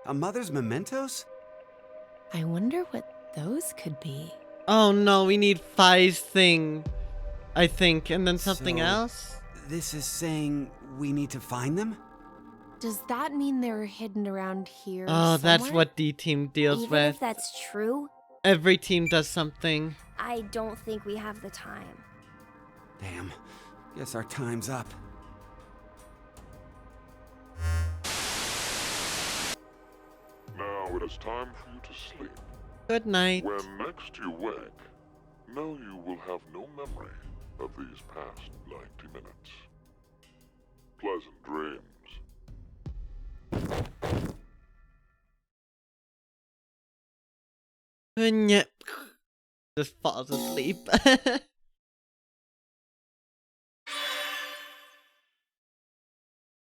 A mother's mementos? I wonder what those could be. Oh no, we need Fi's thing. I think. And then something So, else? This is saying we need to find them? Does that mean they're hidden around here Oh, that's somewhere? what D team deals Even with. if that's true, Every team does something. I don't think we have the time. Damn. Guess our time's up. Now it is time for you to sleep. Good night. When next you wake, know you will have no memory of these past 90 minutes. Pleasant dreams. Nyeh. Just falls asleep.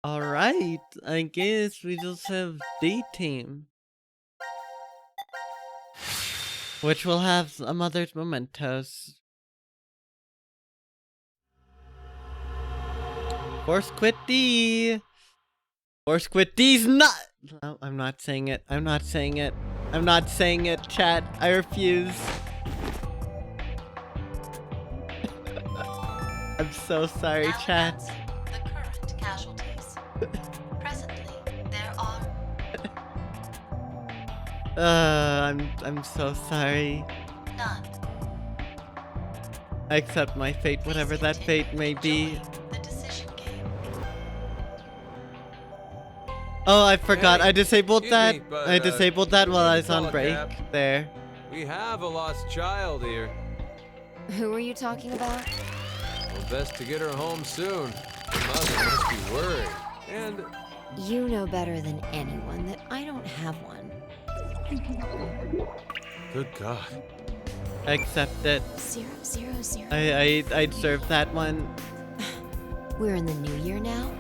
Alright, I guess we just have D team. Which will have a mother's mementos. Force quit D! Force quit D's not! No, I'm not saying it. I'm not saying it. I'm not saying it, chat. I refuse. I'm so sorry, chat. The current casualties. Presently, there are I'm so sorry. none. I accept my fate, whatever that fate may be. The decision game. Oh, I forgot. Hey, I disabled excuse that. me, but, I disabled that while I was call on a break. cab. There. We have a lost child here. Who are you talking about? Well, best to get her home soon. Her mother must be worried. And You know better than anyone that I don't have one. Good God. Accept it. 000. I'd serve that one. We're in the new year now?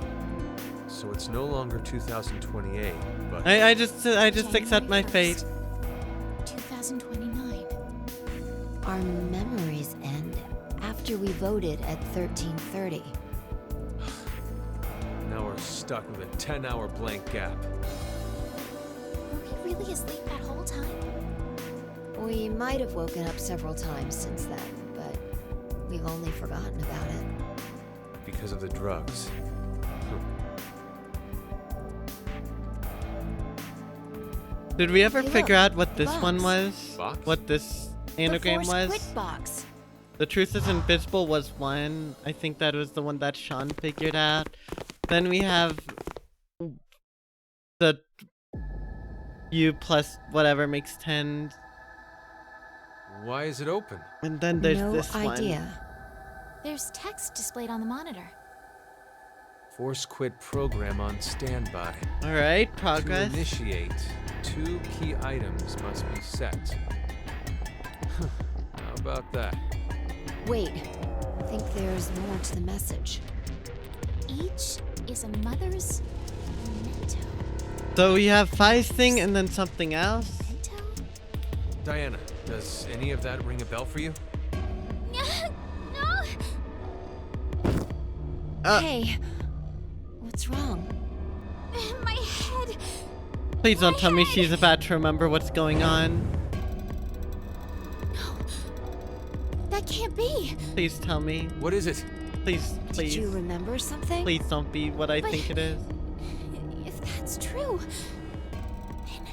So it's no longer 2028, but I just accept my January fate. 1st, 2029. Our memories end after we voted at 1330. now we're stuck with a 10-hour blank gap. Were we really asleep that whole time? We might have woken up several times since then, but we've only forgotten about it. Because of the drugs. Did we ever Hey, figure look, out what this one was? Box? What this anagram the was? Force Quit box. The Truth is Invisible was one. I think that was the one that Sean figured out. Then we have the U plus whatever makes 10. Why is it open? And then there's No this idea. There's text displayed on the monitor. Force quit program on standby. one. Alright, progress. To initiate, 2 key items must be set. How about that? Wait, I think there's more to the message. Each is a mother's memento. So we have Fi's thing and then something else. Memento? Diana, does any of that ring a bell for you? No! Hey, what's wrong? My head. Please don't tell me she's about to remember what's going on. No. That can't be. Please tell me. What is it? Please, Did please. you remember something? Please don't be what I But- think it is. If that's true, then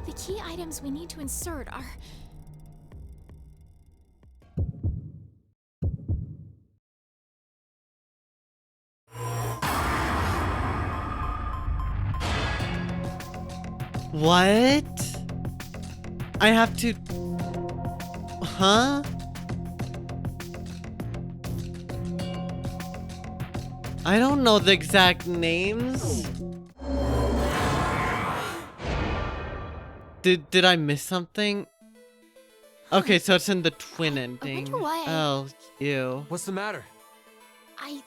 the key items we need to insert are. What? I have to... Huh? I don't know the exact names. Did I miss something? Okay, so it's in the twin ending. wonder why I- Oh, ew. What's the matter? I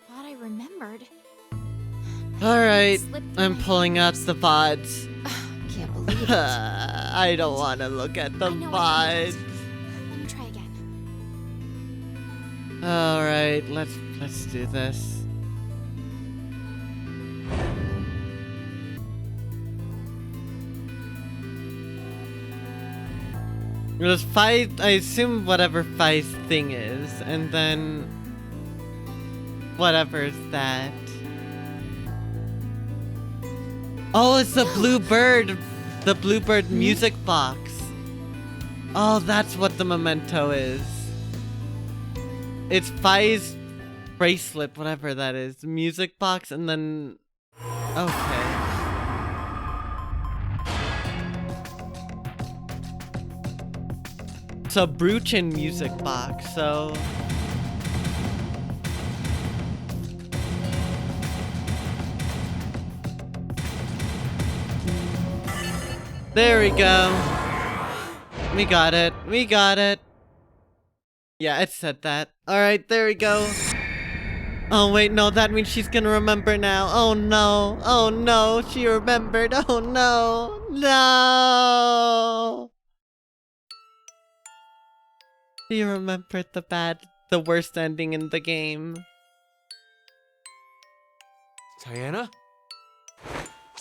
thought I remembered. Alright, Slipped through I'm my pulling out fingers. the VODs. Can't believe it. I don't want to look at the I know what VODs. happened. Let me try again. Alright, let's do this. It was fight. I assume whatever Fi's thing is, and then whatever is that. Oh, it's the Bluebird, music box. Oh, that's what the memento is. It's Fi's bracelet, whatever that is, music box, and then okay. So Bruchin music box, so there we go. We got it. We got it. Yeah, it said that. Alright, there we go. Oh wait, no, that means she's gonna remember now. Oh no. Oh no, she remembered. Oh no. No. She remembered the worst ending in the game. Diana?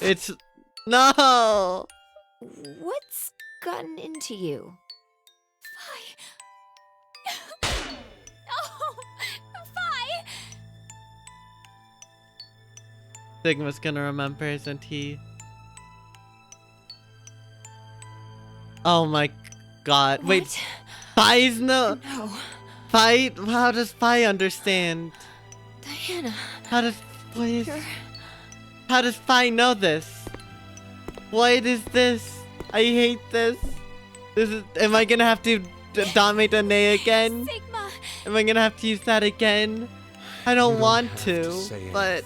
It's... No! What's gotten into you? Oh, Fi! Sigma's gonna remember, isn't he? Oh my god. Wait, What? Fi's no... No. Fi... How does Fi understand? Diana. How does... Please... You're... How does Fi know this? What is this? I hate this. This is... Am I gonna have to Dame Dane again? Sigma! Am I gonna have to use that again? I don't want to, but...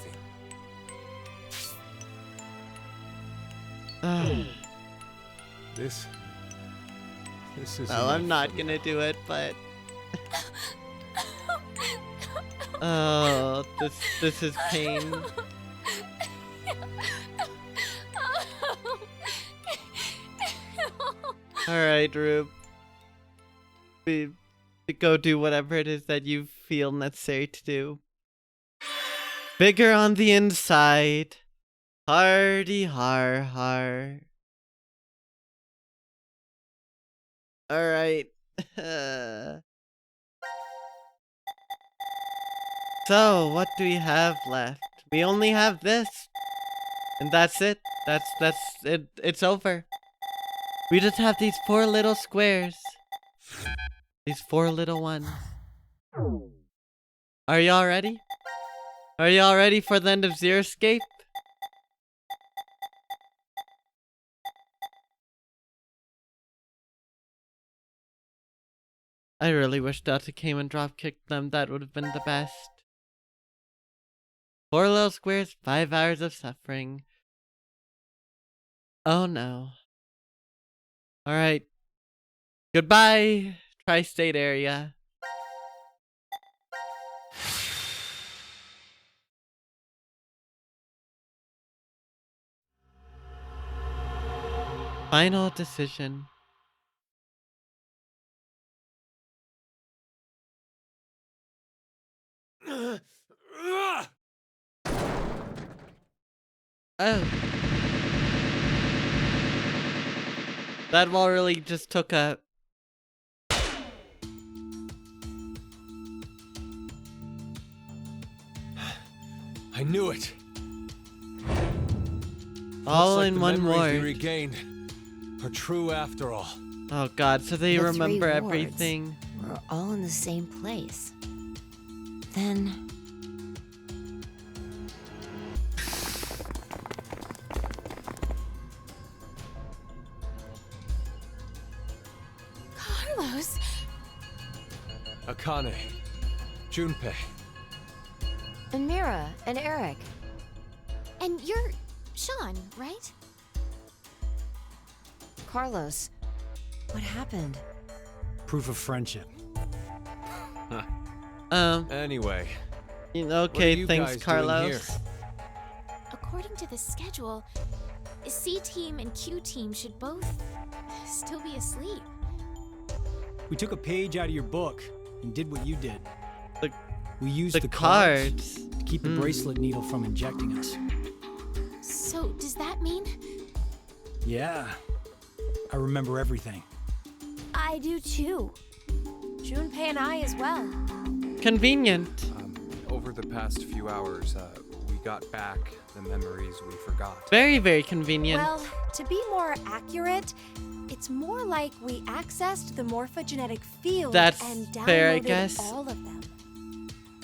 This is. Well, I'm not gonna do it, but... Oh, this is pain. Alright, Rube. We go do whatever it is that you feel necessary to do. Bigger on the inside. Hardy har har. Alright. So, what do we have left? We only have this. And that's it. That's it. It's over. We just have these 4 little squares. These 4 little ones. Are y'all ready? Are y'all ready for the end of Zero Escape? I really wish Delta came and drop kicked them. That would have been the best. 4 little squares, 5 hours of suffering. Oh no. Alright. Goodbye, Tri-State area. Final decision. Oh. That wall really just took a... I knew it. All Looks like in the one memories we ward. regained are true after all. Oh god, so they The remember 3 wards everything. We're all in the same place. Then... Carlos! Akane, Junpei. And Mira, and Eric. And you're Sean, right? Carlos, what happened? Proof of friendship. Anyway. Okay, you thanks, guys doing Carlos. here? According to the schedule, C team and Q team should both still be asleep. We took a page out of your book and did what you did. We used the the cards cards to keep the bracelet needle from injecting us. So, does that mean? Yeah. I remember everything. I do too. Junpei and I as well. Convenient. Over the past few hours, we got back the memories we forgot. Very, very convenient. Well, to be more accurate, it's more like we accessed the morphogenetic field That's and downloaded fair, I guess. all of them.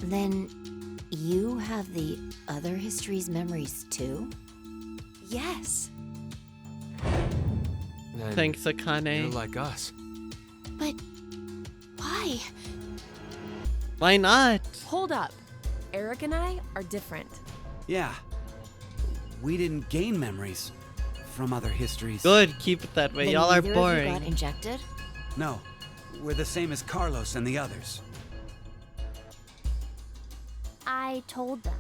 Then you have the other history's memories too? Yes. Then Thanks, Akane. You're like us. But why? Why not? Hold up. Eric and I are different. Yeah. We didn't gain memories from other histories. Good, keep it that way. Then Y'all are neither of you boring. got injected? No. We're the same as Carlos and the others. I told them.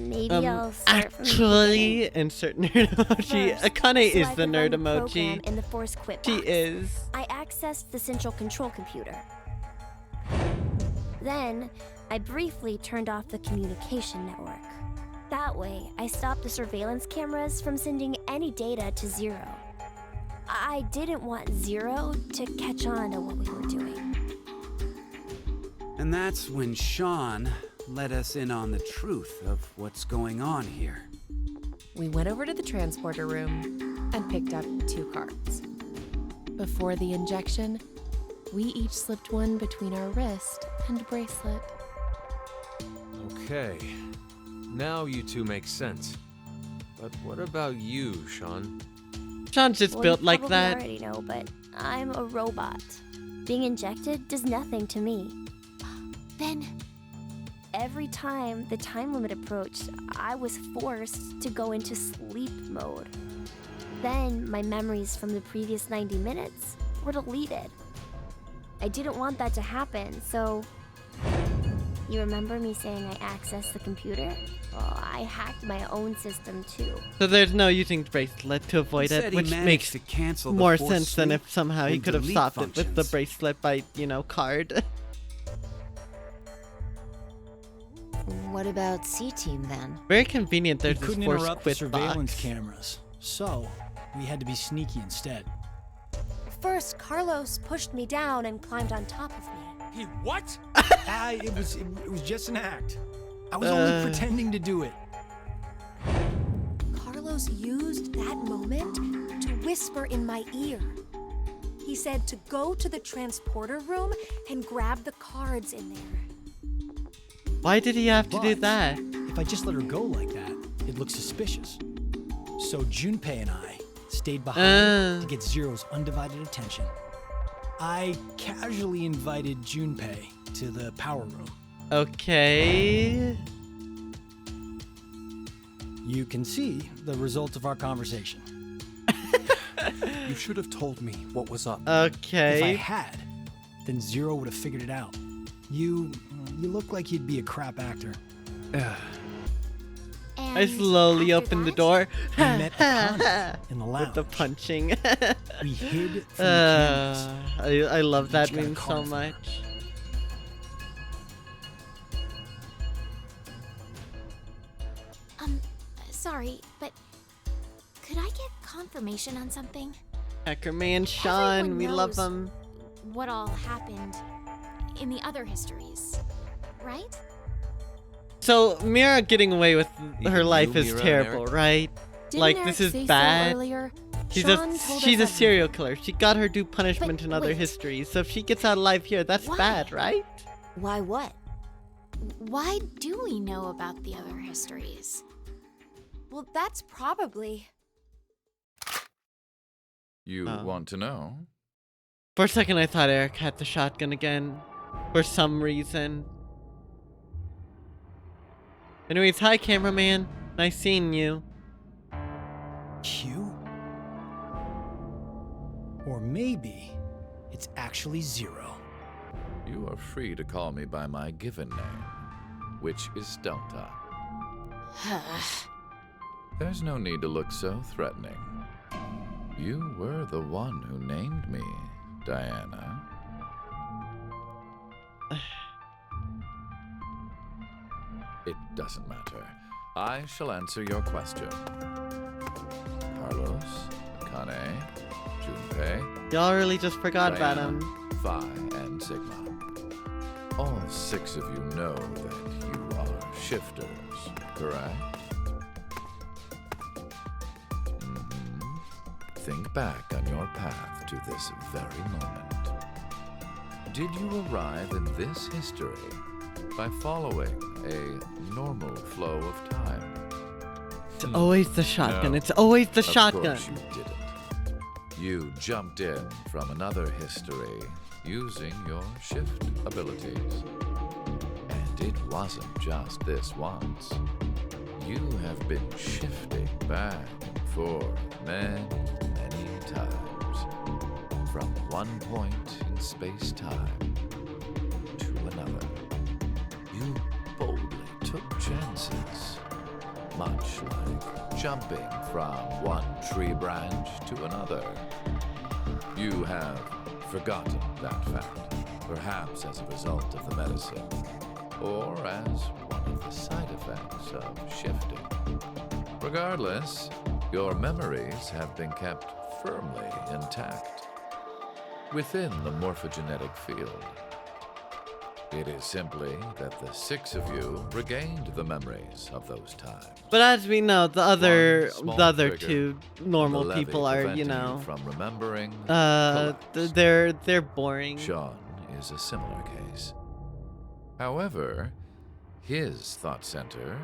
Maybe I'll start from the Actually, beginning. insert nerd emoji. First, Akane so is I the could nerd run the emoji. program in the Force Quit She box. is. I accessed the central control computer. Then, I briefly turned off the communication network. That way, I stopped the surveillance cameras from sending any data to Zero. I didn't want Zero to catch on to what we were doing. And that's when Sean let us in on the truth of what's going on here. We went over to the transporter room and picked up 2 cards. Before the injection, we each slipped one between our wrist and bracelet. Okay. Now you two make sense. But what about you, Sean? Sean's just Well, built you like probably that. already know, but I'm a robot. Being injected does nothing to me. Then, Every time the time limit approached, I was forced to go into sleep mode. Then my memories from the previous 90 minutes were deleted. I didn't want that to happen, so... You remember me saying I accessed the computer? Well, I hacked my own system too. So there's no using the bracelet to avoid He it, said he which managed makes to cancel the more forced sense than sleep if somehow he and could have delete stopped it with the functions. bracelet by, you know, card. What about C-Team then? Very convenient We there's this couldn't force interrupt the quit surveillance box. cameras, so we had to be sneaky instead. First, Carlos pushed me down and climbed on top of me. He what? It was just an act. I was only pretending to do it. Carlos used that moment to whisper in my ear. He said to go to the transporter room and grab the cards in there. Why did he have to do But that? If I just let her go like that, it looks suspicious. So Junpei and I stayed behind to get Zero's undivided attention. I casually invited Junpei to the power room. Okay. You can see the result of our conversation. You should have told me what was up. If I Okay. had, then Zero would have figured it out. You look like you'd be a crap actor. and I slowly after opened the that, door. We met Akane in the lounge. With the punching. We hid from the cameras. I love that Each got a meme so card from her. much. Sorry, but could I get confirmation on something? Hacker Man Sean, Everyone we love knows him. What all happened in the other histories, right? So Mira getting away with her Even life you, is Mira and terrible, Eric? right? Didn't Like Eric this is say so bad. earlier? She's Sean a told she's us a that- serial killer. She got her due punishment in other wait. histories. So if she gets out alive here, that's Why? bad, right? Why what? Why do we know about the other histories? Well, that's probably... You Oh. want to know? For a second, I thought Eric had the shotgun again, for some reason. Anyways, hi cameraman. Nice seeing you. Q? Or maybe it's actually Zero. You are free to call me by my given name, which is Delta. There's no need to look so threatening. You were the one who named me, Diana. It doesn't matter. I shall answer your question. Carlos, Akane, Junpei, Y'all really just forgot about Diana, him. Phi, and Sigma. All six of you know that you are shifters, correct? Think back on your path to this very moment. Did you arrive in this history by following a normal flow of time? It's always the shotgun. No, It's always the of shotgun. course you didn't. You jumped in from another history using your shift abilities. And it wasn't just this once. You have been shifting back and forth many times. From one point in space-time to another. You boldly took chances. Much like jumping from one tree branch to another. You have forgotten that fact, perhaps as a result of the medicine, or as one of the side effects of shifting. Regardless, your memories have been kept firmly intact within the morphogenetic field. It is simply that the six of you regained the memories of those times. But as we know, the other small trigger, two normal the levy people are, you preventing know, from remembering. they're boring. Sean is a similar case. However, his thought center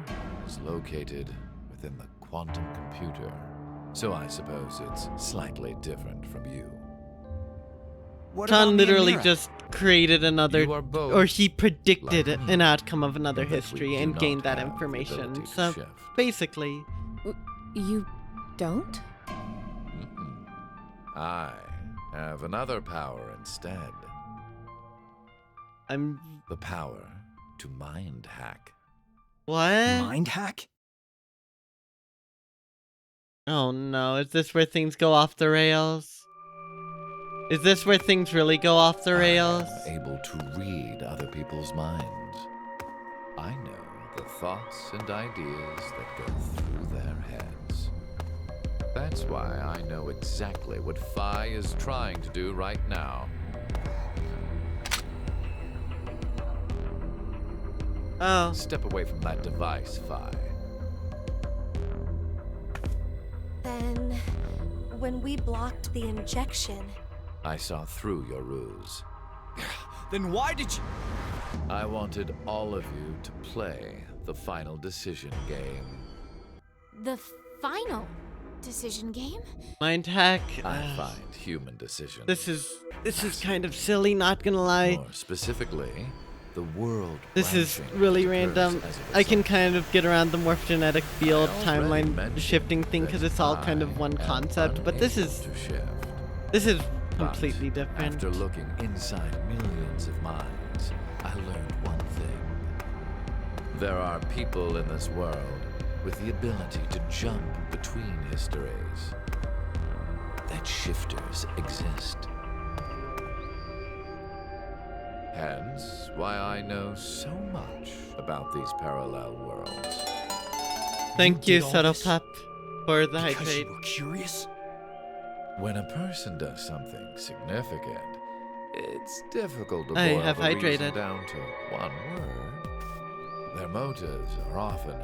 is located within the quantum computer. So I suppose it's slightly different from you. John literally just created another, You are both or he predicted like me, an outcome of another but we history do and not gained that have the information. ability to So shift. basically, You don't? I have another power instead. I'm The power to mind hack. what? Mind hack? Oh no, is this where things go off the rails? Is this where things really go off the rails? I am able to read other people's minds. I know the thoughts and ideas that go through their heads. That's why I know exactly what Phi is trying to do right now. Oh. Step away from that device, Phi. Then, when we blocked the injection, I saw through your ruse. Then why did you... I wanted all of you to play the final decision game. The final decision game? Mind hack. I find human decisions. This is kind of silly, not gonna lie. More specifically, the world. This is branching really occurs random. as a I can result. kind of get around the morphogenetic field I already timeline mentioned shifting thing because it's all kind of one I am concept, but this unable is to shift. But completely different. After looking inside millions of minds, I learned one thing. There are people in this world with the ability to jump between histories. That shifters exist. Hence, why I know so much about these parallel worlds. Thank you, did all Subtle this Pup, for the because hydrate. you were curious? When a person does something significant, it's difficult to I boil have the reason hydrated. down to one word. Their motives are often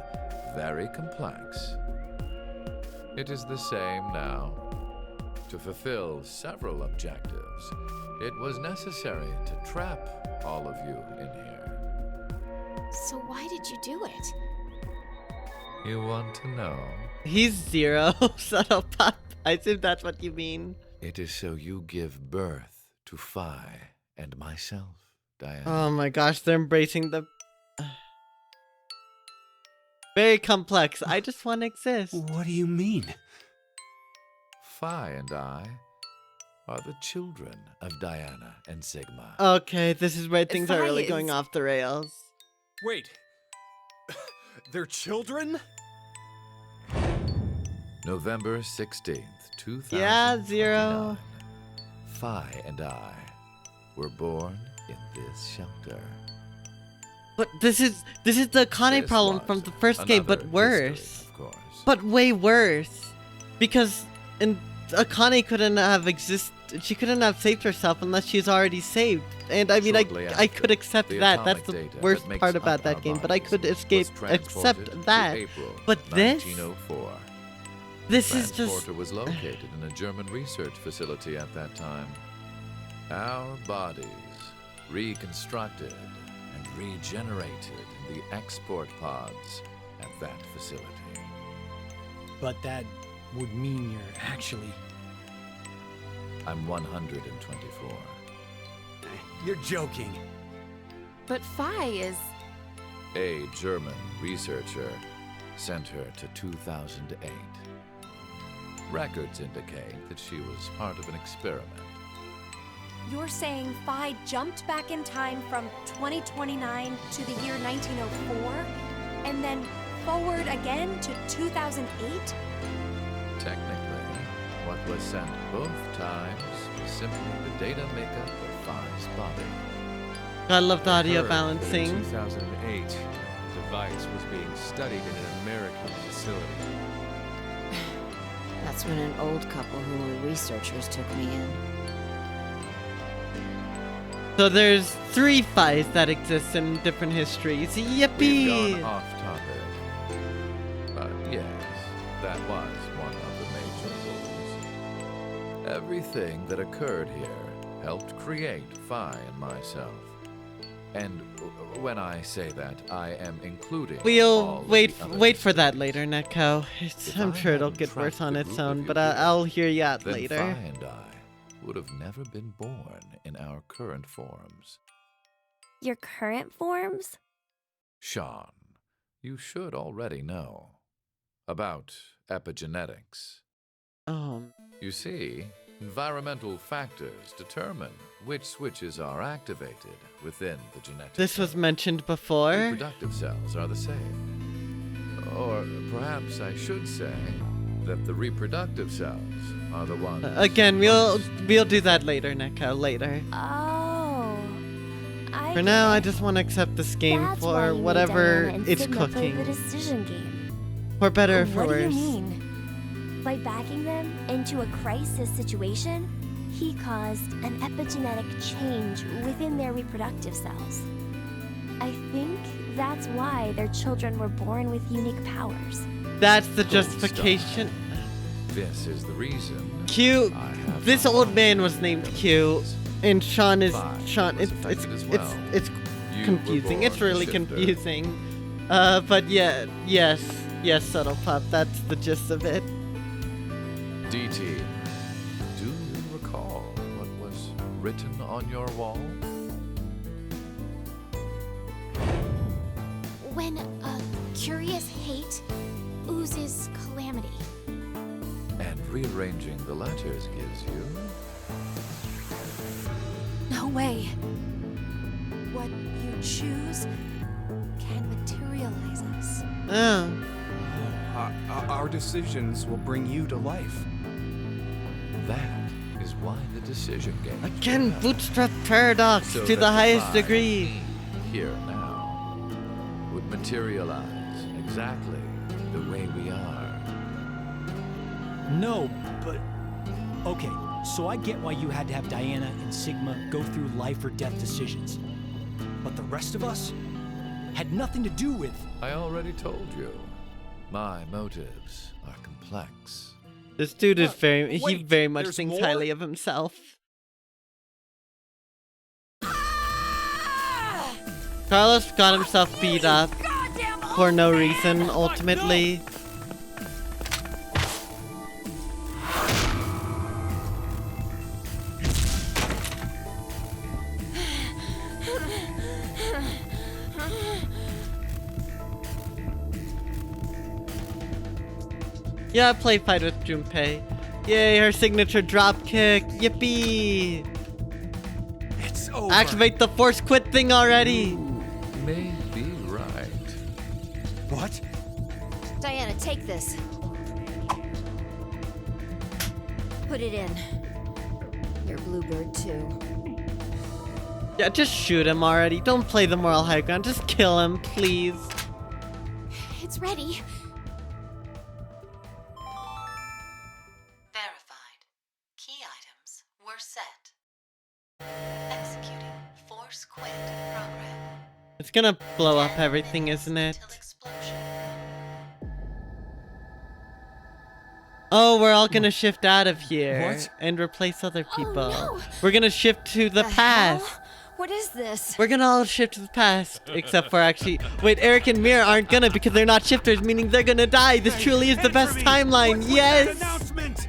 very complex. It is the same now. To fulfill several objectives, it was necessary to trap all of you in here. So why did you do it? You want to know? He's zero, Subtle Pup. I assume that's what you mean. It is so you give birth to Phi and myself, Diana. Oh my gosh, they're embracing the... Very complex. I just want to exist. What do you mean? Phi and I are the children of Diana and Sigma. Okay, this is where things are Phi really is- going off the rails. Wait. They're children? November 16th, 2000. Yeah, Zero. Phi and I were born in this shelter. But this is the Akane This problem was from the first game, but another worse. history, of course. But way worse. Because Akane couldn't have she couldn't have saved herself unless she's already saved. And I mean, Shortly I could after, accept the that. That's atomic the data worst that makes part up about that our game. But I bodies could was accept transported to that. April But this, 1904. this is just... Transporter was located in a German research facility at that time. Our bodies reconstructed and regenerated in the export pods at that facility. But that would mean you're actually... I'm 124. You're joking. But Phi is... A German researcher sent her to 2008. Records indicate that she was part of an experiment. you're saying Phi jumped back in time from 2029 to the year 1904, and then forward again to 2008? Technically, what was sent both times was simply the data makeup of Phi's body. I love the audio Heard balancing. In 2008, the device was being studied in an American facility. That's when an old couple who were researchers took me in. So there's 3 Phis that exist in different histories. We've Yippee! gone off topic. But yes, that was one of the major rules. Everything that occurred here helped create Phi and myself. And when I say that, I am including. We'll wait for that later, Neko. I'm sure it'll get tracked worse on the its group own, of you but here, I'll hear you out then later. Phi and I would have never been born in our current forms. Your current forms? Sean, you should already know about epigenetics. You see, environmental factors determine which switches are activated within the genetic This was code. mentioned before. Reproductive cells are the same. Or perhaps I should say that the reproductive cells are the ones. Again, we'll do that later, Neko. Later. Oh. For now, I just want to accept this game That's why for you made whatever Diana and it's Sigma play cooking. the decision game. For better or for What do worse. you mean? By backing them into a crisis situation, he caused an epigenetic change within their reproductive cells. I think that's why their children were born with unique powers. That's the justification. This is the reason. Q. This old man was named Q, and Sean is Sean. It's You confusing. were It's born really shifter. confusing. But yeah, yes, Subtle Pup. That's the gist of it. DT, do you recall what was written on your wall? When a curious hate oozes calamity. And rearranging the letters gives you. No way. What you choose can materialize us. Oh. Our decisions will bring you to life. That is why the decision game. Again, bootstrap paradox So to that the highest Phi degree. Here now would materialize exactly the way we are. No, but... Okay, so I get why you had to have Diana and Sigma go through life or death decisions. But the rest of us had nothing to do with... I already told you. My motives are complex. This dude is he wait, very much there's thinks more? highly of himself. Carlos got himself beat up for no reason, ultimately. Yeah, play fight with Junpei. Yay, her signature drop kick. Yippee! It's over. Activate the force quit thing already. May be right. What? Diana, take this. Put it in. Your bluebird, too. Yeah, just shoot him already. Don't play the moral high ground. Just kill him, please. It's ready. Verified. Key items were set. Executing force quit program. It's gonna blow up everything, isn't it? Oh, we're all gonna shift out of here What? and replace other people. no. We're gonna shift to the past. hell? What is this? We're gonna all shift to the past, except for actually. Wait, Eric and Mira aren't gonna because they're not shifters, meaning they're gonna die. This truly is the best timeline. Yes. Announcement.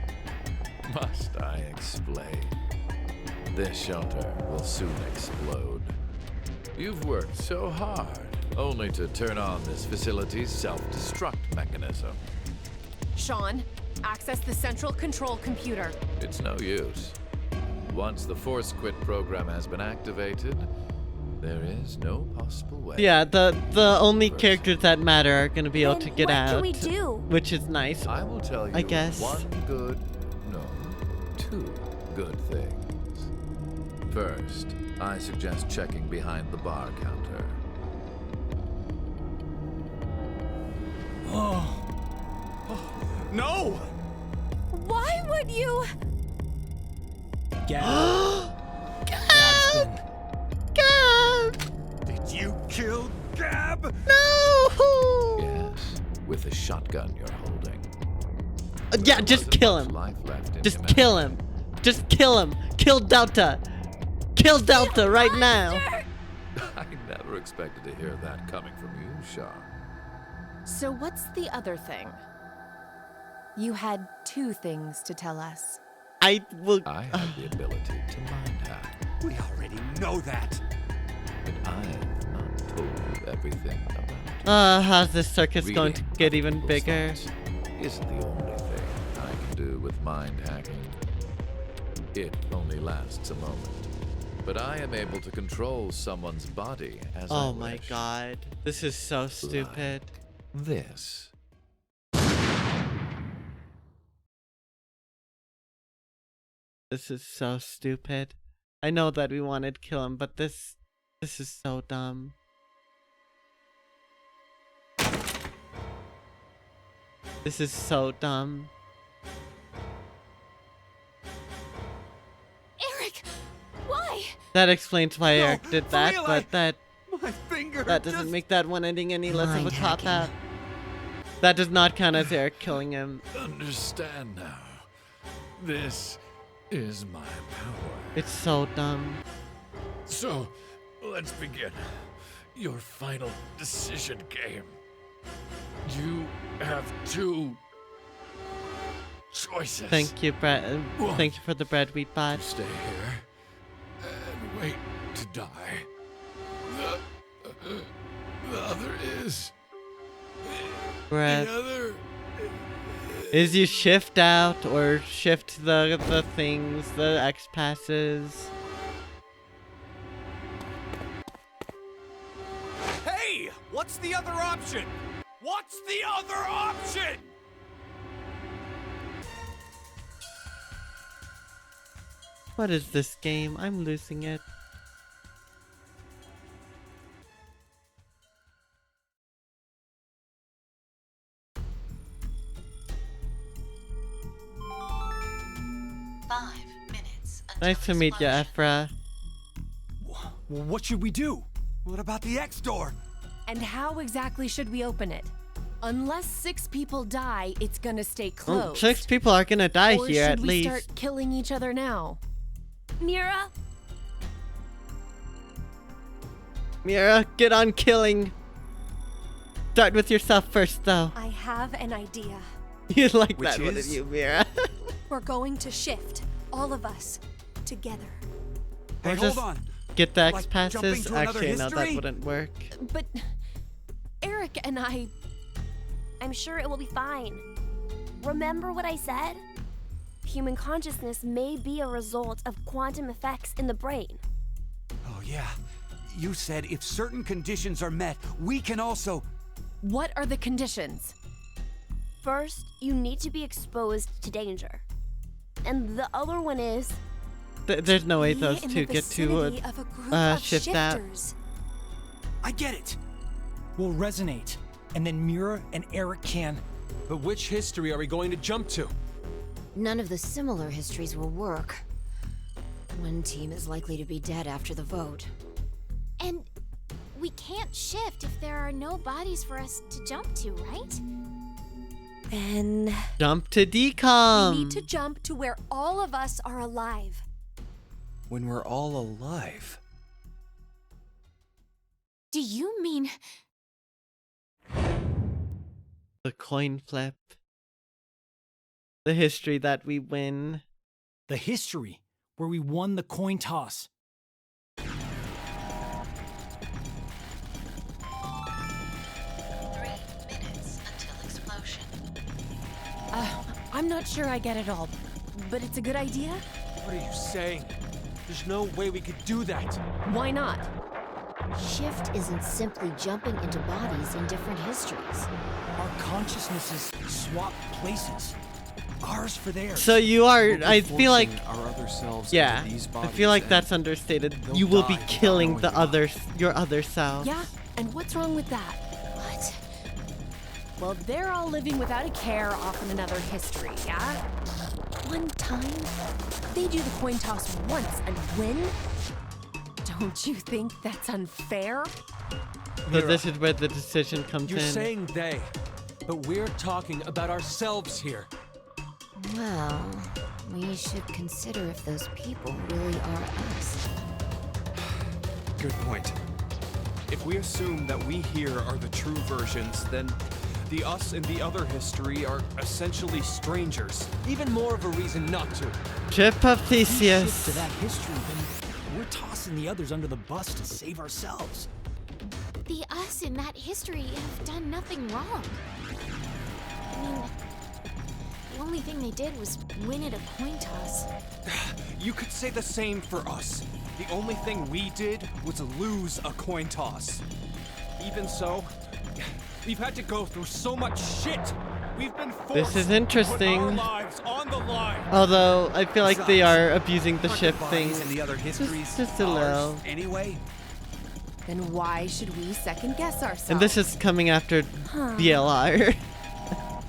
Must I explain? This shelter will soon explode. You've worked so hard, only to turn on this facility's self-destruct mechanism. Sean, access the central control computer. It's no use. Once the force quit program has been activated, there is no possible way. Yeah, the only characters that matter are gonna be able to get what out, can we do? which is nice. I will tell you I guess. two good things. First, I suggest checking behind the bar counter. No! Why would you? Gab. Did you kill Gab? No! Yes, with the shotgun you're holding. Yeah, just kill him. Life left in Just humanity. kill him. Just kill him. Kill Delta. Kill Delta right now. I Never expected to hear that coming from you, Sean. So what's the other thing? You had 2 things to tell us. I have the ability to mind hack. We already know that. But I have not told you everything about it. How's this circus going to get even bigger? Isn't the only thing I can do with mind hacking. It only lasts a moment. But I am able to control someone's body as I wish. Oh my god. This is so stupid. Like this. This is so stupid. I know that we wanted to kill him, but this is so dumb. This is so dumb. Eric, why? That explains why Eric did that, real, but that My finger doesn't just... make that one ending any less of a Mind cop hacking. out. That does not count as Eric killing him. Understand now. This is my power. It's so dumb. So, let's begin. Your final decision game. You have 2 choices. Thank you, Brad. Thank you for the bread we bought. Stay here and wait to die. The other is... Bread. The other... Is you shift out or shift the things, the X passes. Hey! What's the other option? What's the other option? What is this game? I'm losing it. Nice to meet you, Ephra. What should we do? What about the X door? And how exactly should we open it? Unless 6 people die, it's gonna stay closed. 6 people are gonna die or here at should we least. start killing each other now? Mira? Mira, get on killing. Start with yourself first, though. I have an idea. You like Which that, wouldn't is? you, Mira? We're going to shift, all of us, together. Hey, Or hold just on. get the X Like jumping passes. to another Actually, no, that history? wouldn't work. But Eric and I... I'm sure it will be fine. Remember what I said? Human consciousness may be a result of quantum effects in the brain. Oh, yeah. You said if certain conditions are met, we can also... What are the conditions? First, you need to be exposed to danger. And the other one is... There's no way Be those in two the get to vicinity of a group of shift out. shifters. I get it. We'll resonate, and then Mira and Eric can... But which history are we going to jump to? None of the similar histories will work. One team is likely to be dead after the vote. And we can't shift if there are no bodies for us to jump to, right? Then Jump to decom. we need to jump to where all of us are alive. When we're all alive. Do you mean... The coin flip. The history that we win. The history, where we won the coin toss. 3 minutes until explosion. I'm not sure I get it all, but it's a good idea. What are you saying? There's no way we could do that. Why not? Shift isn't simply jumping into bodies in different histories. Our consciousnesses swap places. Ours for theirs. So you are, We'll be I feel like, forcing our other selves yeah, into these I bodies feel like and that's understated. they'll You will die be without killing knowing the it. other, your other self. Yeah, and what's wrong with that? What? Well, they're all living without a care off in another history, yeah? One time, they do the coin toss once and win? Don't you think that's unfair? So this is where the decision comes You're in. saying they, but we're talking about ourselves here. Well, we should consider if those people really are us. Good point. If we assume that we here are the true versions, then the us in the other history are essentially strangers. Even more of a reason not to. Ship of If we shift Theseus. to that history, then we're tossing the others under the bus to save ourselves. The us in that history have done nothing wrong. I mean, the only thing they did was win at a coin toss. You could say the same for us. The only thing we did was lose a coin toss. Even so, we've had to go through so much shit. We've been forced This is to interesting. put our lives on the line. Although I feel like they are abusing the Aren't ship the thing. bodies in the other histories Just a ours little. anyway? Then why should we second guess ourselves? And this is coming after Huh. BLR.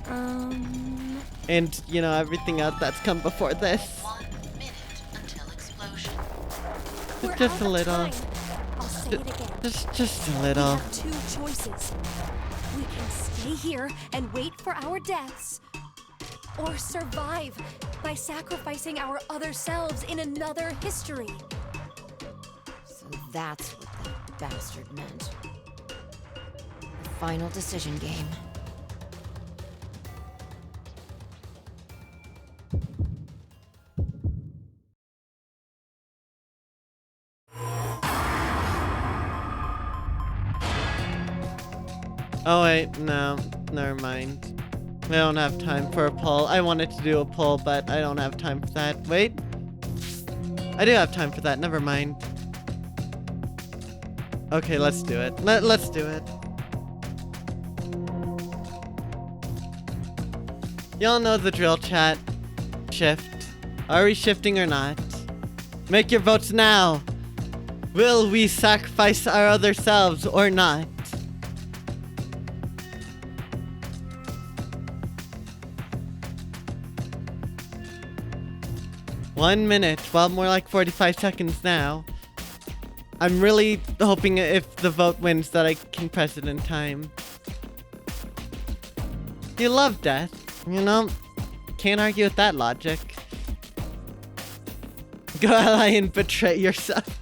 Um, And, you know, everything else that's come before this. 1 minute until explosion. We're Just out a of little. time. I'll say it again. Just a We little. have two choices. We can stay here and wait for our deaths, or survive by sacrificing our other selves in another history. So that's what that bastard meant. The final decision game. Oh wait, no, never mind. I don't have time for a poll. I wanted to do a poll, but I don't have time for that. Wait. I do have time for that, never mind. Okay, let's do it. Let's do it. Y'all know the drill, chat. Shift. Are we shifting or not? Make your votes now. Will we sacrifice our other selves or not? One minute. Well, more like 45 seconds now. I'm really hoping if the vote wins that I can press it in time. You love death, you know? Can't argue with that logic. Go ally and betray yourself.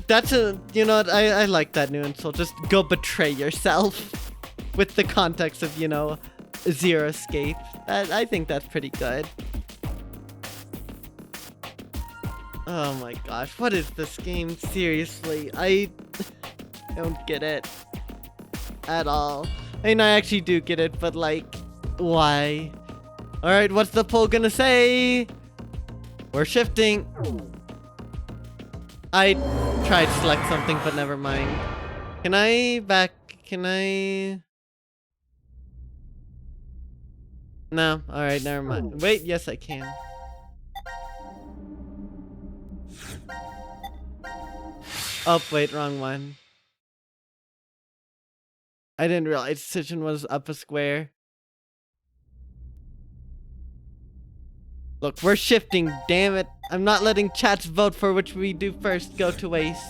That's a, you know what, I like that new insult. Just go betray yourself. With the context of, you know, zero escape. I think that's pretty good. Oh my gosh, what is this game? Seriously, I don't get it at all. I mean, I actually do get it, but like, why? Alright, what's the poll gonna say? We're shifting. I tried to select something, but never mind. Can I No, alright, never mind. Wait, yes I can. Oh, wait, wrong one. I didn't realize decision was up a square. Look, we're shifting, damn it. I'm not letting chat's vote for which we do first go to waste.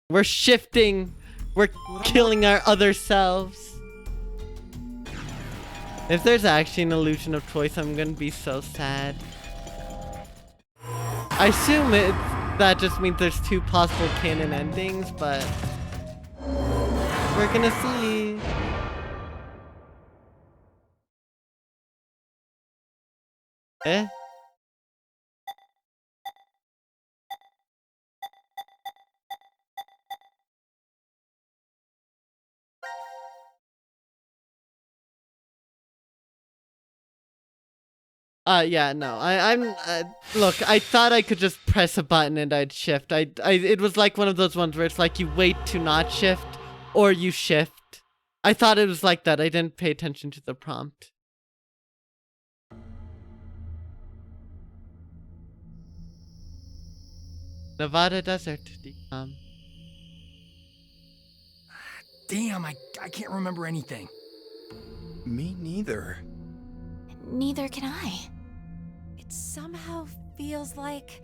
We're shifting. We're killing our other selves. If there's actually an illusion of choice, I'm gonna be so sad. I assume that just means there's two possible canon endings, but we're gonna see. Eh? Yeah, no, I'm, look, I thought I could just press a button and I'd shift. It was like one of those ones where it's like you wait to not shift, or you shift. I thought it was like that. I didn't pay attention to the prompt. Nevada desert, decom. Damn, I can't remember anything. Me neither. Neither can I. It somehow feels like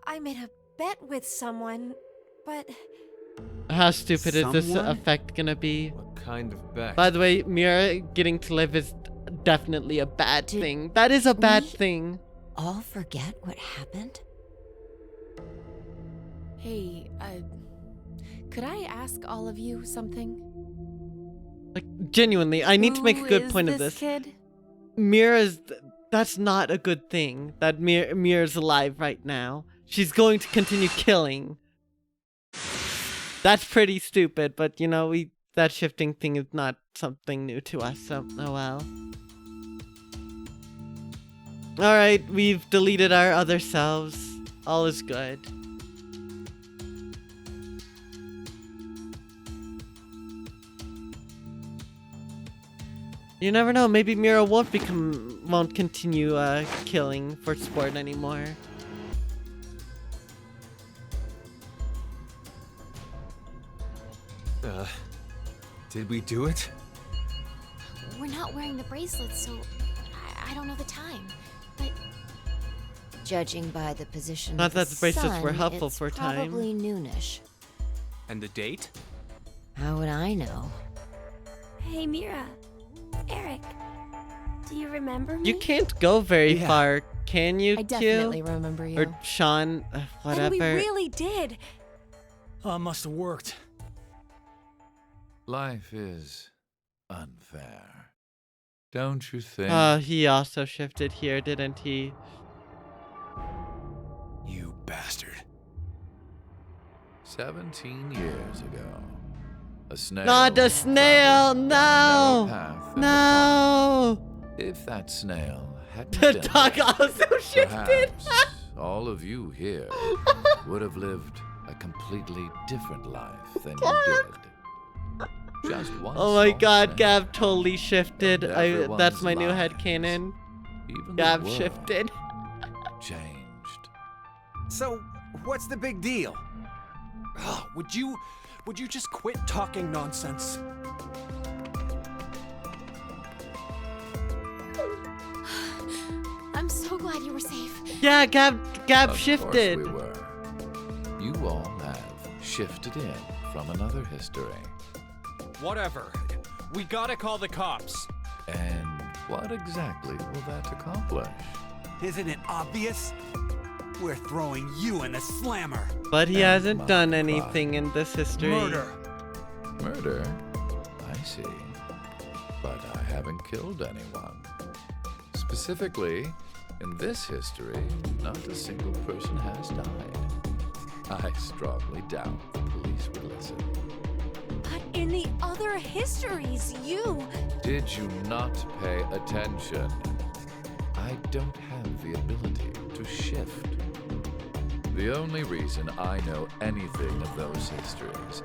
I made a bet with someone, but How stupid is this Someone? effect gonna be? What kind of bet? By the way, Mira getting to live is definitely a bad thing. That is a bad we thing. all forget what happened? Hey, could I ask all of you something? Like, genuinely, I need to make a good point of this. Kid? Mira's... That's not a good thing. That Mira's alive right now. She's going to continue killing. That's pretty stupid, but you know, that shifting thing is not something new to us, so oh well. Alright, we've deleted our other selves. All is good. You never know, maybe Mira won't continue killing for sport anymore. Did we do it? We're not wearing the bracelets, so I don't know the time. But Judging by the position Not of that the bracelets sun, were helpful it's for time. probably noonish. And the date? How would I know? Hey, Mira. Eric. Do you remember me? You can't go very Yeah. far, can you, I Q? definitely remember you. Or Sean, whatever. And we really did. Must have worked. Life is unfair. Don't you think? He also shifted here, didn't he? You bastard. 17 years ago, a snail. Not a snail! traveled down a No! narrow path in the No! park. If that snail hadn't The been dog there, also shifted! perhaps all of you here would have lived a completely different life than you did. Just one Oh my small god, snail, Gab totally shifted. and That's everyone's my new lives, headcanon. even the Gab world, shifted. changed. So, what's the big deal? Ugh, would you just quit talking nonsense? I'm so glad you were safe. Yeah, Gab Of shifted. course we were. You all have shifted in from another history. Whatever. We gotta call the cops. And what exactly will that accomplish? Isn't it obvious? We're throwing you in the slammer. But he And hasn't my done pride. anything in this history. Murder. Murder? I see. But I haven't killed anyone. Specifically, in this history, not a single person has died. I strongly doubt the police would listen. But in the other histories, you... Did you not pay attention? I don't have the ability to shift. The only reason I know anything of those histories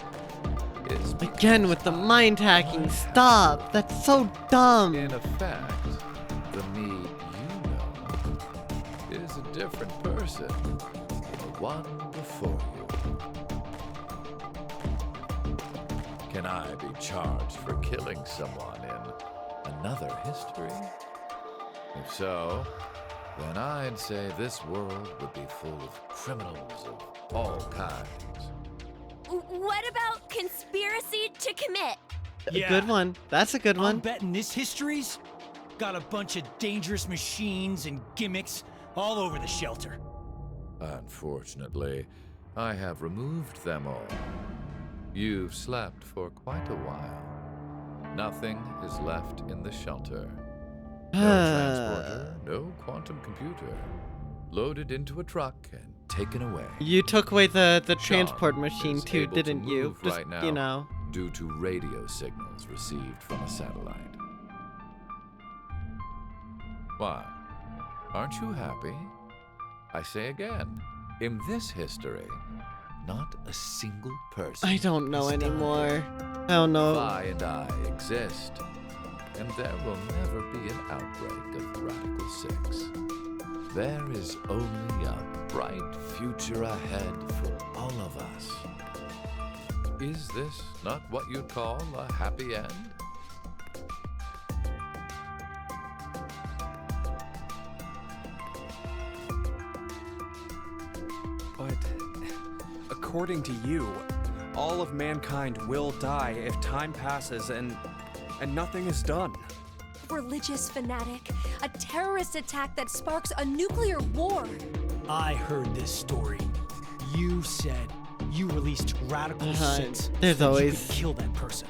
is Again with the mind hacking. Stop. That's so dumb. in effect, the me you know is a different person than the one before you. Can I be charged for killing someone in another history? If so, then I'd say this world would be full of criminals of all kinds. What about conspiracy to commit? Yeah. Good one. That's a good I'm one. betting this history's got a bunch of dangerous machines and gimmicks all over the shelter. Unfortunately, I have removed them all. You've slept for quite a while. Nothing is left in the shelter. No transporter, no quantum computer. Loaded into a truck and taken away. You took away the Sean transport machine is too, able to didn't you? move Just, right now you know. due to radio signals received from a satellite. Why? Aren't you happy? I say again, in this history, not a single person. I don't know has died. anymore. I don't know. I and I exist, and there will never be an outbreak of Radical 6. There is only a bright future ahead for all of us. Is this not what you'd call a happy end? But according to you, all of mankind will die if time passes and nothing is done. religious fanatic, a terrorist attack that sparks a nuclear war. I heard this story. You said you released Radical 6 there's so that you always- could kill that person.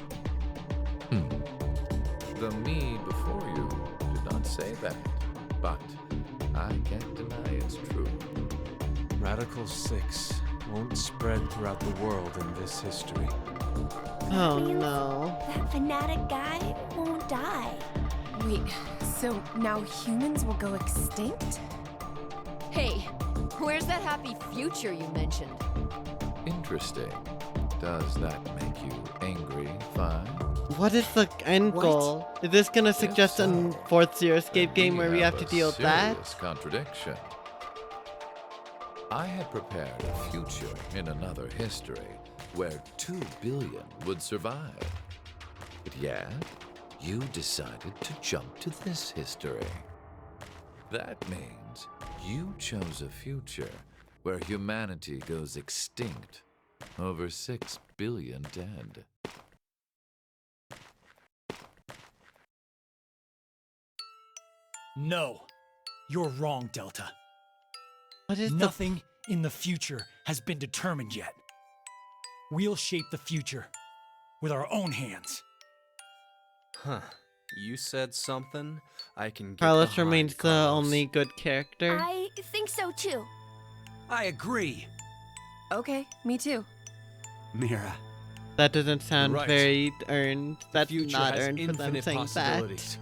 The me before you did not say that, but I can't deny it's true. Radical 6 won't spread throughout the world in this history. Oh no. That fanatic guy won't die. Wait, so now humans will go extinct? Hey, where's that happy future you mentioned? Interesting. Does that make you angry, Fine? What is the end goal? Is this gonna suggest a fourth Zero Escape game where we have to deal with that? Serious contradiction. I had prepared a future in another history where 2 billion would survive. But yet, you decided to jump to this history. That means you chose a future where humanity goes extinct, over 6 billion dead. No, you're wrong, Delta. What is Nothing in the future has been determined yet. We'll shape the future with our own hands. Huh. You said something I can get Carlos behind, remains the Carlos. only good character. I think so too. I agree. Okay, me too. Mira. That doesn't sound Right. very earned. That's Future not has earned for them infinite saying possibilities.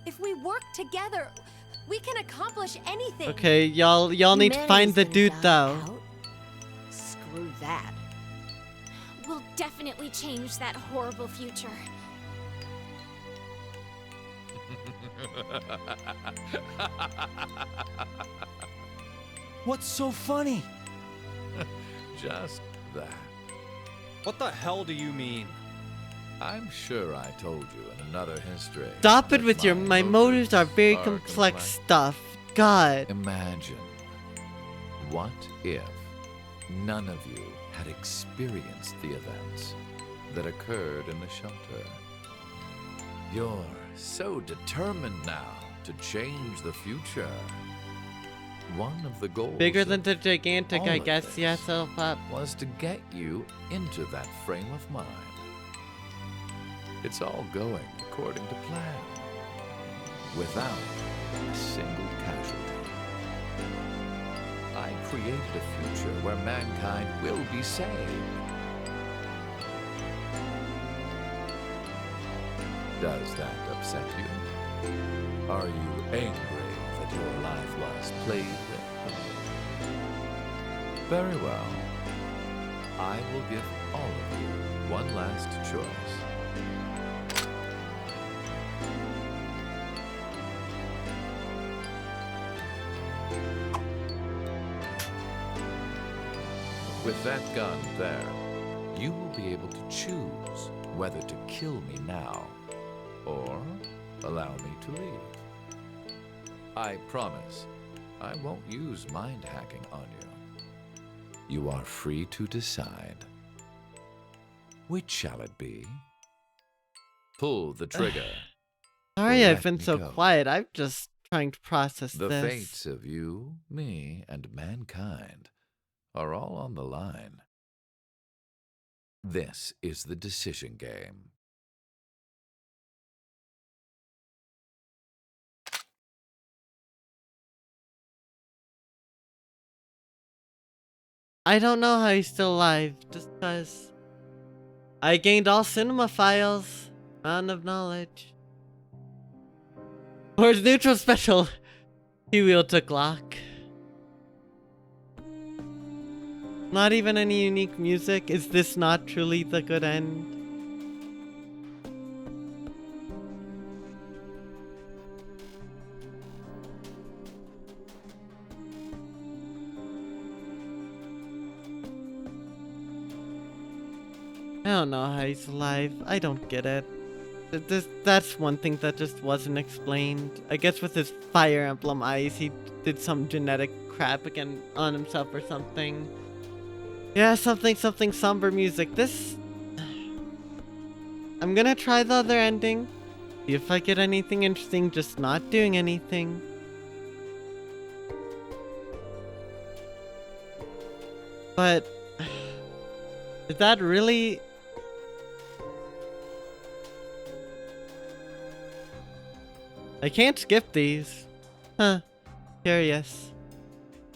If we work together, we can accomplish anything. that. Okay, y'all need to find the dude though. Screw that. We'll definitely change that horrible future. What's so funny? Just that. What the hell do you mean? I'm sure I told you in another history. Stop it that with your my motives are very complex stuff. God. Imagine, what if none of you had experienced the events that occurred in the shelter? You're so determined now to change the future. One of the goals Bigger of than the gigantic, all I of guess. this Yeah, so up. was to get you into that frame of mind. It's all going according to plan, without a single casualty. I created a future where mankind will be saved. Does that upset you? Are you angry that your life was played with? Very well. I will give all of you one last choice. With that gun there, you will be able to choose whether to kill me now or allow me to leave. I promise I won't use mind hacking on you. You are free to decide. Which shall it be? Pull the trigger. Sorry, or I've let been me so go. quiet. I'm just trying to process The this. fates of you, me, and mankind are all on the line. This is the decision game. I don't know how he's still alive, just because I gained all cinema files, Mountain of Knowledge. Or his neutral special, he wheel to Glock. Not even any unique music. Is this not truly the good end? I don't know how he's alive. I don't get it. That's one thing that just wasn't explained. I guess with his Fire Emblem eyes, he did some genetic crap again on himself or something. Yeah, something somber music. This... I'm gonna try the other ending. See if I get anything interesting, just not doing anything. But is that really? I can't skip these. Huh. Curious.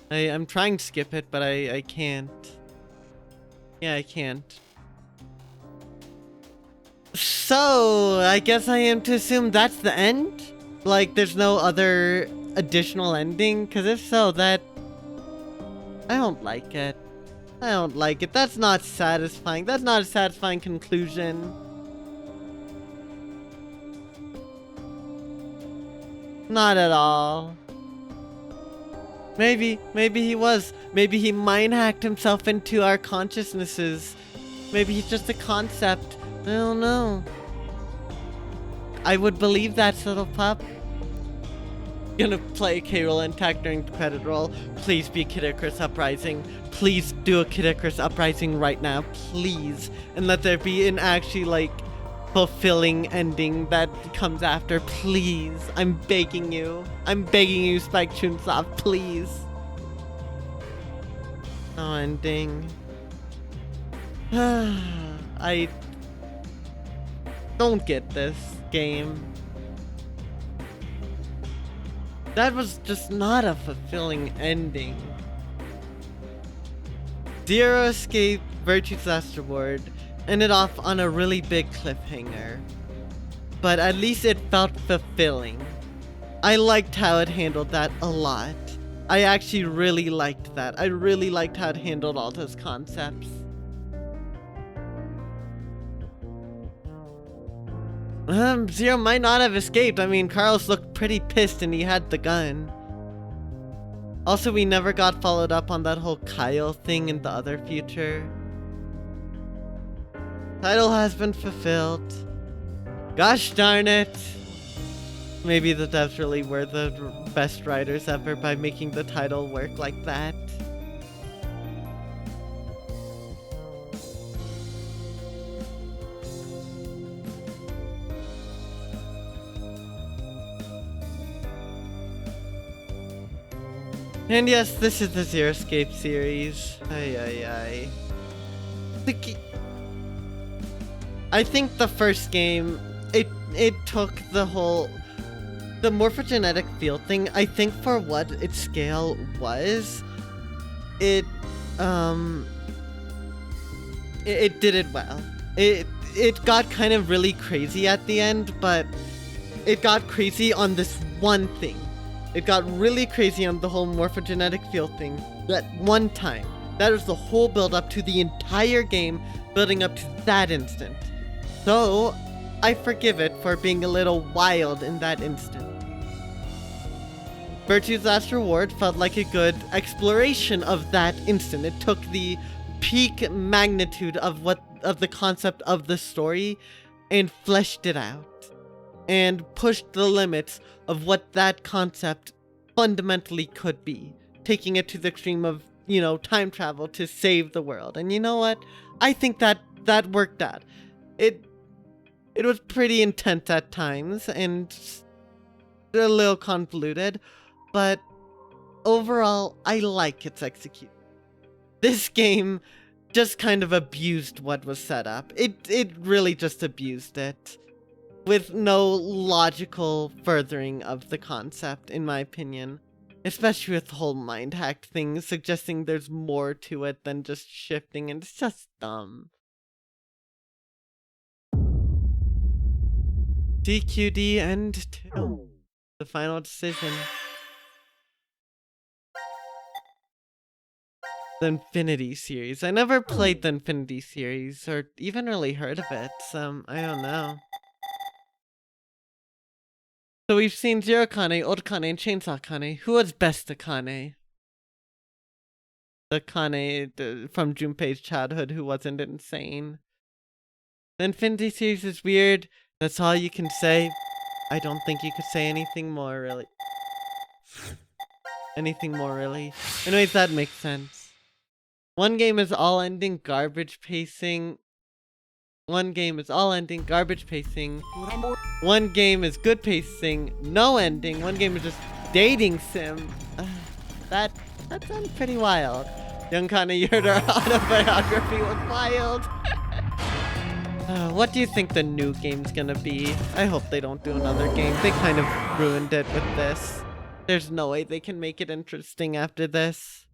I'm trying to skip it, but I can't. Yeah, I can't. So, I guess I am to assume that's the end? Like, there's no other additional ending? Because if so, that... I don't like it. I don't like it. That's not satisfying. That's not a satisfying conclusion. Not at all. Maybe he was. Maybe he mind-hacked himself into our consciousnesses. Maybe he's just a concept. I don't know. I would believe that, little pup. Gonna play K-Roll and tag during the credit roll. Please be Kid Icarus Uprising. Please do a Kid Icarus Uprising right now. Please. And let there be an actually, like, fulfilling ending that comes after. Please. I'm begging you. I'm begging you, Spike Chunsoft. Please. No ending. I don't get this game. That was just not a fulfilling ending. Zero Escape Virtue's Last Reward ended off on a really big cliffhanger. But at least it felt fulfilling. I liked how it handled that a lot. I actually really liked that. I really liked how it handled all those concepts. Zero might not have escaped. I mean, Carlos looked pretty pissed and he had the gun. Also, we never got followed up on that whole Kyle thing in the other future. Title has been fulfilled. Gosh darn it. Maybe the devs really were the best writers ever by making the title work like that. And yes, this is the Zero Escape series. I think the first game, it took the morphogenetic field thing. I think for what its scale was, it did it well. It got kind of really crazy at the end, but it got crazy on this one thing. It got really crazy on the whole morphogenetic field thing that one time. That was the whole build up to the entire game, building up to that instant. So, I forgive it for being a little wild in that instant. Virtue's Last Reward felt like a good exploration of that instant. It took the peak magnitude of the concept of the story and fleshed it out. And pushed the limits of what that concept fundamentally could be, taking it to the extreme of, you know, time travel to save the world. And you know what? I think that worked out. It was pretty intense at times and a little convoluted, but overall, I like its execution. This game just kind of abused what was set up. It really just abused it. With no logical furthering of the concept, in my opinion. Especially with the whole mind hack thing, suggesting there's more to it than just shifting, and it's just dumb. DQD End 2. The final decision. The Infinity series. I never played the Infinity series, or even really heard of it, so I don't know. So we've seen Zero Kane, Old Kane, and Chainsaw Kane. Who was best to Kane? The Kane from Junpei's childhood who wasn't insane. The Infinity series is weird. That's all you can say. I don't think you could say anything more, really. Anyways, that makes sense. One game is all-ending garbage pacing. One game is good pacing, no ending. One game is just dating sim. That sounds pretty wild. Young Kana, your autobiography was wild. What do you think the new game's gonna be? I hope they don't do another game. They kind of ruined it with this. There's no way they can make it interesting after this.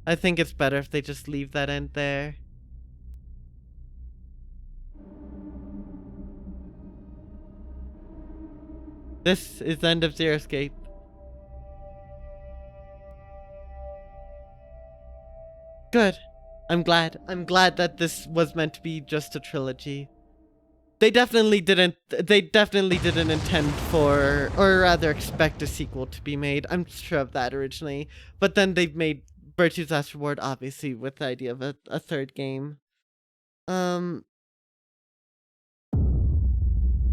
I think it's better if they just leave that end there. This is the end of Zero Escape. Good. I'm glad. I'm glad that this was meant to be just a trilogy. They definitely didn't intend for, or rather expect a sequel to be made. I'm sure of that originally. But then they made Virtue's Last Reward, obviously, with the idea of a third game.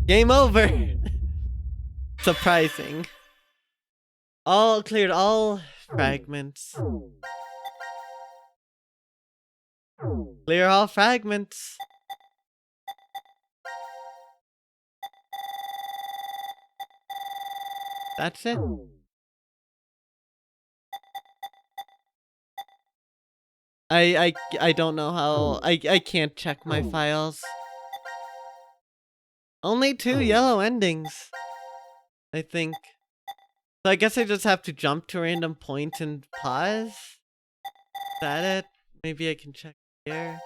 Game over! Surprising. All cleared all fragments. Clear all fragments. That's it. I don't know how. I can't check my files. Only 2 yellow endings, I think. So I guess I just have to jump to a random point and pause. Is that it? Maybe I can check here.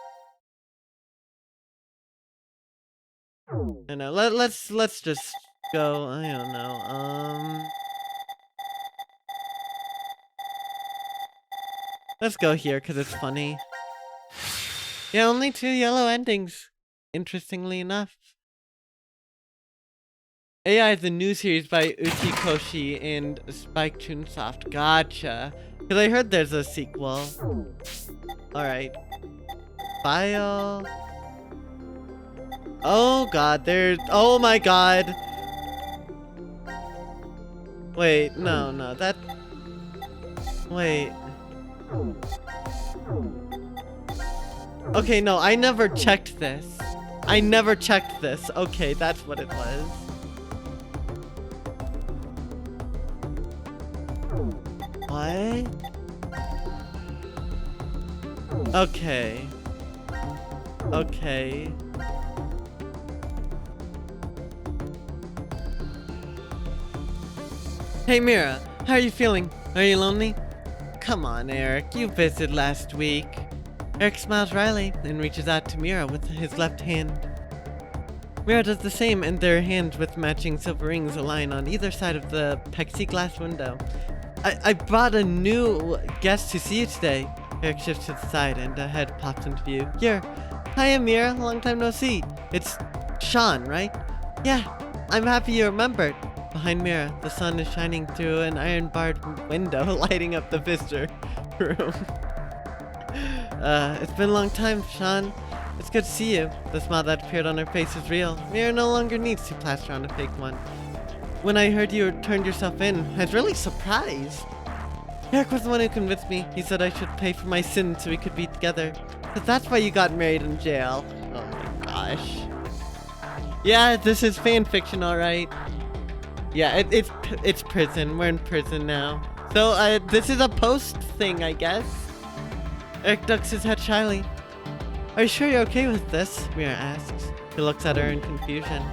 I know. Let's just go. I don't know. Let's go here because it's funny. Yeah, only 2 yellow endings. Interestingly enough. AI is a new series by Uchi Koshi and Spike Chunsoft. Gotcha. Because I heard there's a sequel. Alright. File. Oh god, oh my god. Wait, no, that... Wait. Okay, no, I never checked this. I never checked this. Okay, that's what it was. What? Okay. Okay. Hey Mira, how are you feeling? Are you lonely? Come on, Eric, you visited last week. Eric smiles wryly and reaches out to Mira with his left hand. Mira does the same, and their hands with matching silver rings align on either side of the plexiglass window. I brought a new guest to see you today. Eric shifts to the side and a head pops into view. Here. Hi, Mira. Long time no see. It's Sean, right? Yeah, I'm happy you remembered. Behind Mira, the sun is shining through an iron-barred window, lighting up the visitor room. It's been a long time, Sean. It's good to see you. The smile that appeared on her face is real. Mira no longer needs to plaster on a fake one. When I heard you turned yourself in, I was really surprised. Eric was the one who convinced me. He said I should pay for my sins so we could be together. But that's why you got married in jail. Oh my gosh. Yeah, this is fan fiction, alright. Yeah, it's prison. We're in prison now. So, this is a post thing, I guess. Eric ducks his head shyly. Are you sure you're okay with this? Mira asks. He looks at her in confusion.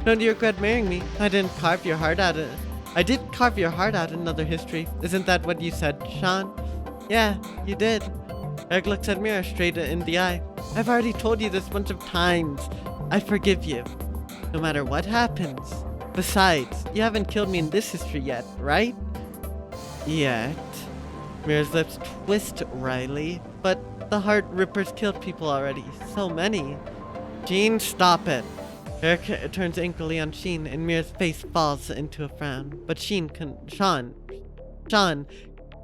Don't you regret marrying me? I didn't carve your heart out. I did carve your heart out in another history. Isn't that what you said, Sean? Yeah, you did. Eric looks at Mira straight in the eye. I've already told you this a bunch of times. I forgive you. No matter what happens. Besides, you haven't killed me in this history yet, right? Yet. Mira's lips twist wryly, but the Heart Rippers killed people already. So many. Jean, stop it. Eric turns angrily on Sheen, and Mira's face falls into a frown. But Sean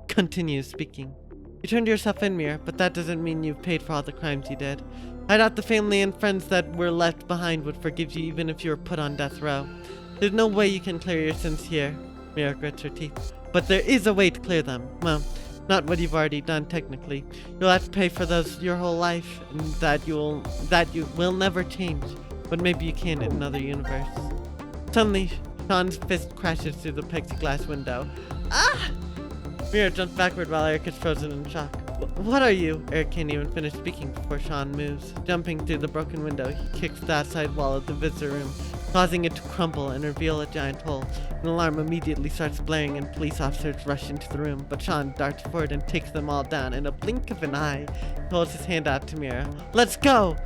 continues speaking. You turned yourself in, Mira, but that doesn't mean you've paid for all the crimes you did. I doubt the family and friends that were left behind would forgive you even if you were put on death row. There's no way you can clear your sins here. Mira grits her teeth. But there is a way to clear them. Well, not what you've already done, technically. You'll have to pay for those your whole life, and that you will never change. But maybe you can in another universe. Suddenly, Sean's fist crashes through the plexiglass window. Ah! Mira jumps backward while Eric is frozen in shock. What are you? Eric can't even finish speaking before Sean moves. Jumping through the broken window, he kicks the outside wall of the visitor room, causing it to crumble and reveal a giant hole. An alarm immediately starts blaring and police officers rush into the room, but Sean darts forward and takes them all down in a blink of an eye. He holds his hand out to Mira. Let's go!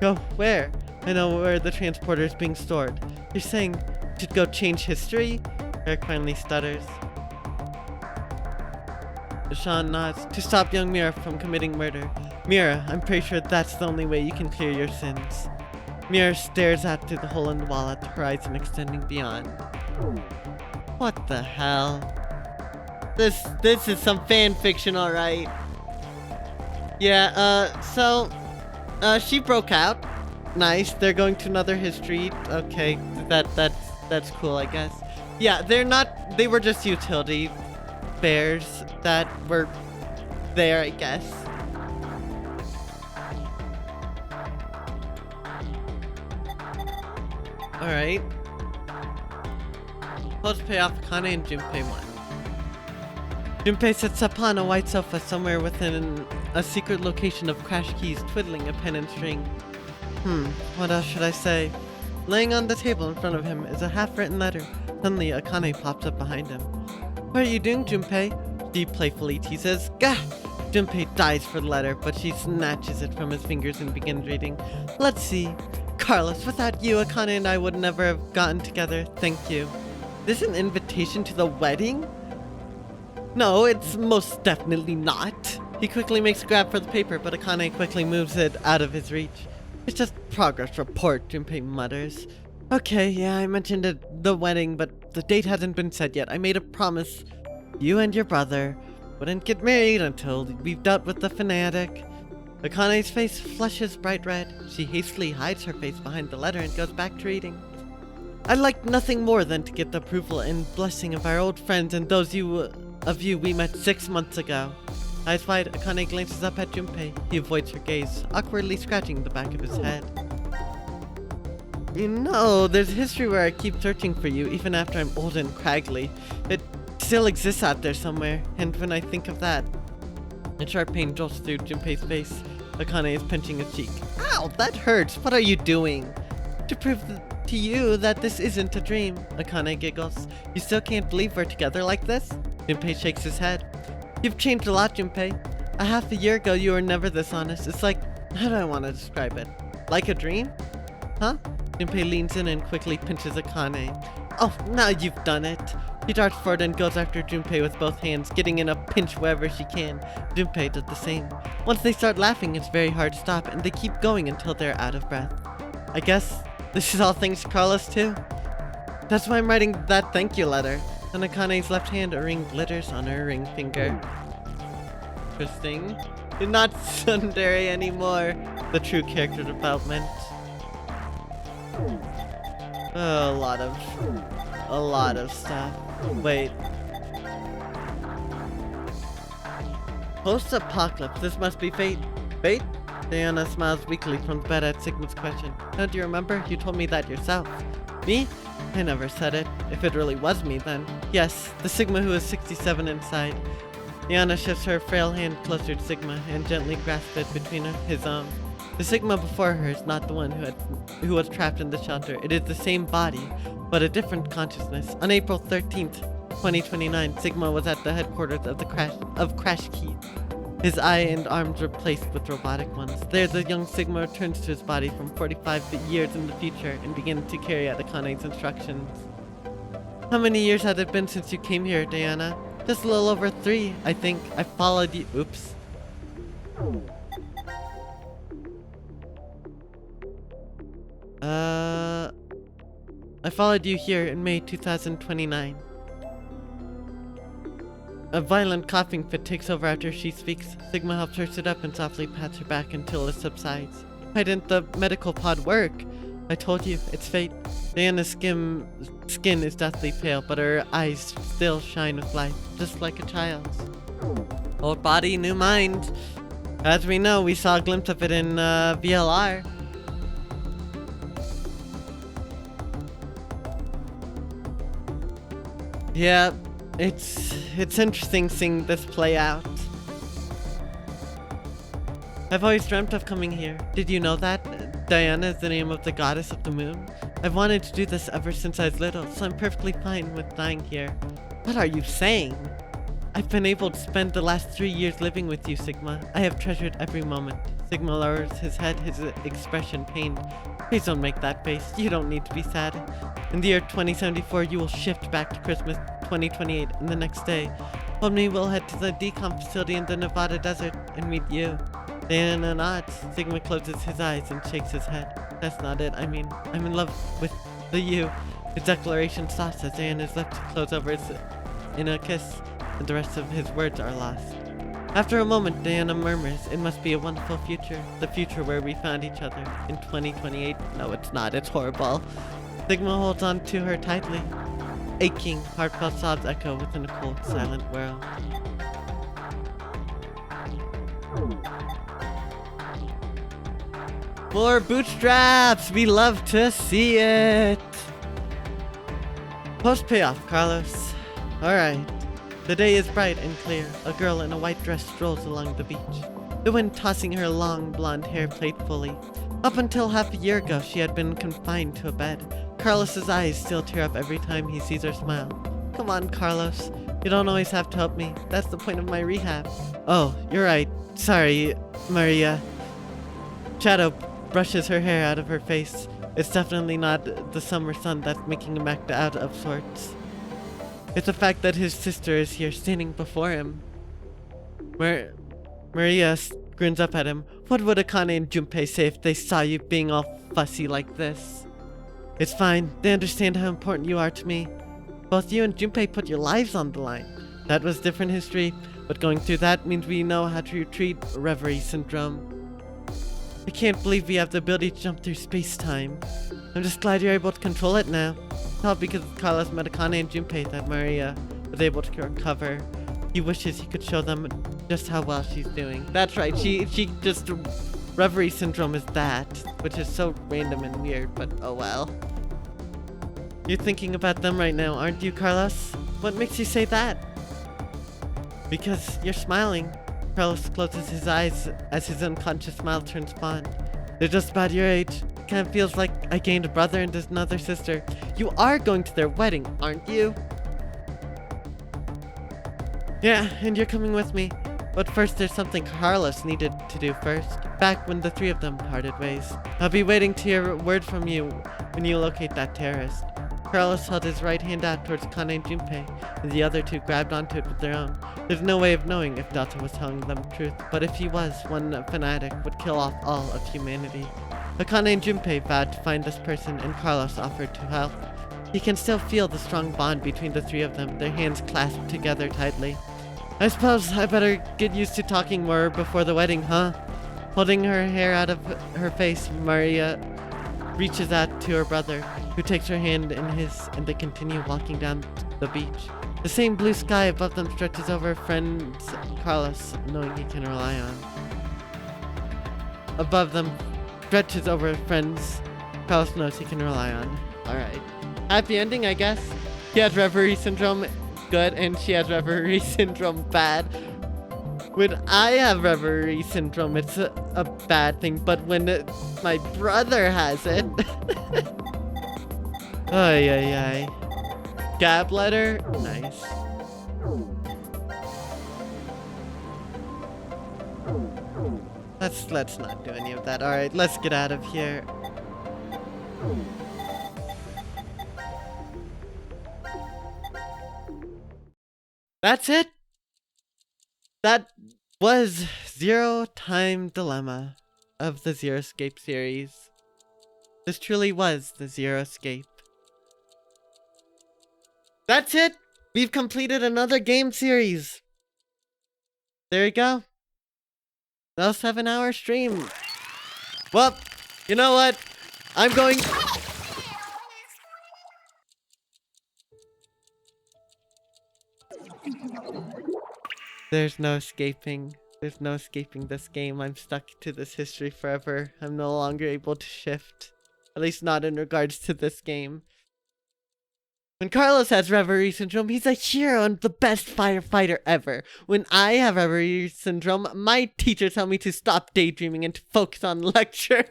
Go where? I know where the transporter is being stored. You're saying we should go change history? Eric finally stutters. Sean nods. To stop young Mira from committing murder. Mira, I'm pretty sure that's the only way you can clear your sins. Mira stares out through the hole in the wall at the horizon extending beyond. What the hell? This is some fan fiction, alright. Yeah, she broke out. Nice. They're going to another history. Okay, that's cool, I guess. Yeah, they were just utility bears that were there, I guess. Alright. Let's pay off Akane and Junpei one. Junpei sits upon a white sofa somewhere within a secret location of Crash Keys, twiddling a pen and string. What else should I say? Laying on the table in front of him is a half-written letter. Suddenly, Akane pops up behind him. What are you doing, Junpei? She playfully teases. Gah! Junpei dives for the letter, but she snatches it from his fingers and begins reading. Let's see. Carlos, without you, Akane and I would never have gotten together. Thank you. This an invitation to the wedding? No, it's most definitely not. He quickly makes a grab for the paper, but Akane quickly moves it out of his reach. It's just progress report, Junpei mutters. Okay, yeah, I mentioned the wedding, but the date hasn't been set yet. I made a promise. You and your brother wouldn't get married until we've dealt with the fanatic. Akane's face flushes bright red. She hastily hides her face behind the letter and goes back to reading. I'd like nothing more than to get the approval and blessing of our old friends and those of you we met 6 months ago. Eyes wide, Akane glances up at Junpei. He avoids her gaze, awkwardly scratching the back of his head. You know, there's a history where I keep searching for you, even after I'm old and craggly. It still exists out there somewhere, and when I think of that... A sharp pain jolts through Junpei's face. Akane is pinching his cheek. Ow, that hurts! What are you doing? To prove to you that this isn't a dream, Akane giggles. You still can't believe we're together like this? Junpei shakes his head. You've changed a lot, Junpei. A half a year ago, you were never this honest. It's like, how do I want to describe it? Like a dream? Huh? Junpei leans in and quickly pinches Akane. Oh, now you've done it. She darts forward and goes after Junpei with both hands, getting in a pinch wherever she can. Junpei does the same. Once they start laughing, it's very hard to stop, and they keep going until they're out of breath. I guess this is all thanks to Carlos, too. That's why I'm writing that thank you letter. On Akane's left hand, a ring glitters on her ring finger. Interesting. You're not tsundere anymore. The true character development. A lot of stuff. Wait. Post-apocalypse. This must be fate. Fate? Diana smiles weakly from bed at Sigma's question. Don't you remember? You told me that yourself. Me? I never said it. If it really was me, then. Yes, the Sigma who is 67 inside. Diana shifts her frail hand closer to Sigma and gently grasps it between his own. The Sigma before her is not the one who was trapped in the shelter. It is the same body, but a different consciousness. On April 13th, 2029, Sigma was at the headquarters of Crash Key. His eye and arms were placed with robotic ones. There, the young Sigma returns to his body from 45 years in the future and begins to carry out Akane's instructions. How many years had it been since you came here, Diana? Just a little over 3, I think. I followed you. Oops. I followed you here in May 2029. A violent coughing fit takes over after she speaks. Sigma helps her sit up and softly pats her back until it subsides. Why didn't the medical pod work? I told you, it's fate. Diana's skin is deathly pale, but her eyes still shine with life, just like a child's. Old body, new mind. As we know, we saw a glimpse of it in VLR. Yeah, it's interesting seeing this play out. I've always dreamt of coming here. Did you know that? Diana is the name of the goddess of the moon. I've wanted to do this ever since I was little, so I'm perfectly fine with dying here. What are you saying? I've been able to spend the last 3 years living with you, Sigma. I have treasured every moment. Sigma lowers his head, his expression pained. Please don't make that face. You don't need to be sad. In the year 2074, you will shift back to Christmas 2028, and the next day, hold me, we'll head to the decomp facility in the Nevada desert and meet you. Diana nods. Sigma closes his eyes and shakes his head. That's not it. I mean, I'm in love with the you. His declaration stops as Diana's lips close over in a kiss, and the rest of his words are lost. After a moment, Diana murmurs, it must be a wonderful future. The future where we found each other. In 2028. No, it's not. It's horrible. Sigma holds on to her tightly. Aching, heartfelt sobs echo within a cold, silent world. More bootstraps! We love to see it! Post payoff, Carlos. Alright. The day is bright and clear. A girl in a white dress strolls along the beach. The wind tossing her long blonde hair playfully. Up until half a year ago, she had been confined to a bed. Carlos's eyes still tear up every time he sees her smile. Come on, Carlos. You don't always have to help me. That's the point of my rehab. Oh, you're right. Sorry, Maria. Shadow brushes her hair out of her face. It's definitely not the summer sun that's making him act out of sorts. It's the fact that his sister is here standing before him. Maria grins up at him. What would Akane and Junpei say if they saw you being all fussy like this? It's fine. They understand how important you are to me. Both you and Junpei put your lives on the line. That was different history, but going through that means we know how to treat reverie syndrome. I can't believe we have the ability to jump through space-time. I'm just glad you're able to control it now. It's all because of Carlos met Akane and Junpei that Maria was able to recover. He wishes he could show them just how well she's doing. That's right, she just... Reverie syndrome is that, which is so random and weird, but oh well. You're thinking about them right now, aren't you, Carlos? What makes you say that? Because you're smiling. Carlos closes his eyes as his unconscious smile turns fond. They're just about your age. It kind of feels like I gained a brother and another sister. You are going to their wedding, aren't you? Yeah, and you're coming with me. But first there's something Carlos needed to do first. Back when the three of them parted ways. I'll be waiting to hear a word from you when you locate that terrorist. Carlos held his right hand out towards Kane and Junpei, and the other two grabbed onto it with their own. There's no way of knowing if Delta was telling them the truth, but if he was, one fanatic would kill off all of humanity. Akane and Junpei vowed to find this person, and Carlos offered to help. He can still feel the strong bond between the three of them, their hands clasped together tightly. I suppose I better get used to talking more before the wedding, huh? Holding her hair out of her face, Maria reaches out to her brother, who takes her hand in his, and they continue walking down the beach. The same blue sky above them stretches over friends Carlos, knowing he can rely on. Above them stretches over friends Carlos knows he can rely on. Alright. Happy ending, I guess. He has reverie syndrome, good, and she has reverie syndrome, bad. When I have reverie syndrome, it's a bad thing, but when my brother has it... Ay, ay, ay. Gab letter? Nice. Let's not do any of that. Alright, let's get out of here. That's it. That was Zero Time Dilemma of the Zero Escape series. This truly was the Zero Escape. That's it! We've completed another game series! There you go. No 7-hour stream. Well, you know what? I'm going... There's no escaping. There's no escaping this game. I'm stuck to this history forever. I'm no longer able to shift. At least not in regards to this game. When Carlos has Reverie Syndrome, he's a hero and the best firefighter ever. When I have Reverie Syndrome, my teachers tell me to stop daydreaming and to focus on lecture.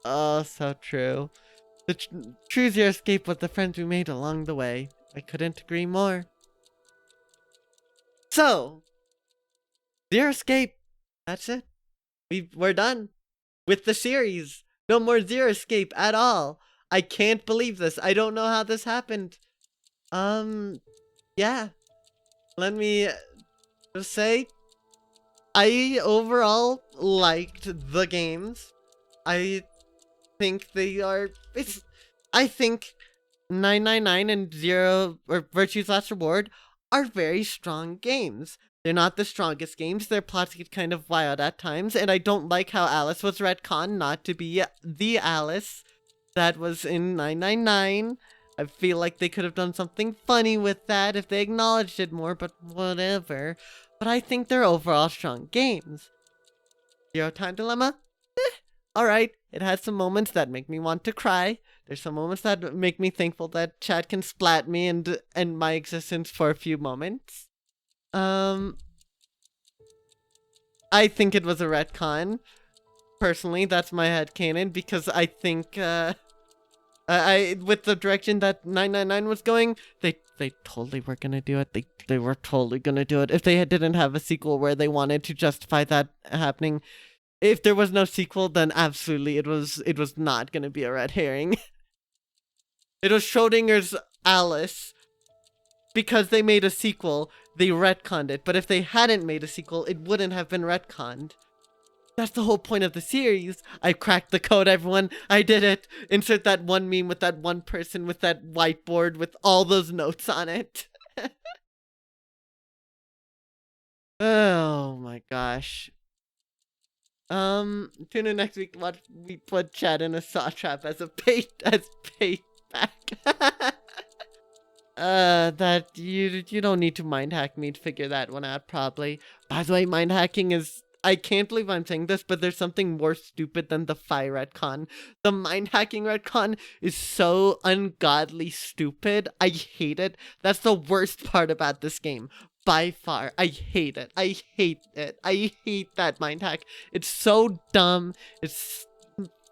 Oh, so true. Choose your escape with the friends we made along the way. I couldn't agree more. So, Zero Escape. That's it. We're done with the series. No more Zero Escape at all. I can't believe this. I don't know how this happened. Yeah. Let me just say, I overall liked the games. I think they are, I think 999 and Zero, or Virtue's Last Reward, are very strong games. They're not the strongest games. Their plots get kind of wild at times, and I don't like how Alice was retconned not to be the Alice that was in 999. I feel like they could have done something funny with that if they acknowledged it more, but whatever. But I think they're overall strong games. Zero Time Dilemma? Alright, it has some moments that make me want to cry. There's some moments that make me thankful that Chad can splat me and end my existence for a few moments. I think it was a retcon. Personally, that's my headcanon, because I think, with the direction that 999 was going, they totally were gonna do it. They were totally gonna do it. If they didn't have a sequel where they wanted to justify that happening, if there was no sequel, then absolutely it was not gonna be a red herring. It was Schrodinger's Alice. Because they made a sequel, they retconned it. But if they hadn't made a sequel, it wouldn't have been retconned. That's the whole point of the series. I cracked the code, everyone. I did it. Insert that one meme with that one person with that whiteboard with all those notes on it. Oh my gosh. Tune in next week to watch me put Chad in a saw trap as bait back. That you don't need to mind hack me to figure that one out, probably. By the way, mind hacking is, I can't believe I'm saying this, but there's something more stupid than the fire retcon. The mind hacking retcon is so ungodly stupid. I hate it. That's the worst part about this game. By far. I hate it. I hate it. I hate that mind hack. It's so dumb. It's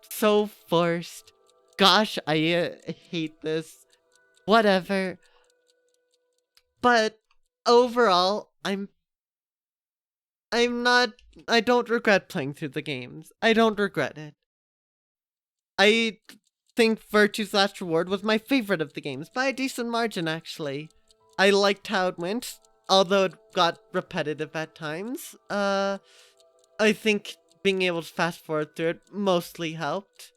so forced. Gosh, I hate this. Whatever. But overall, I don't regret playing through the games. I don't regret it. I think Virtue's Last Reward was my favorite of the games, by a decent margin, actually. I liked how it went, although it got repetitive at times. I think being able to fast forward through it mostly helped.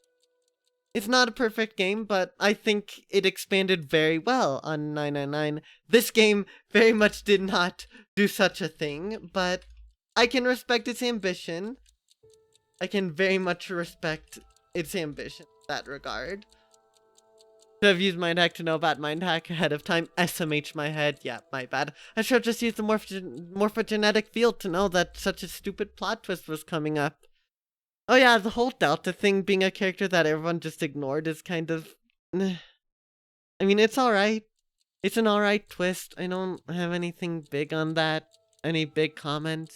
It's not a perfect game, but I think it expanded very well on 999. This game very much did not do such a thing, but I can respect its ambition. I can very much respect its ambition in that regard. Should have used Mind Hack to know about Mind Hack ahead of time. SMH my head. Yeah, my bad. I should have just used the morphogenetic field to know that such a stupid plot twist was coming up. Oh yeah, the whole Delta thing being a character that everyone just ignored is kind of... I mean, it's alright. It's an alright twist. I don't have anything big on that. Any big comments.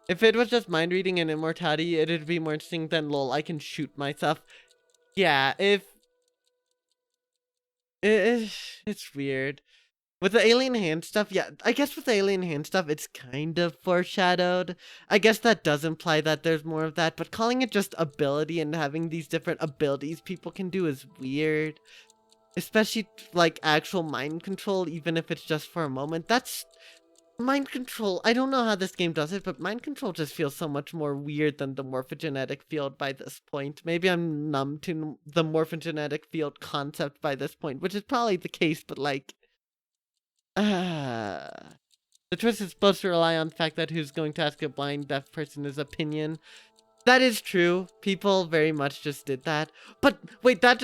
If it was just mind reading and immortality, it'd be more interesting than lol, I can shoot myself. Yeah, it's weird. With the alien hand stuff, yeah, I guess with the alien hand stuff, it's kind of foreshadowed. I guess that does imply that there's more of that, but calling it just ability and having these different abilities people can do is weird. Especially, like, actual mind control, even if it's just for a moment. That's... mind control, I don't know how this game does it, but mind control just feels so much more weird than the morphogenetic field by this point. Maybe I'm numb to the morphogenetic field concept by this point, which is probably the case, but like... the twist is supposed to rely on the fact that who's going to ask a blind deaf person his opinion. That is true. People very much just did that. But wait, that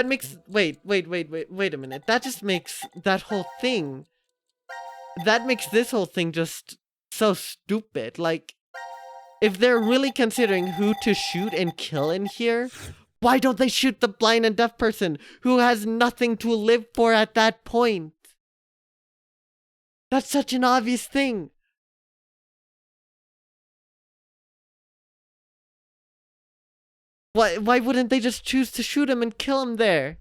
makes, wait a minute. That just makes that whole thing, that makes this whole thing just so stupid. Like, if they're really considering who to shoot and kill in here, why don't they shoot the blind and deaf person who has nothing to live for at that point? That's such an obvious thing. Why wouldn't they just choose to shoot him and kill him there?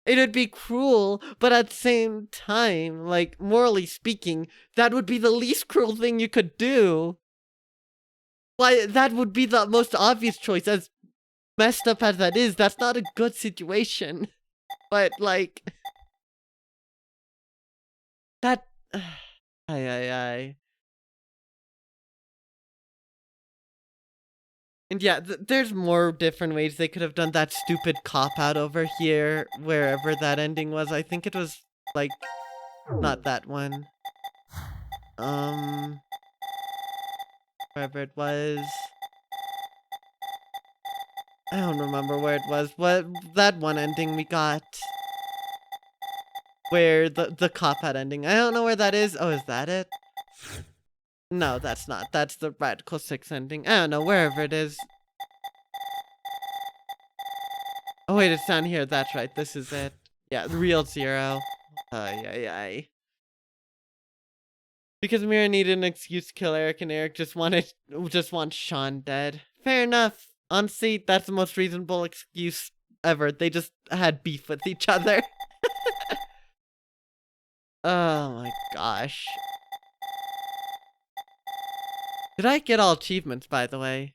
It would be cruel, but at the same time, like, morally speaking, that would be the least cruel thing you could do. Why, that would be the most obvious choice. As messed up as that is, that's not a good situation. But, like... that... Ay. And yeah, there's more different ways they could have done that stupid cop-out over here, wherever that ending was. I think it was, like, not that one. Wherever it was. I don't remember where it was. What, that one ending we got. Where the cop-out ending. I don't know where that is. Oh, is that it? No, that's not. That's the Radical 6 ending. I don't know, wherever it is. Oh wait, it's down here. That's right. This is it. Yeah, the real 0. Ay. Because Mira needed an excuse to kill Eric, and Eric just wants Sean dead. Fair enough. Honestly, that's the most reasonable excuse ever. They just had beef with each other. Oh my gosh. Did I get all achievements, by the way?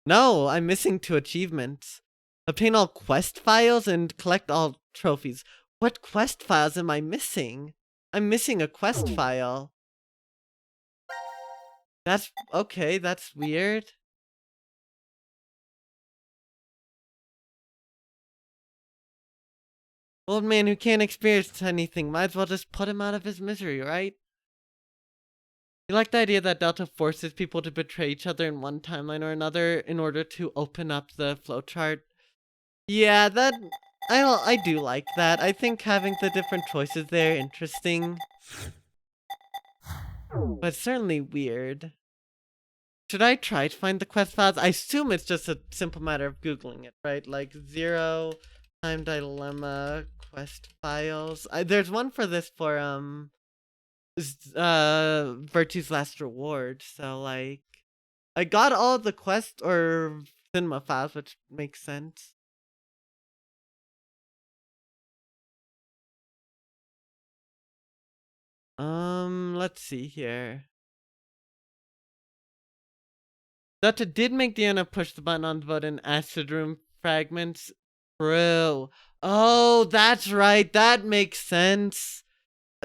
No, I'm missing 2 achievements. Obtain all quest files and collect all trophies. What quest files am I missing? I'm missing a quest file. That's okay, that's weird. Old man who can't experience anything, might as well just put him out of his misery, right? You like the idea that Delta forces people to betray each other in one timeline or another in order to open up the flowchart? Yeah, that... I do like that. I think having the different choices there interesting. But certainly weird. Should I try to find the quest files? I assume it's just a simple matter of Googling it, right? Like 0 time dilemma quest files. There's one for this for Virtue's Last Reward. So like, I got all the quest or cinema files, which makes sense. Let's see here. Dutta did make Deanna push the button on the vote in Acid Room fragments. True. Oh, that's right. That makes sense.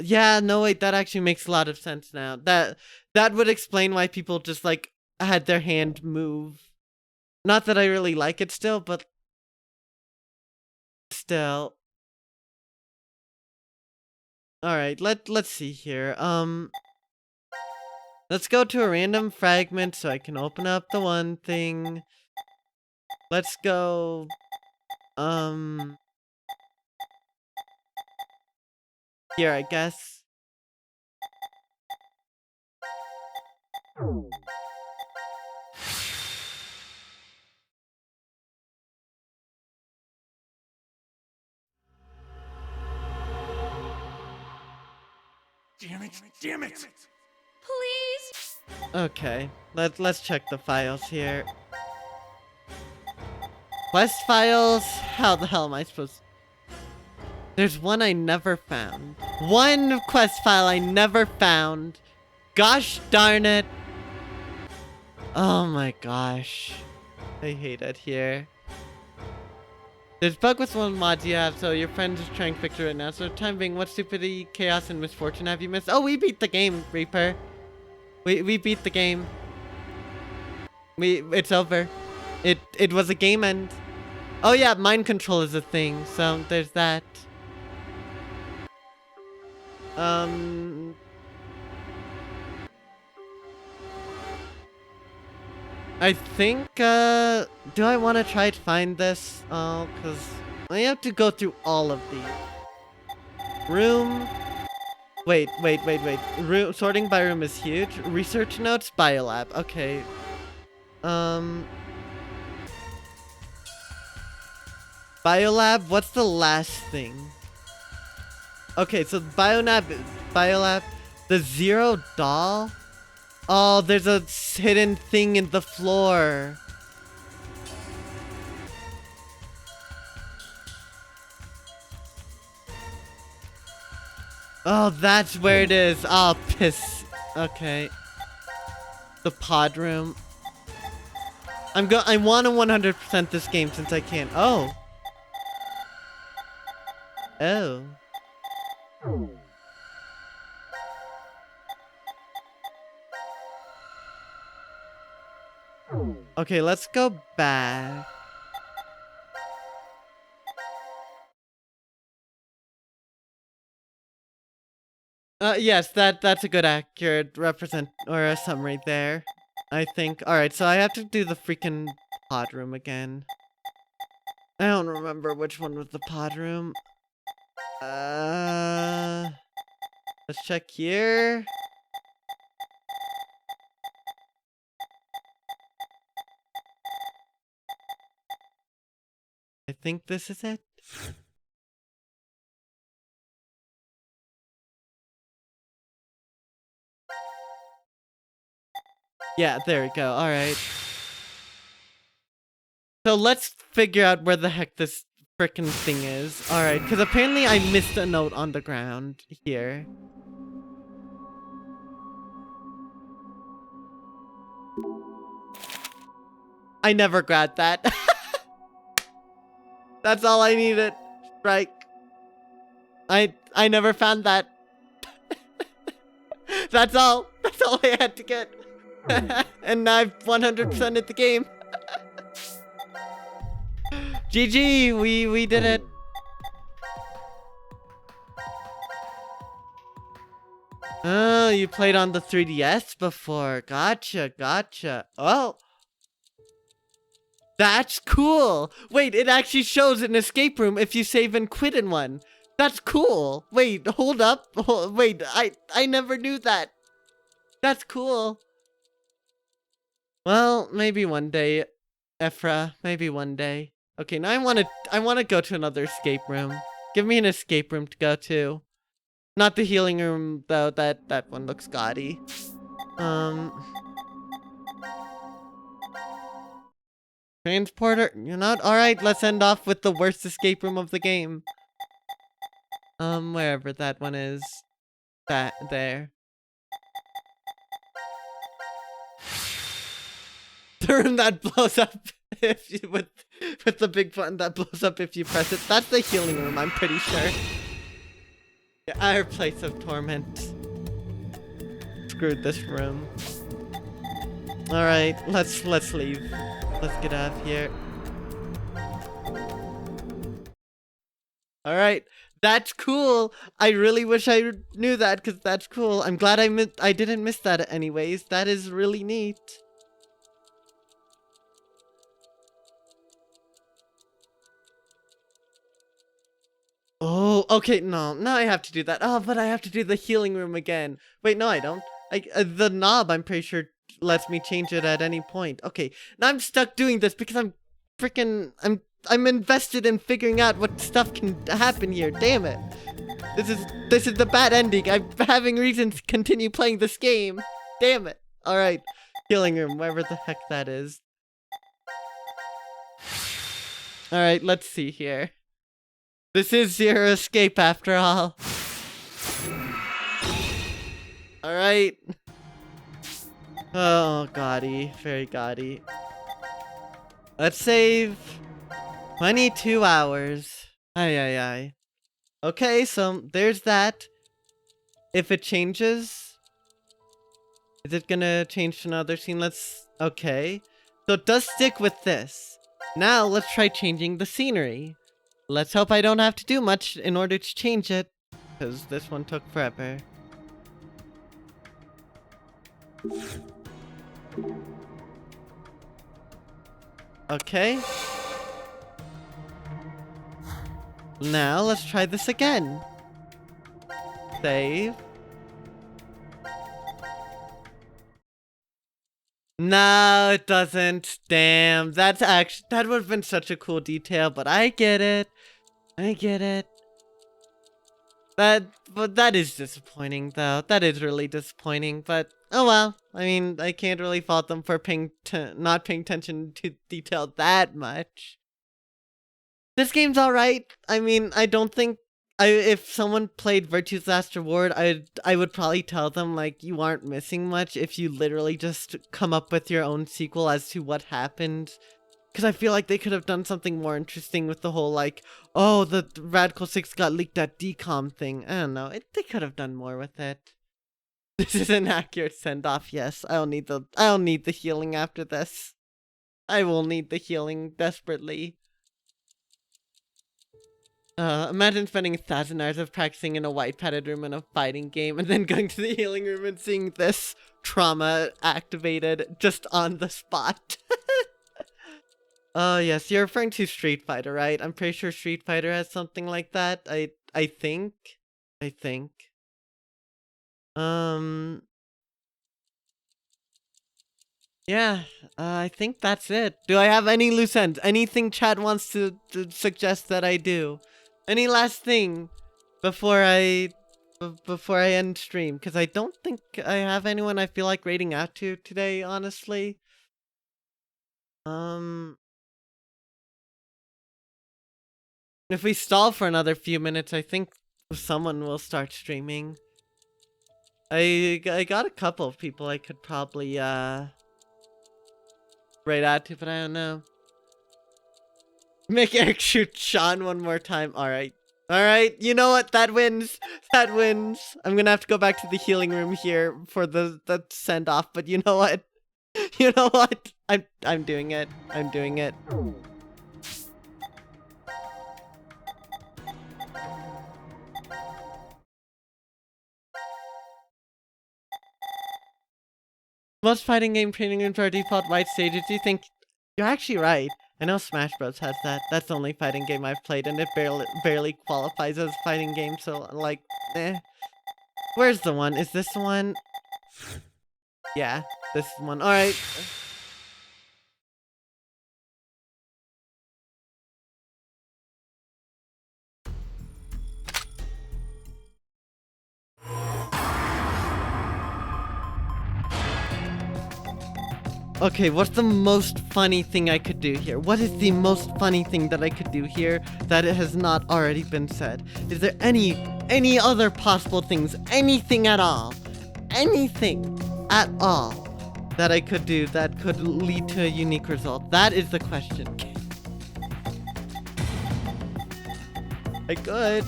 Yeah, no wait, that actually makes a lot of sense now. That would explain why people just like had their hand move. Not that I really like it still, but still. Alright, let's see here. Let's go to a random fragment so I can open up the one thing. Let's go... here, I guess. Damn it! Please! Okay, let's check the files here. Quest files? How the hell am I supposed... There's one I never found. One quest file I never found. Gosh darn it. Oh my gosh. I hate it here. There's bug with one mod you have, so your friend is trying to fix it right now. So time being, what stupidity, chaos, and misfortune have you missed? Oh, we beat the game, Reaper. We beat the game. It's over. It was a game end. Oh yeah, mind control is a thing, so there's that. I think, do I want to try to find this? Oh, because I have to go through all of these. Room. Wait. Sorting by room is huge. Research notes, biolab. Okay. Biolab, what's the last thing? Okay, so biolab, the zero doll? Oh, there's a hidden thing in the floor. Oh, that's where it is. Oh, piss. Okay. The pod room. I want to 100% this game since I can. Oh. Oh. Okay, let's go back. Yes, that's a good accurate represent or a summary there. I think. Alright, so I have to do the freaking pod room again. I don't remember which one was the pod room. Let's check here. I think this is it. Yeah, there we go. Alright. So let's figure out where the heck this frickin' thing is. Alright, because apparently I missed a note on the ground here. I never grabbed that. That's all I needed. Right. I never found that. That's all. That's all I had to get. And now I've 100%ed the game. GG, we did it. Oh, you played on the 3DS before. Gotcha. Oh. That's cool. Wait, it actually shows an escape room if you save and quit in one. That's cool. Wait, hold up. Wait, I never knew that. That's cool. Well, maybe one day, Ephra. Maybe one day. Okay, now I wanna go to another escape room. Give me an escape room to go to. Not the healing room though. That one looks gaudy. Transporter. You're not alright. Let's end off with the worst escape room of the game. Wherever that one is. That there. The room that blows up if you with the big button that blows up if you press it. That's the healing room, I'm pretty sure. Yeah, our place of torment. Screwed this room. Alright, let's leave. Let's get out of here. Alright, that's cool. I really wish I knew that because that's cool. I'm glad I didn't miss that anyways. That is really neat. Oh, okay, no, now I have to do that. Oh, but I have to do the healing room again. Wait, no, I don't. The knob, I'm pretty sure, lets me change it at any point. Okay, now I'm stuck doing this because I'm freaking, I'm invested in figuring out what stuff can happen here. Damn it. This is the bad ending. I'm having reasons to continue playing this game. Damn it. Alright, healing room, wherever the heck that is. Alright, let's see here. This is Zero Escape after all. Alright. Oh, gaudy. Very gaudy. Let's save 22 hours. Ay. Okay, so there's that. If it changes, is it gonna change to another scene? Okay. So it does stick with this. Now let's try changing the scenery. Let's hope I don't have to do much in order to change it, because this one took forever. Okay. Now let's try this again. Save. No, it doesn't. Damn, that would have been such a cool detail, but I get it. I get it. But that is disappointing, though. That is really disappointing, but oh well. I mean, I can't really fault them for not paying attention to detail that much. This game's alright. I mean, I don't think if someone played Virtue's Last Reward, I would probably tell them, like, you aren't missing much if you literally just come up with your own sequel as to what happened. Because I feel like they could have done something more interesting with the whole, like, oh, the Radical 6 got leaked at DCOM thing. I don't know. They could have done more with it. This is an accurate send-off, yes. I'll need the healing after this. I will need the healing desperately. Imagine spending 1,000 hours of practicing in a white padded room in a fighting game and then going to the healing room and seeing this trauma activated just on the spot. Oh yes, you're referring to Street Fighter, right? I'm pretty sure Street Fighter has something like that. I think. Yeah, I think that's it. Do I have any loose ends? Anything Chad wants to suggest that I do? Any last thing before I end stream? Because I don't think I have anyone I feel like rating out to today, honestly. If we stall for another few minutes, I think someone will start streaming. I got a couple of people I could probably rate out to, but I don't know. Make Eric shoot Sean one more time. Alright. Alright, you know what? That wins. That wins. I'm gonna have to go back to the healing room here for the send off, but you know what? You know what? I'm doing it. I'm doing it. Most fighting game training rooms are default white stages. Do you think you're actually right? I know Smash Bros has that. That's the only fighting game I've played, and it barely qualifies as a fighting game. So like, eh. Where's the one? Is this the one? Yeah, this is one. All right. Okay, what's the most funny thing I could do here? What is the most funny thing that I could do here that it has not already been said? Is there any other possible things? Anything at all? Anything at all that I could do that could lead to a unique result? That is the question. I could.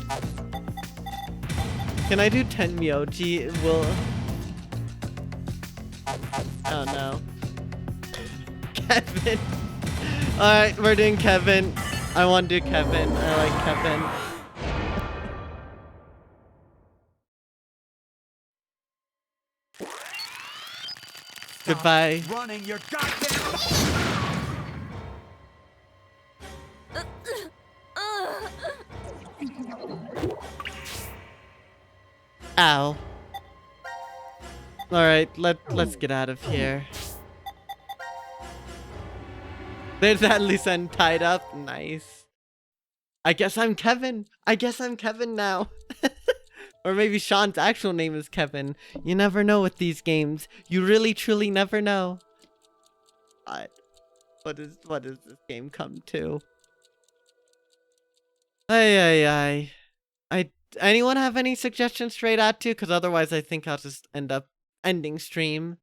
Can I do 10 Myoji? Oh no. Kevin. Alright, we're doing Kevin. I want to do Kevin. I like Kevin. Goodbye. Running your goddamn. Ow. Alright, let's get out of here. There's that loose end tied up. Nice. I guess I'm Kevin. I guess I'm Kevin now. Or maybe Sean's actual name is Kevin. You never know with these games. You really truly never know. What does this game come to? Ay. Anyone have any suggestions straight out to? Because otherwise I think I'll just end up ending stream.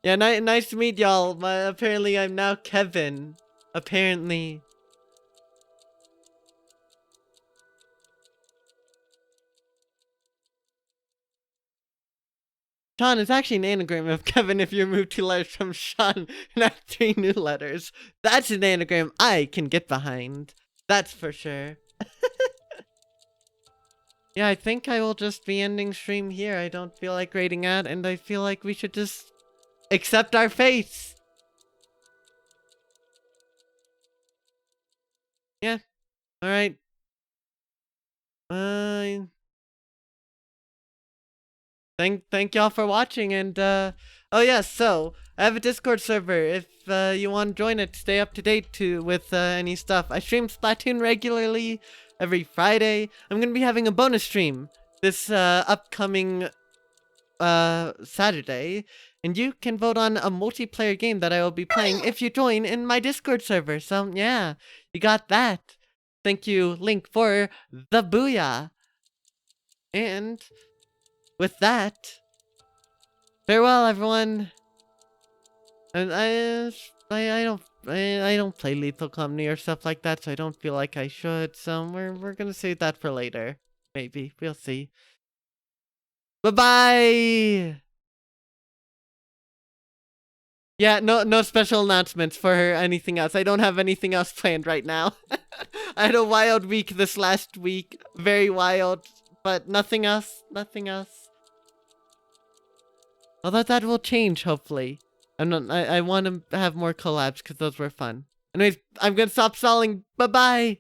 Yeah, nice to meet y'all. Apparently I'm now Kevin. Apparently. Sean is actually an anagram of Kevin if you remove 2 letters from Sean and add 3 new letters. That's an anagram I can get behind. That's for sure. Yeah, I think I will just be ending stream here. I don't feel like rating out, and I feel like we should just accept our fates. Yeah. Alright. thank y'all for watching, and oh yeah, so I have a Discord server. If you want to join it, stay up to date with any stuff. I stream Splatoon regularly every Friday. I'm gonna be having a bonus stream this upcoming Saturday, and you can vote on a multiplayer game that I will be playing if you join in my Discord server. So yeah, you got that. Thank you, Link, for the booyah. And with that, farewell, everyone. And I don't play Lethal Company or stuff like that, so I don't feel like I should. So we're gonna save that for later. Maybe we'll see. Bye bye. Yeah, no special announcements for anything else. I don't have anything else planned right now. I had a wild week this last week, very wild, but nothing else. Nothing else. Although that will change, hopefully. I want to have more collabs because those were fun. Anyways, I'm gonna stop stalling. Bye-bye!